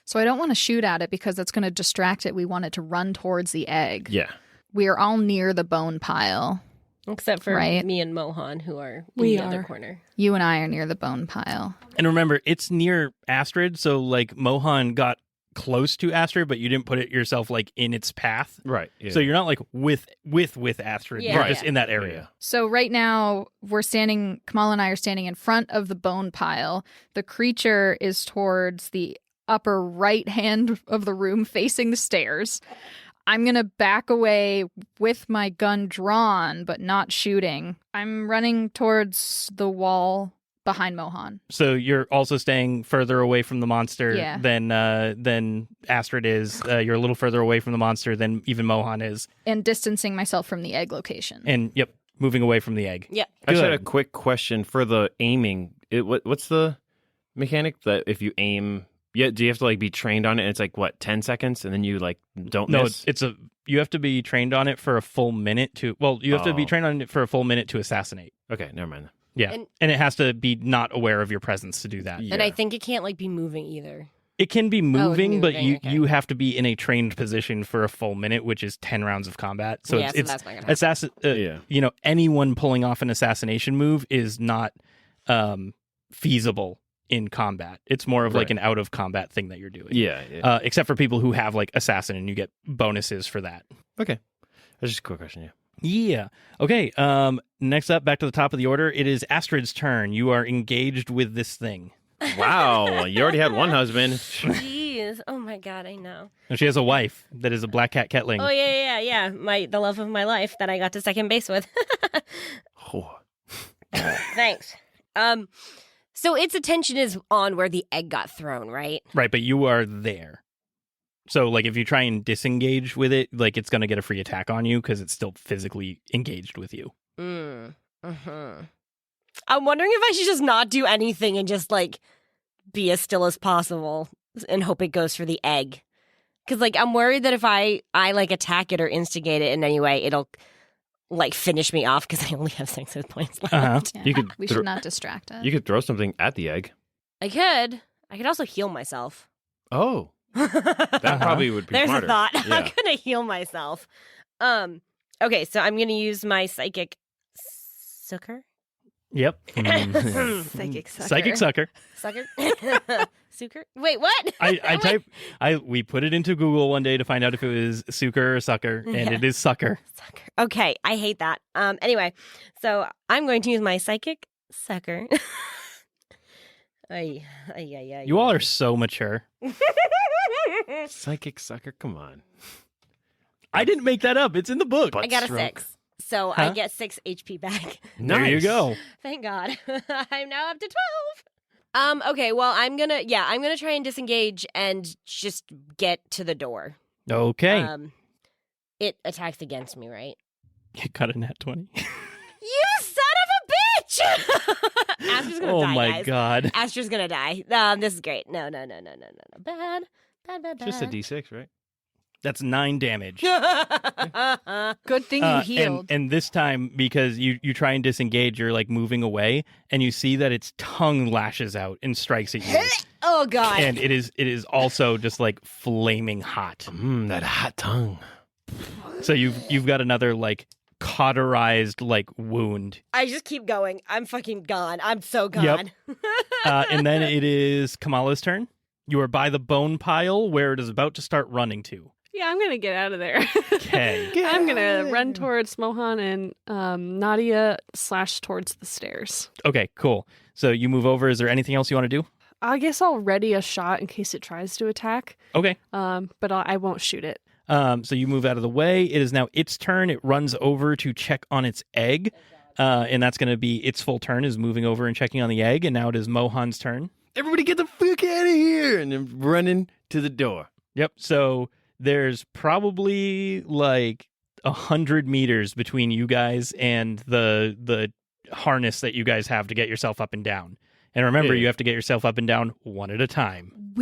So I don't want to shoot at it because that's going to distract it. We want it to run towards the egg. Yeah. We are all near the bone pile. Except for Right. me and Mohan, who are in We the other are. corner. You and I are near the bone pile. And remember, it's near Astrid, so like Mohan got close to Astrid, but you didn't put it yourself like in its path. Right. Yeah. So you're not like with Astrid. Yeah, You're yeah. just in that area. So right now Kamala and I are standing in front of the bone pile. The creature is towards the upper right hand of the room facing the stairs. I'm going to back away with my gun drawn, but not shooting. I'm running towards the wall behind Mohan. So you're also staying further away from the monster Yeah. than Astrid is. You're a little further away from the monster than even Mohan is. And distancing myself from the egg location. And yep, moving away from the egg. Yep. I just had a Good. quick question for the aiming. What's the mechanic that if you aim? Yeah, do you have to like be trained on it? And it's like what 10 seconds, and then you like don't No, miss. you have to be trained on it for a full minute to. Well, you have to be Oh. trained on it for a full minute to assassinate. Okay, never mind. Yeah, And- and it has to be not aware of your presence to do that. Yeah. And I think it can't like be moving either. It can be moving, but moving, okay. you have to be in a trained position for a full minute, which is 10 rounds of combat. So Yeah, so it's that's not gonna happen. Yeah. You know, anyone pulling off an assassination move is not feasible in combat. It's more of like Right. an out of combat thing that you're doing. Yeah. Yeah. Except for people who have like assassin, and you get bonuses for that. Okay, that's just a quick question. Yeah. Yeah. Okay. Next up, back to the top of the order, it is Astrid's turn. You are engaged with this thing. Wow, you already had one husband. Jeez. Oh my god, I know. And she has a wife that is a black cat Ketling. Oh yeah. The love of my life that I got to second base with. Oh. Thanks. So its attention is on where the egg got thrown, right? Right, but you are there. So, like, if you try and disengage with it, like, it's going to get a free attack on you because it's still physically engaged with you. I'm wondering if I should just not do anything and just, like, be as still as possible and hope it goes for the egg. Because, like, I'm worried that if I like, attack it or instigate it in any way, it'll, like, finish me off because I only have 6 hit points left. Yeah. You could We should not distract it. You could throw something at the egg. I could also heal myself. Oh. That probably would be There's smarter. a thought. Yeah. I'm gonna heal myself. Okay, so I'm gonna use my psychic sucker. Yep. Psychic sucker. Psychic sucker. Sucker? Sucker? Wait, what? We put it into Google one day to find out if it was sucker or sucker, and it is sucker. Sucker. Okay, I hate that. Anyway, so I'm going to use my psychic sucker. You all are so mature. Psychic sucker, come on. I didn't make that up. It's in the book. I got a 6. So I get 6 HP back. There you go. Thank God. I'm now up to 12. Okay, well, I'm gonna try and disengage and just get to the door. Okay. It attacks against me, right? You got a nat 20. You son of a bitch! Astrid's gonna die, my guys. God. Astrid's gonna die. This is great. No. Bad. Just a D6, right? That's 9 damage. Good thing you healed. And this time, because you try and disengage, you're like moving away, and you see that its tongue lashes out and strikes at you. Oh God! And it is also just like flaming hot. That hot tongue. So you've got another like cauterized like wound. I just keep going. I'm fucking gone. I'm so gone. Yep. And then it is Kamala's turn. You are by the bone pile where it is about to start running to. Yeah, I'm gonna get out of there. Okay. I'm gonna run towards Mohan and Nadia / towards the stairs. Okay, cool. So you move over. Is there anything else you want to do? I guess I'll ready a shot in case it tries to attack. Okay. But I won't shoot it. So you move out of the way. It is now its turn. It runs over to check on its egg. And that's going to be its full turn is moving over and checking on the egg. And now it is Mohan's turn. Everybody get the fuck out of here! And then running to the door. Yep. So there's probably like 100 meters between you guys and the harness that you guys have to get yourself up and down. And remember, you have to get yourself up and down one at a time.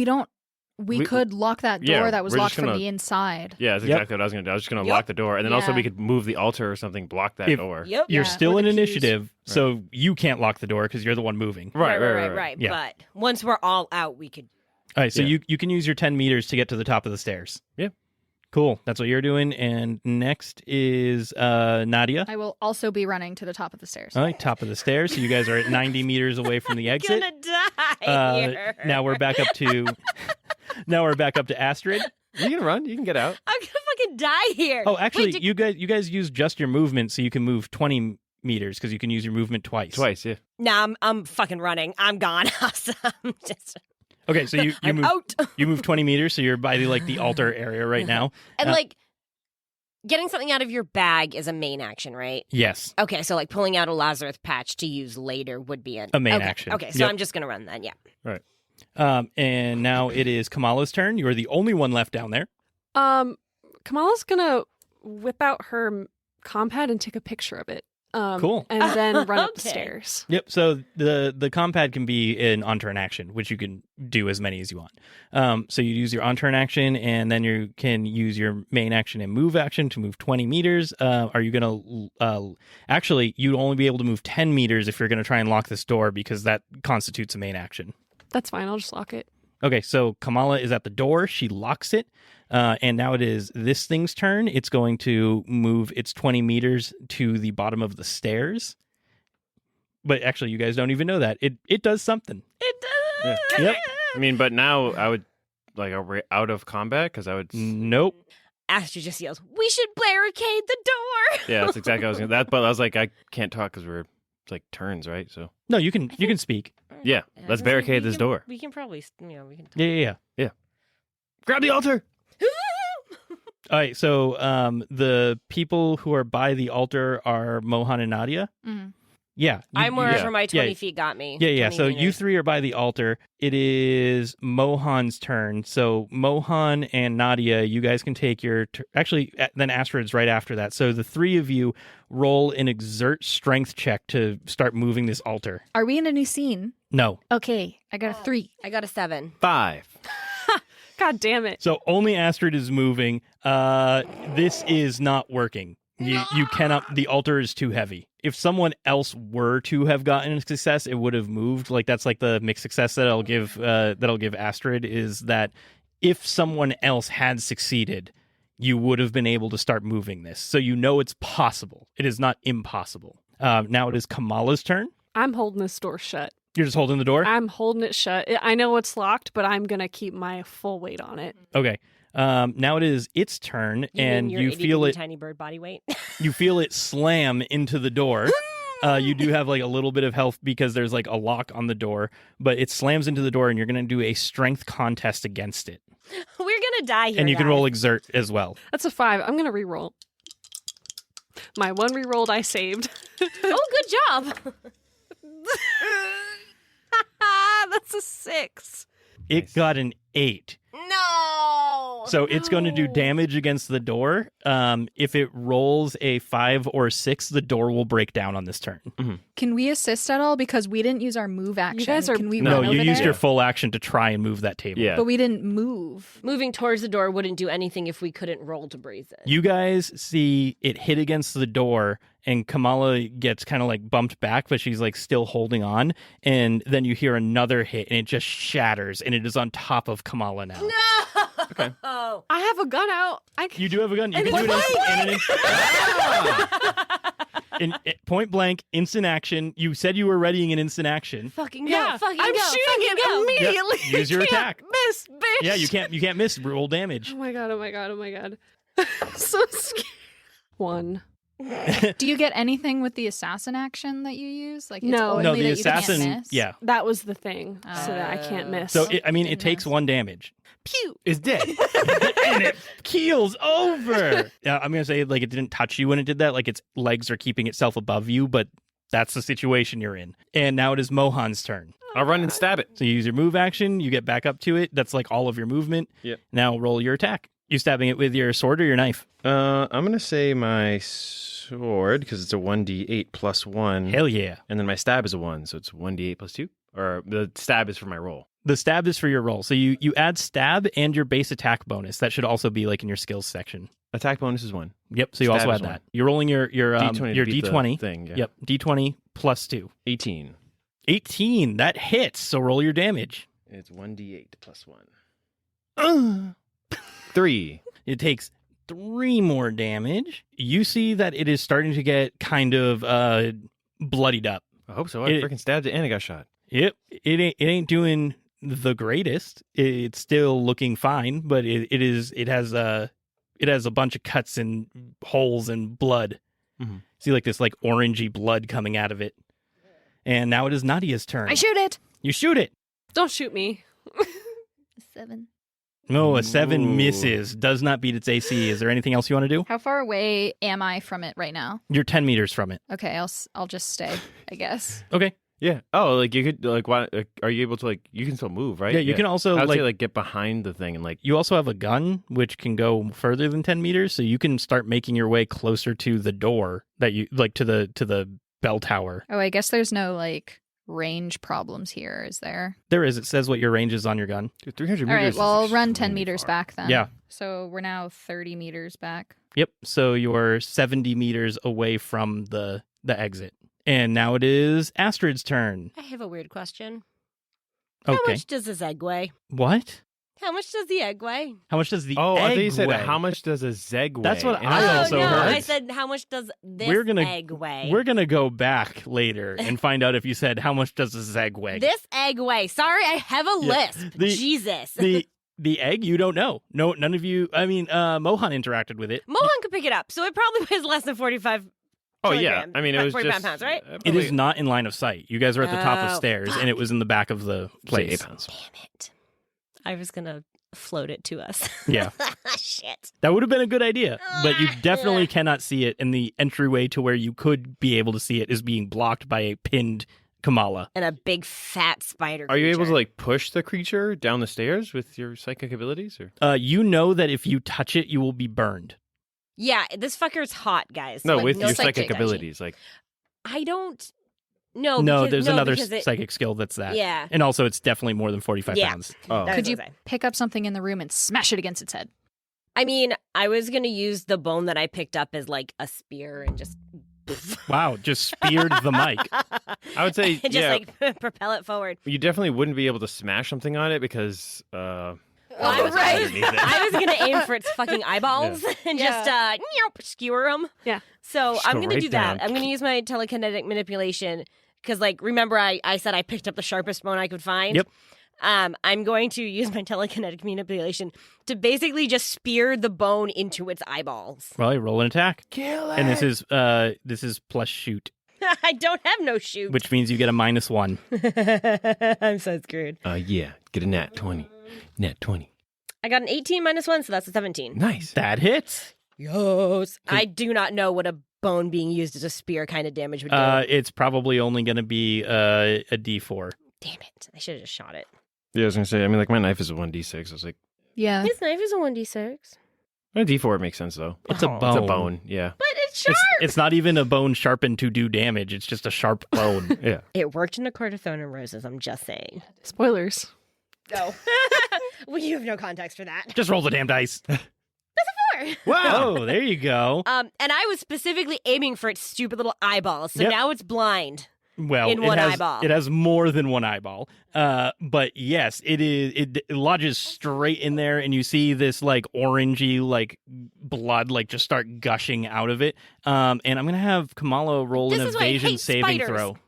We could lock that door that was we're locked just gonna- from the inside. Yeah, that's exactly what I was going to do. I was just going to lock the door. And then also we could move the altar or something, block that door. Yep. You're still with in the keys. initiative, so you can't lock the door because you're the one moving. Right. Yeah. But once we're all out, we could. All right, so Yeah. you can use your 10 meters to get to the top of the stairs. Yeah. Cool. That's what you're doing. And next is Nadia. I will also be running to the top of the stairs. All right, top of the stairs. So you guys are at 90 meters away from the exit. Gonna die here. Now we're back up to Astrid. You can run. You can get out. I'm gonna fucking die here. Oh, actually, Wait, you guys use just your movement, so you can move 20 meters because you can use your movement twice. Twice, yeah. Nah, I'm fucking running. I'm gone. Awesome. Just Okay, so you I'm move out. you move 20 meters, so you're by the altar area right now. And like getting something out of your bag is a main action, right? Yes, Okay, so like pulling out a Lazarus patch to use later would be a main okay. action. Okay, so Yep. I'm just gonna run then. Yeah. Right. And now it is Kamala's turn. You are the only one left down there. Kamala's gonna whip out her compad and take a picture of it. Cool. And then run up the Okay. stairs. Yep. So the compad can be an on-turn action, which you can do as many as you want. So you use your on-turn action, and then you can use your main action and move action to move 20 meters. Are you going to... actually, you'd only be able to move 10 meters if you're going to try and lock this door, because that constitutes a main action. That's fine. I'll just lock it. Okay, so Kamala is at the door. She locks it. And now it is this thing's turn. It's going to move its 20 meters to the bottom of the stairs. But actually, you guys don't even know that. It does something. It does. Yeah. Yep. I mean, but now I would, like, are we out of combat? Because I would... Nope. Astrid just yells, "We should barricade the door!" Yeah, that's exactly what I was going to... But I was like, I can't talk because we're, like, turns, right? So, No, you can speak. yeah, let's barricade this door. We can probably, we can. Yeah. Grab the altar! All right, so the people who are by the altar are Mohan and Nadia. Mhm. Yeah. I'm wherever my 20 yeah. feet got me. Yeah. 20 So you meters. 3 are by the altar. It is Mohan's turn. So Mohan and Nadia, you guys can take your... Actually, then Astrid's right after that. So the 3 of you roll an exert strength check to start moving this altar. Are we in a new scene? No. Okay, I got a 3. I got a 7. 5. God damn it. So only Astrid is moving. This is not working. You cannot. The altar is too heavy. If someone else were to have gotten a success, it would have moved. Like that's like the mixed success that I'll give Astrid is that if someone else had succeeded, you would have been able to start moving this. So you know it's possible. It is not impossible. Now it is Kamala's turn. I'm holding this door shut. You're just holding the door? I'm holding it shut. I know it's locked, but I'm going to keep my full weight on it. Okay. Now it is its turn, and you feel it. Tiny bird body weight. You feel it slam into the door. You do have like a little bit of health because there's like a lock on the door, but it slams into the door, and you're going to do a strength contest against it. We're gonna die here. And you can guys. roll exert as well. That's a 5. I'm going to re-roll. My one re-rolled I saved. Oh, good job. That's a 6. It got an 8. No. So it's going to do damage against the door. If it rolls a 5 or 6, the door will break down on this turn. Can we assist at all? Because we didn't use our move action. guys are- Can we No, run you over used there? your full action to try and move that table. Yeah. But we didn't move. Moving towards the door wouldn't do anything if we couldn't roll to breeze it. You guys see it hit against the door, and Kamala gets kind of like bumped back, but she's like still holding on. And then you hear another hit, and it just shatters, and it is on top of Kamala now. No. Okay. Oh. I have a gun out. You do have a gun. You And can do it's it in point blank, instant action. You said you were readying an instant action. Fucking go. Yeah, Fucking I'm go. shooting fucking it go. immediately. Yep, use your Can't attack. Miss, bitch. Yeah, you can't miss. Roll damage. Oh my god, oh my god, oh my god. So scared. 1. Do you get anything with the assassin action that you use? Like it's No. only No, that the you assassin. can't miss? Yeah. That was the thing, so that I can't miss. So it takes 1 damage. Pew. Is dead. And it keels over. Yeah, I'm gonna say like it didn't touch you when it did that. Like its legs are keeping itself above you, but that's the situation you're in. And now it is Mohan's turn. I'll run and stab it. So you use your move action. You get back up to it. That's like all of your movement. Yep. Now roll your attack. You stabbing it with your sword or your knife? I'm going to say my sword, because it's a 1d8 plus 1. Hell yeah. And then my stab is a 1, so it's 1d8 plus 2. Or the stab is for my roll. The stab is for your roll. So you add stab and your base attack bonus. That should also be like in your skills section. Attack bonus is 1. Yep. So you Stab also is add 1. that. You're rolling your D20 your to beat the D20 thing. Yeah. Yep. D20 plus 2. 18. 18. That hits. So roll your damage. It's 1d8 plus 1. 3. It takes 3 more damage. You see that it is starting to get kind of bloodied up. I hope so. I It- freaking stabbed it and I got shot. Yep. It ain't doing the greatest. It's still looking fine, but it has a bunch of cuts and holes and blood. Mhm. See like this like orangey blood coming out of it. And now it is Nadia's turn. I shoot it. You shoot it. Don't shoot me. 7. No, a 7 Ooh. misses. Does not beat its AC. Is there anything else you want to do? How far away am I from it right now? You're 10 meters from it. Okay, I'll just stay, I guess. Okay. Yeah. Oh, like you could like why? Are you able to like you can still move, right? Yeah, you can also I would like say like get behind the thing and like you also have a gun which can go further than 10 meters, so you can start making your way closer to the door that you like to the bell tower. Oh, I guess there's no like range problems here, is there? There is. It says what your range is on your gun. dude, 300 All right, meters. well, I'll is run 10 extremely meters far. back then. Yeah. So we're now 30 meters back. Yep. So you're 70 meters away from the exit. And now it is Astrid's turn. I have a weird question. How Okay. much does this egg weigh? What? How much does the egg weigh? How much does the Oh, I egg thing you said weigh? how much does a zeg weigh? That's what And I oh, also no, heard. I said, how much does this We're gonna- egg weigh? We're going to go back later and find out if you said how much does this egg weigh. This egg weigh. Sorry, I have a Yeah. lisp. The- Jesus. The egg, you don't know. No, none of you. I mean, Mohan interacted with it. Mohan could pick it up, so it probably weighs less than 45 Oh yeah, kilograms. I mean it was 45 just pounds, right? It is not in line of sight. You guys are at the top of Oh, stairs, fuck. and it was in the back of the say 8 place. pounds. Damn it. I was going to float it to us. Yeah. Shit. That would have been a good idea, but you definitely cannot see it, and the entryway to where you could be able to see it is being blocked by a pinned Kamala. And a big fat spider Are you able to creature. push the creature down the stairs with your psychic abilities? Or You know that if you touch it, you will be burned. Yeah, this fucker's hot, guys. no, Like, with no your psychic psychic energy. abilities, like I don't. No, No, because, there's another because it- psychic skill that's that. Yeah. And also, it's definitely more than 45 Yeah. pounds. oh, That Could was you what I was saying. pick up something in the room and smash it against its head? I mean, I was gonna use the bone that I picked up as like a spear and just. Wow, just speared the mic. I would say and just like propel it forward. you definitely wouldn't be able to smash something on it because I what's underneath it? I was gonna aim for its fucking eyeballs and just skewer them. Yeah. So Just I'm go gonna right do down. that. I'm gonna use my telekinetic manipulation because, like, remember I said I picked up the sharpest bone I could find. Yep. I'm going to use my telekinetic manipulation to basically just spear the bone into its eyeballs. Well, you roll an attack. Kill it. And this is plus shoot, I don't have no shoot. which means you get a -1. I'm so screwed. Yeah, get a nat 20. Nat 20. I got an 18 -1, so that's a 17. Nice. That hits. Yes. I do not know what a bone being used as a spear kind of damage would do. It's probably only going to be a D4. Damn it. I should have just shot it. Yeah, I was gonna say. I mean, like my knife is a 1d6. I was like, Yeah. His knife is a 1d6. a d4 makes sense though. It's a Oh. bone. It's a bone. Yeah. But it's sharp! It's not even a bone sharpened to do damage. It's just a sharp bone. Yeah. It worked in A Court of Thorn and Roses, I'm just saying. Spoilers. No. Well, you have no context for that. Just roll the damn dice. Four. Wow. Oh, there you go. And I was specifically aiming for its stupid little eyeballs, so Yep. now it's blind. Well, in one it has, eyeball. It has more than one eyeball. But yes, it lodges straight in there, and you see this like orangey like blood like just start gushing out of it. And I'm gonna have Kamala roll This an is why I evasion hate saving spiders. throw.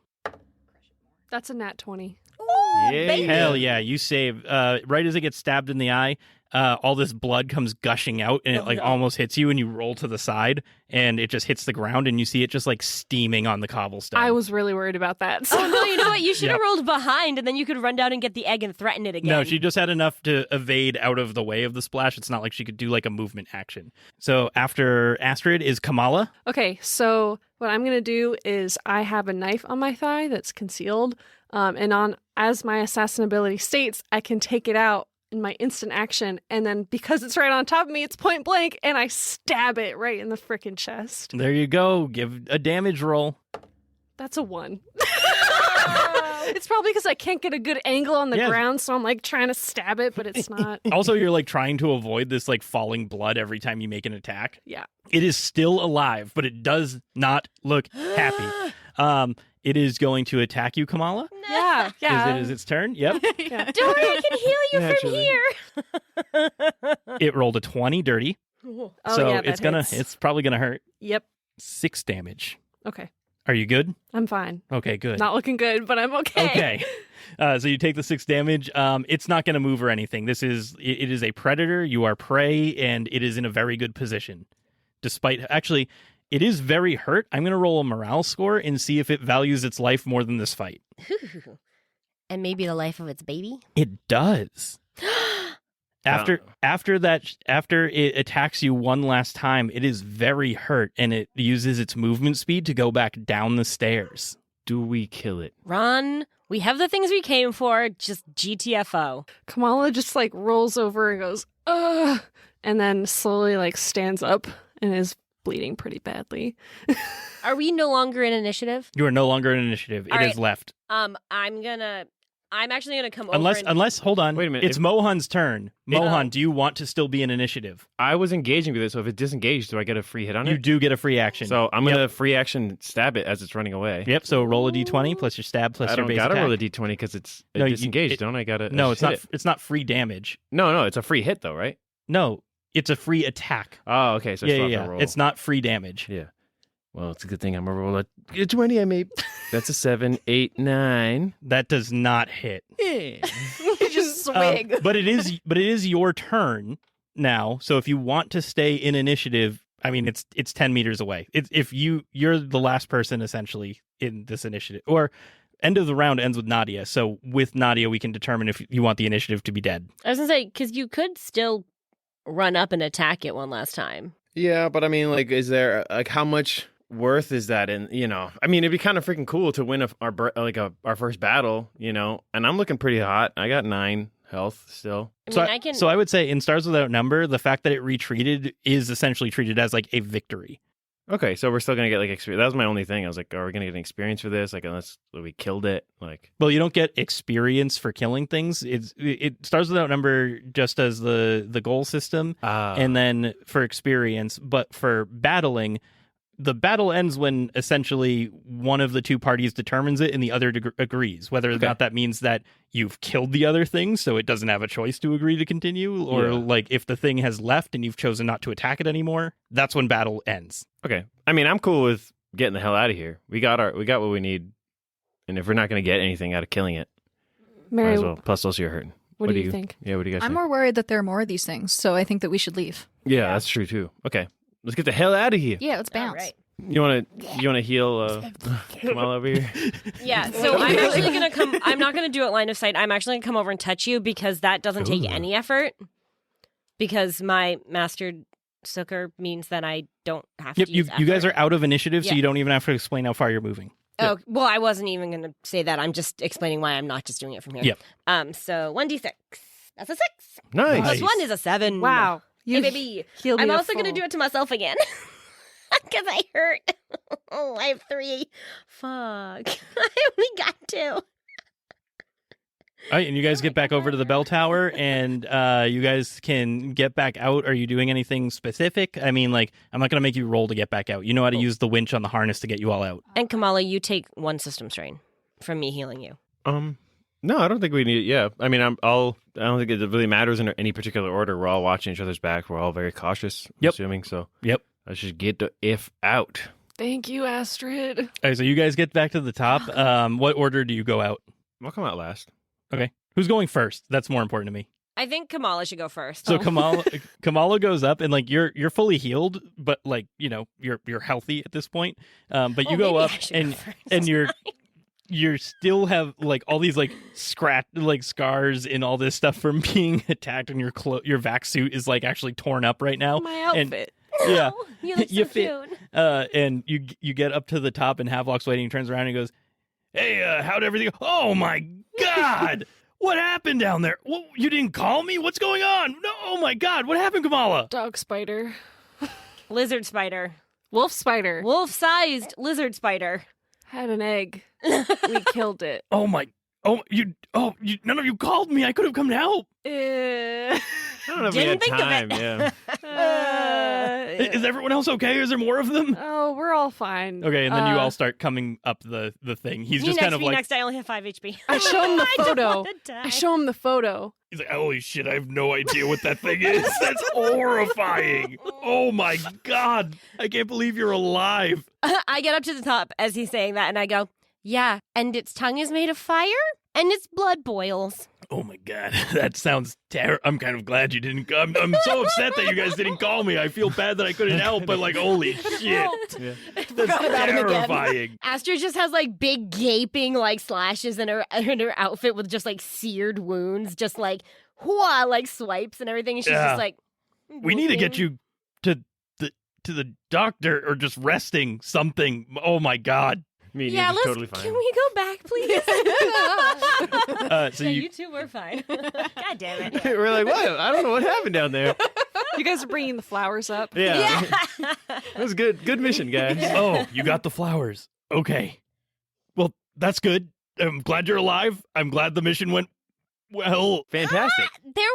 That's a nat 20. Ooh, Yeah. baby. Hell yeah, you save. Right as it gets stabbed in the eye, all this blood comes gushing out, and it like almost hits you, and you roll to the side, and it just hits the ground, and you see it just like steaming on the cobblestone. I was really worried about that. So. Oh, no, you know what? You should have Yep. rolled behind, and then you could run down and get the egg and threaten it again. No, she just had enough to evade out of the way of the splash. It's not like she could do like a movement action. So after Astrid is Kamala. Okay, so what I'm going to do is I have a knife on my thigh that's concealed. And as my assassin ability states, I can take it out in my instant action. And then because it's right on top of me, it's point blank. And I stab it right in the frickin' chest. There you go. Give a damage roll. That's a 1. It's probably because I can't get a good angle on the Yeah. ground. So I'm like trying to stab it, but it's not. Also, you're like trying to avoid this like falling blood every time you make an attack. Yeah. It is still alive, but it does not look happy. It is going to attack you, Kamala. Yeah. Yeah. Is it its turn? Yep. Yeah. Don't worry, I can heal you Naturally. from here. It rolled a 20 dirty. Oh, so yeah, that hits. it's probably gonna hurt. Yep. 6 damage. Okay. Are you good? I'm fine. Okay, good. Not looking good, but I'm okay. Okay. So you take the 6 damage. It's not going to move or anything. It is a predator. You are prey, and it is in a very good position. Actually, it is very hurt. I'm going to roll a morale score and see if it values its life more than this fight. And maybe the life of its baby? It does. After it attacks you one last time, it is very hurt, and it uses its movement speed to go back down the stairs. Do we kill it? Run. We have the things we came for. Just GTFO. Kamala just like rolls over and goes, ugh, and then slowly like stands up and is bleeding pretty badly. Are we no longer in initiative? You are no longer in initiative. It All is right. left. I'm actually gonna come over. Unless, hold on. Wait a minute. It's Mohan's turn. Mohan, do you want to still be in initiative? I was engaging with it, so if it disengaged, do I get a free hit on You it? do get a free action. So I'm gonna free action stab it as it's running away. Yep. So roll a d20 plus your stab plus I your don't base gotta attack. roll a d20 because it's No, you- disengaged, don't I? Gotta No, it's hit not. it. It's not free damage. No, it's a free hit though, right? No, it's a free attack. Oh, okay. So I still have to roll. It's not free damage. Yeah. Well, it's a good thing I'm gonna roll a 20. I made. That's a 7, 8, 9. That does not hit. Yeah. Just swing. But it is your turn now. So if you want to stay in initiative, I mean, it's 10 meters away. If you're the last person essentially in this initiative, or end of the round ends with Nadia. So with Nadia, we can determine if you want the initiative to be dead. I was gonna say, because you could still run up and attack it one last time. Yeah, but I mean, like, is there like how much worth is that? And I mean, it'd be kind of freaking cool to win our first battle, and I'm looking pretty hot. I got 9 health still. So I would say in Stars Without Number, the fact that it retreated is essentially treated as like a victory. Okay, so we're still gonna get like experience. That was my only thing. I was like, are we gonna get an experience for this? Like, unless we killed it, like. Well, you don't get experience for killing things. It Stars Without Number just as the goal system, and then for experience. But for battling, the battle ends when essentially one of the two parties determines it and the other agrees. Whether or not that means that you've killed the other thing, so it doesn't have a choice to agree to continue, or like if the thing has left and you've chosen not to attack it anymore, that's when battle ends. Okay, I mean, I'm cool with getting the hell out of here. We got what we need, and if we're not going to get anything out of killing it, Mary, might as well. Plus, those you're hurting. what do you think? Yeah, what do you guys I'm think? more worried that there are more of these things, so I think that we should leave. Yeah, that's true too. Okay, let's get the hell out of here. Yeah, let's All bounce. right. You want to heal Kamala over here? Yeah, so I'm actually going to come. I'm not going to do it line of sight. I'm actually going to come over and touch you because that doesn't take any effort. Because my mastered succor means that I don't have to use effort. You guys are out of initiative, so Yeah. you don't even have to explain how far you're moving. Oh, well, I wasn't even going to say that. I'm just explaining why I'm not just doing it from here. Yep. So 1d6. That's a 6. Nice. Plus 1 is a 7. Wow. Hey, baby. healed me I'm to also going to full. do it to myself again. Because I hurt. Oh, I have 3. Fuck. I only got 2. All right, and you guys get back over to the bell tower, and you guys can get back out. Are you doing anything specific? I mean, like, I'm not going to make you roll to get back out. You know how to use the winch on the harness to get you all out. And Kamala, you take 1 system strain from me healing you. No, I don't think we need it. Yeah, I mean, I don't think it really matters in any particular order. We're all watching each other's back. We're all very cautious. I'm assuming so. Yep. Let's just get the F out. Thank you, Astrid. All right, so you guys get back to the top. What order do you go out? I'll come out last. Okay. Who's going first? That's more important to me. I think Kamala should go first. So Kamala goes up, and like you're fully healed, but like you're healthy at this point. But you go maybe up, I should and go first. and you're still have like all these like scars and all this stuff from being attacked, and your vacc suit is like actually torn up right now. My outfit. Yeah, You look so you fit. cute. And you get up to the top, and Havelock's waiting. He turns around and he goes, "Hey, how'd everything go? Oh my God, what happened down there? What, you didn't call me? What's going on? No, oh my God, what happened, Kamala?" Dog spider. Lizard spider. Wolf spider. Wolf-sized lizard spider. Had an egg. We killed it. None of you called me. I could have come to help. Eh. I don't know if Didn't we think of had time. it. Yeah. Is everyone else okay? Is there more of them? Oh, we're all fine. Okay, and then you all start coming up the thing. He's Me just next, kind of me like, next. I only have 5 HP. I show him the I don't photo. wanna die. I show him the photo. he's like, holy shit, I have no idea what that thing is. That's horrifying. Oh my God, I can't believe you're alive. I get up to the top as he's saying that, and I go, yeah, and its tongue is made of fire, and its blood boils. Oh my God, that sounds terrible. I'm kind of glad you didn't come. I'm so upset that you guys didn't call me. I feel bad that I couldn't help, but like, holy shit. That's about him again. terrifying. Astrid just has like big gaping like slashes in her outfit with just like seared wounds, just like whoa, like swipes and everything. And she's Yeah. just like, We need to get you to the doctor or just resting something. Oh my God. Me and yeah, you're let's. totally fine. Can we go back, please? So No, you you two were fine. God damn it. We're like, what? I don't know what happened down there. You guys are bringing the flowers up. Yeah. That was good. Good mission, guys. Oh, you got the flowers. Okay. Well, that's good. I'm glad you're alive. I'm glad the mission went well. Fantastic. There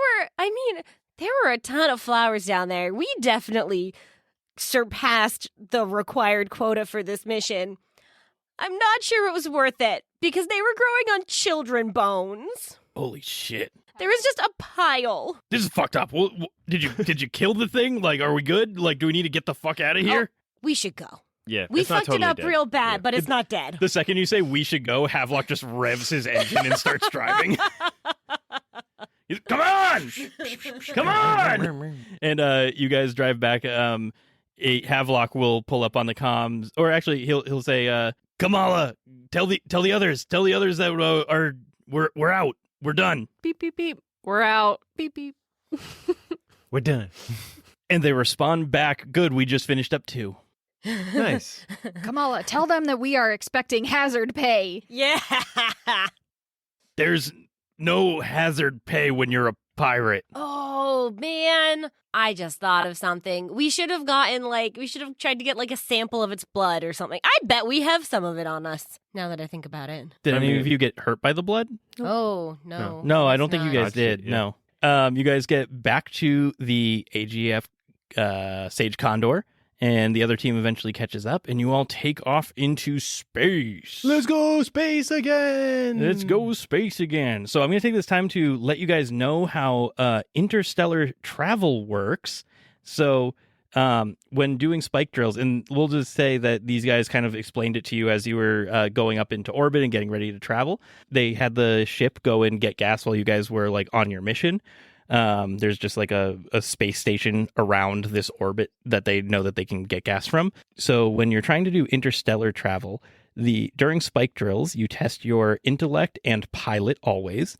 were a ton of flowers down there. We definitely surpassed the required quota for this mission. I'm not sure it was worth it because they were growing on children bones. Holy shit. There was just a pile. This is fucked up. Well, did you kill the thing? Like, are we good? Like, do we need to get the fuck out of here? We should go. Yeah. We it's not fucked totally it up dead. real bad, Yeah. but it's not dead. The second you say we should go, Havelock just revs his engine and starts driving. Come on! Come on! And you guys drive back. Havelock will pull up on the comms, or actually he'll say, Kamala, tell the others that we're out. We're done. Beep, beep, beep. We're out. Beep, beep. We're done. And they respond back, good, we just finished up 2. Nice. Kamala, tell them that we are expecting hazard pay. Yeah. There's no hazard pay when you're a pirate. Oh, man. I just thought of something. We should have tried to get like a sample of its blood or something. I bet we have some of it on us, now that I think about it. Did any of you get hurt by the blood? Oh, no. No, I don't think you guys Not did. yet, yeah. No. You guys get back to the AGF Sage Condor, and the other team eventually catches up, and you all take off into space. Let's go space again. Let's go space again. So I'm going to take this time to let you guys know how interstellar travel works. So when doing spike drills, and we'll just say that these guys kind of explained it to you as you were going up into orbit and getting ready to travel. They had the ship go and get gas while you guys were like on your mission. There's just like a space station around this orbit that they know that they can get gas from. So when you're trying to do interstellar travel, during spike drills, you test your intellect and pilot always.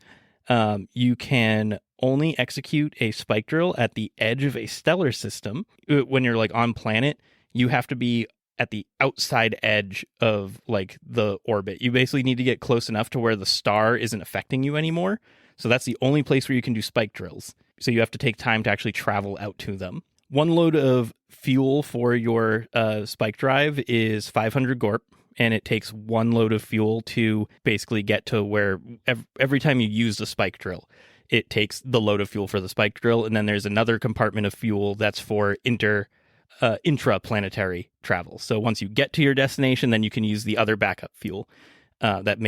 You can only execute a spike drill at the edge of a stellar system. When you're like on planet, you have to be at the outside edge of like the orbit. You basically need to get close enough to where the star isn't affecting you anymore. So that's the only place where you can do spike drills. So you have to take time to actually travel out to them. One load of fuel for your spike drive is 500 gorp, and it takes one load of fuel to basically get to where every time you use the spike drill, it takes the load of fuel for the spike drill, and then there's another compartment of fuel that's for intraplanetary travel. So once you get to your destination, then you can use the other backup fuel. That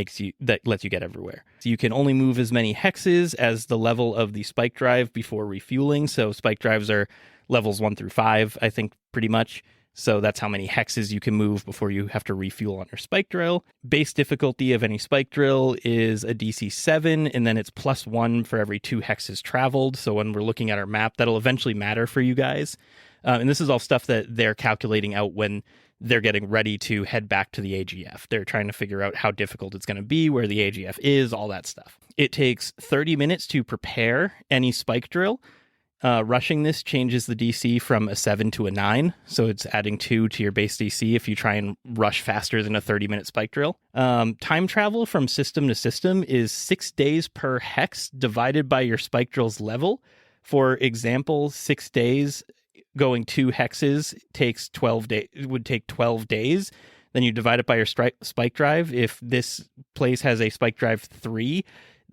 lets you get everywhere. So you can only move as many hexes as the level of the spike drive before refueling. So spike drives are levels 1 through 5, I think, pretty much. So that's how many hexes you can move before you have to refuel on your spike drill. Base difficulty of any spike drill is a DC 7, and then it's +1 for every 2 hexes traveled. So when we're looking at our map, that'll eventually matter for you guys. And this is all stuff that they're calculating out when they're getting ready to head back to the AGF. They're trying to figure out how difficult it's going to be, where the AGF is, all that stuff. It takes 30 minutes to prepare any spike drill. Rushing this changes the DC from a 7 to a 9, so it's adding 2 to your base DC if you try and rush faster than a 30-minute spike drill. Time travel from system to system is 6 days per hex divided by your spike drill's level. For example, 6 days going 2 hexes takes 12 days. It would take 12 days. Then you divide it by your spike drive. If this place has a spike drive 3,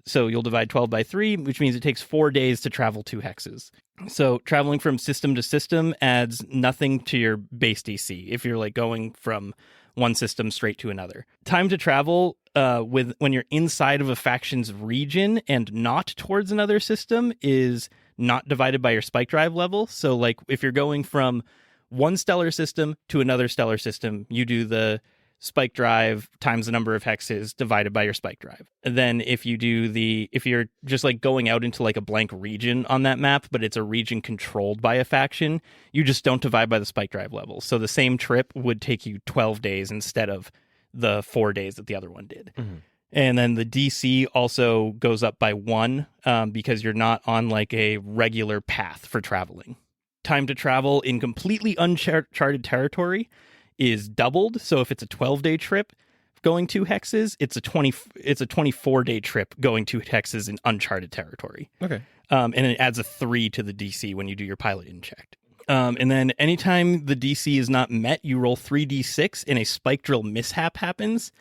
so you'll divide 12 by 3, which means it takes 4 days to travel 2 hexes. So traveling from system to system adds nothing to your base DC if you're like going from one system straight to another. Time to travel when you're inside of a faction's region and not towards another system is not divided by your spike drive level. So like if you're going from one stellar system to another stellar system, you do the spike drive times the number of hexes divided by your spike drive. And then if you're just like going out into like a blank region on that map, but it's a region controlled by a faction, you just don't divide by the spike drive level. So the same trip would take you 12 days instead of the 4 days that the other one did. Mm-hmm. And then the DC also goes up by 1 because you're not on like a regular path for traveling. Time to travel in completely uncharted territory is doubled. So if it's a 12-day trip going 2 hexes, it's a 24-day trip going 2 hexes in uncharted territory. Okay. And it adds a 3 to the DC when you do your pilot inject. And then anytime the DC is not met, you roll 3d6 and a spike drill mishap happens.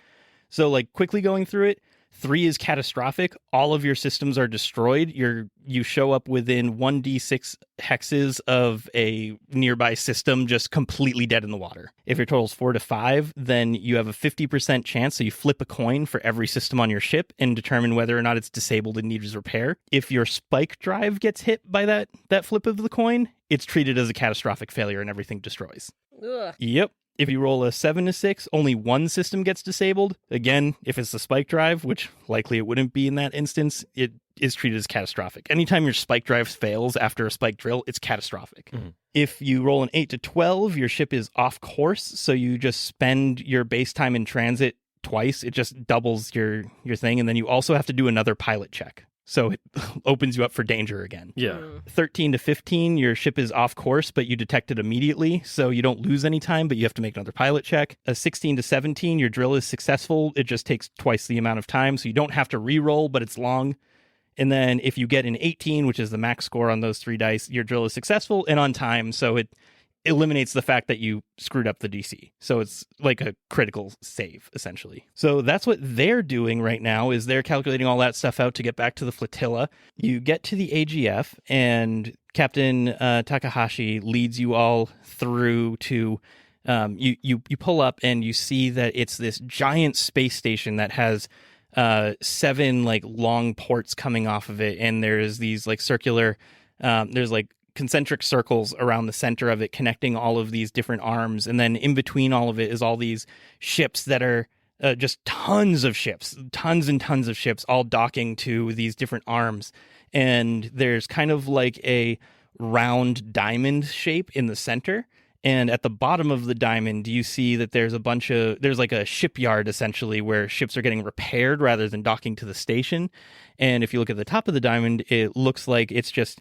So like quickly going through it, 3 is catastrophic. All of your systems are destroyed. You show up within 1d6 hexes of a nearby system, just completely dead in the water. If your total's 4 to 5, then you have a 50% chance. So you flip a coin for every system on your ship and determine whether or not it's disabled and needs repair. If your spike drive gets hit by that flip of the coin, it's treated as a catastrophic failure and everything destroys. Ugh. Yep. If you roll a 7 to 6, only one system gets disabled. Again, if it's the spike drive, which likely it wouldn't be in that instance, it is treated as catastrophic. Anytime your spike drive fails after a spike drill, it's catastrophic. Mm-hmm. If you roll an 8 to 12, your ship is off course, so you just spend your base time in transit twice. It just doubles your thing, and then you also have to do another pilot check. So it opens you up for danger again. Yeah. 13 to 15, your ship is off course, but you detect it immediately, so you don't lose any time, but you have to make another pilot check. 16 to 17, your drill is successful. It just takes twice the amount of time, so you don't have to re-roll, but it's long. And then if you get an 18, which is the max score on those 3 dice, your drill is successful and on time, so it eliminates the fact that you screwed up the DC. So it's like a critical save, essentially. So that's what they're doing right now, is they're calculating all that stuff out to get back to the flotilla. You get to the AGF, and Captain Takahashi leads you all through to... You pull up, and you see that it's this giant space station that has 7 like long ports coming off of it, and there's these like circular... there's like concentric circles around the center of it connecting all of these different arms, and then in between all of it is all these ships that are just tons and tons of ships all docking to these different arms, and there's kind of like a round diamond shape in the center, and at the bottom of the diamond you see that there's like a shipyard essentially where ships are getting repaired rather than docking to the station. And if you look at the top of the diamond, it looks like it's just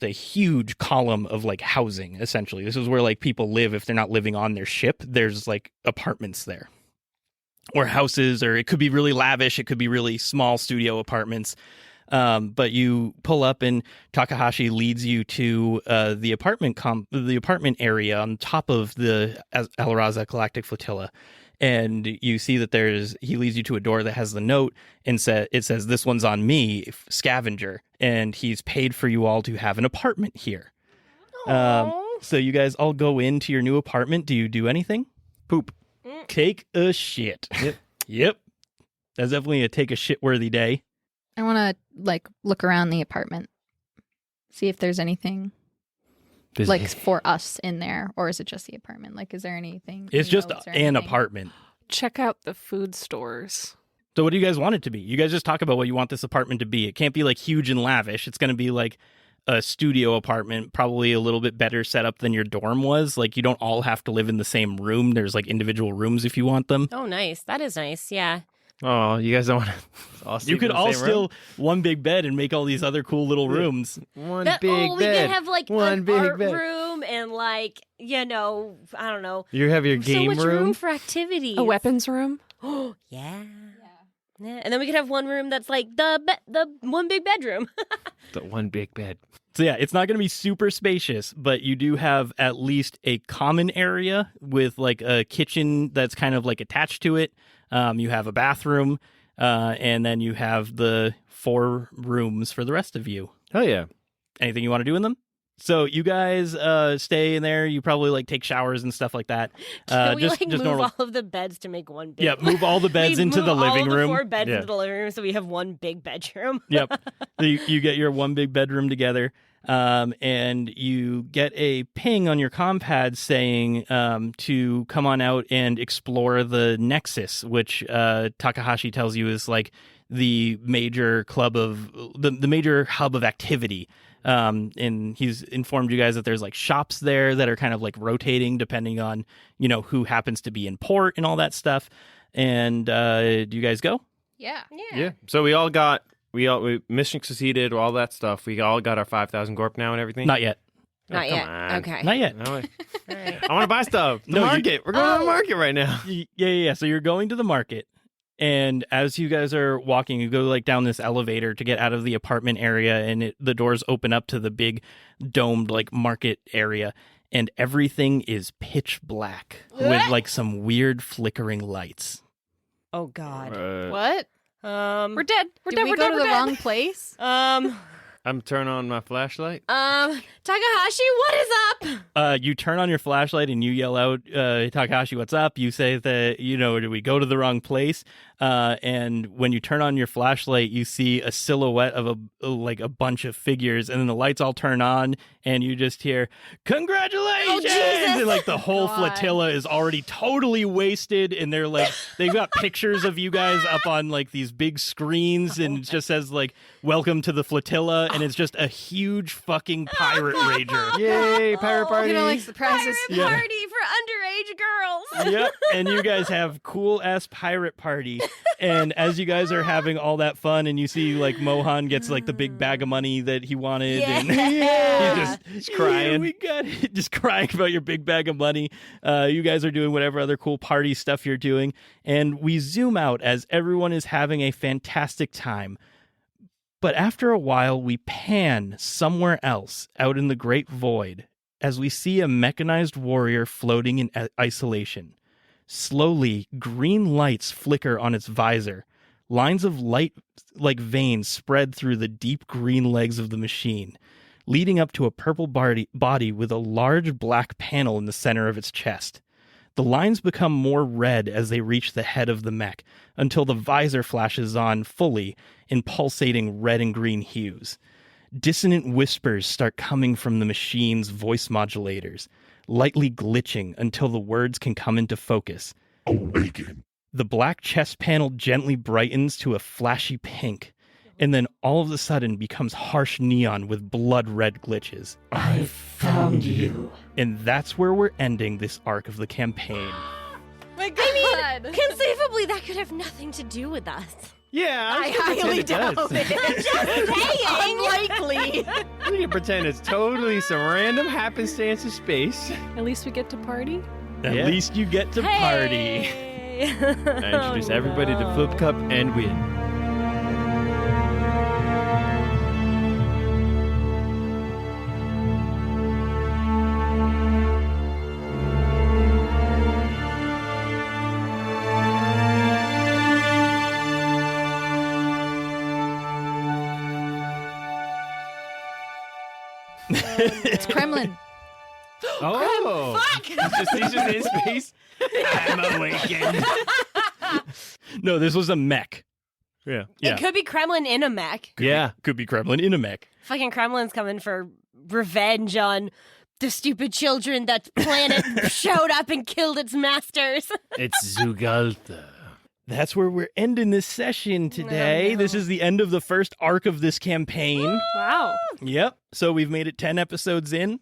a huge column of like housing, essentially. This is where like people live if they're not living on their ship. There's like apartments there, or houses, or it could be really lavish, it could be really small studio apartments. But you pull up, and Takahashi leads you to the apartment area on top of the Alaraza Galactic Flotilla. And you see that he leads you to a door that has the note, and it says, "This one's on me, Scavenger," and he's paid for you all to have an apartment here. So you guys all go into your new apartment. Do you do anything? Poop. Take a shit. Yep. That's definitely a take a shit worthy day. I want to like look around the apartment, see if there's anything like for us in there, or is it just the apartment? Like, is there anything? It's just an apartment. Check out the food stores. So what do you guys want it to be? You guys just talk about what you want this apartment to be. It can't be like huge and lavish. It's going to be like a studio apartment, probably a little bit better set up than your dorm was. Like, you don't all have to live in the same room. There's like individual rooms if you want them. Oh, nice. That is nice. Yeah. Oh, you guys don't want to all sleep You could in the all same steal room? one big bed and make all these other cool little rooms. One We big could bed. have like One an big art bed. room and like, I don't know. You have your game so much room for activities. A weapons room. Oh, yeah. Yeah. And then we could have one room that's like the one big bedroom. The one big bed. So yeah, it's not going to be super spacious, but you do have at least a common area with like a kitchen that's kind of like attached to it. You have a bathroom, and then you have the 4 rooms for the rest of you. Oh yeah. Anything you want to do in them? So you guys stay in there. You probably like take showers and stuff like that. Can we just move normal. all of the beds to make one big? Yeah, move all the beds We into move the living all room. The 4 beds Yeah. into the living room, so we have one big bedroom. Yep. So you get your one big bedroom together, and you get a ping on your compad saying to come on out and explore the Nexus, which Takahashi tells you is like the major the major hub of activity. And he's informed you guys that there's like shops there that are kind of like rotating depending on, who happens to be in port and all that stuff. And do you guys go? Yeah. Yeah. So we mission succeeded, all that stuff. We all got our 5,000 gorp now and everything. Not yet. Oh, Not come yet. on. Okay. Not yet. No, All right. I want to buy stuff. The No, you- market. We're going to the market right now. Yeah. So you're going to the market. And as you guys are walking, you go like down this elevator to get out of the apartment area, and the doors open up to the big domed like market area, and everything is pitch black with like some weird flickering lights. Oh God. What? We're dead. We're Did dead. we We're go dead. to We're the dead. wrong place? I'm turning on my flashlight. Takahashi, what is up? You turn on your flashlight and you yell out, Takahashi, what's up? You say that, did we go to the wrong place? and when you turn on your flashlight, you see a silhouette of a bunch of figures, and then the lights all turn on, and you just hear, "Congratulations!" And like the whole flotilla is already totally wasted, and they've got pictures of you guys up on like these big screens, and it just says like, "Welcome to the flotilla," and it's just a huge fucking pirate rager. Yay, pirate party! Like surprises. Pirate party for underage girls. Yep, and you guys have cool ass pirate party. And as you guys are having all that fun, and you see like Mohan gets like the big bag of money that he wanted, and he's just crying. We got it. Just crying about your big bag of money. You guys are doing whatever other cool party stuff you're doing, and we zoom out as everyone is having a fantastic time. But after a while, we pan somewhere else out in the great void as we see a mechanized warrior floating in isolation. Slowly, green lights flicker on its visor. Lines of light like veins spread through the deep green legs of the machine, leading up to a purple body with a large black panel in the center of its chest. The lines become more red as they reach the head of the mech, until the visor flashes on fully in pulsating red and green hues. Dissonant whispers start coming from the machine's voice modulators, lightly glitching until the words can come into focus. Awaken. The black chest panel gently brightens to a flashy pink, and then all of a sudden becomes harsh neon with blood-red glitches. I found you. And that's where we're ending this arc of the campaign. My God. Conceivably, that could have nothing to do with us. Yeah, I highly doubt it. Just saying. Unlikely. We can pretend it's totally some random happenstance of space. At least we get to party. At least you get to party. I introduce everybody to Flip Cup and win. It's Kremlin. Oh, he's just in space. I'm awakened. No, this was a mech. Yeah. It could be Kremlin in a mech. Could be Kremlin in a mech. Fucking Kremlin's coming for revenge on the stupid children that planet showed up and killed its masters. It's Zugalta. That's where we're ending this session today. No. This is the end of the first arc of this campaign. Wow. Yep. So we've made it 10 episodes in.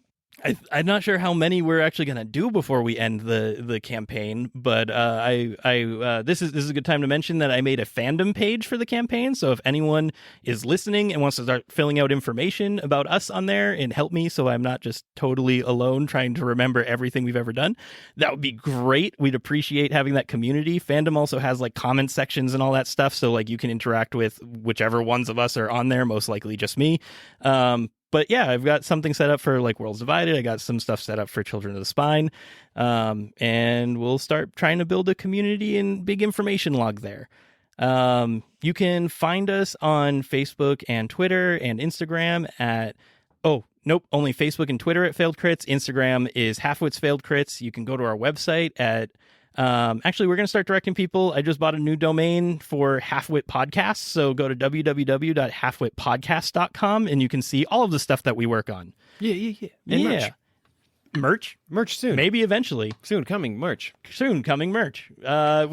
I'm not sure how many we're actually going to do before we end the campaign, but this is a good time to mention that I made a fandom page for the campaign. So if anyone is listening and wants to start filling out information about us on there and help me so I'm not just totally alone trying to remember everything we've ever done, that would be great. We'd appreciate having that community. Fandom also has like comment sections and all that stuff, so like you can interact with whichever ones of us are on there, most likely just me. But yeah, I've got something set up for like Worlds Divided. I got some stuff set up for Children of the Spine. And we'll start trying to build a community and big information log there. You can find us on Facebook and Twitter and Instagram at, only Facebook and Twitter at Failed Crits. Instagram is Halfwit's Failed Crits. You can go to our website at actually, we're going to start directing people. I just bought a new domain for Halfwit Podcasts. So go to www.halfwitpodcast.com and you can see all of the stuff that we work on. Yeah. And Merch? Merch soon. Maybe eventually. Soon coming merch. We If do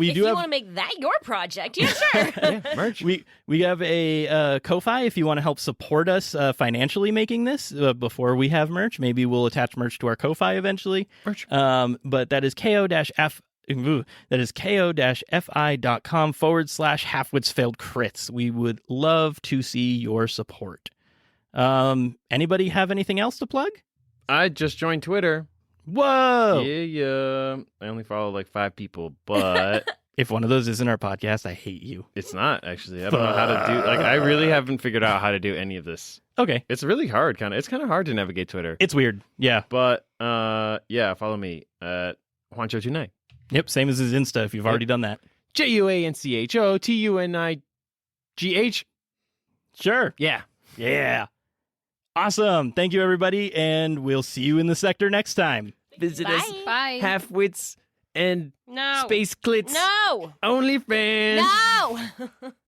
you have... want to make that your project, yeah, sure. Yeah, merch. We have a Ko-Fi if you want to help support us financially making this before we have merch. Maybe we'll attach merch to our Ko-Fi eventually. Merch. But that is ko-fi.com/Halfwits Failed Crits. We would love to see your support. Anybody have anything else to plug? I just joined Twitter. Whoa! Yeah. I only follow like 5 people, but If one of those isn't our podcast, I hate you. it's not actually. I don't know how to do. Like, I really haven't figured out how to do any of this. Okay. It's really hard. It's kind of hard to navigate Twitter. It's weird. Yeah. But yeah, follow me at Juancho Tunai. Yep. Same as his Insta if you've already done that. JUANCHOTUNIGH. Sure. Yeah. Yeah. Awesome. Thank you, everybody. And we'll see you in the sector next time. Visit Bye. us. Bye. Halfwits and No. space clits. No. OnlyFans. No.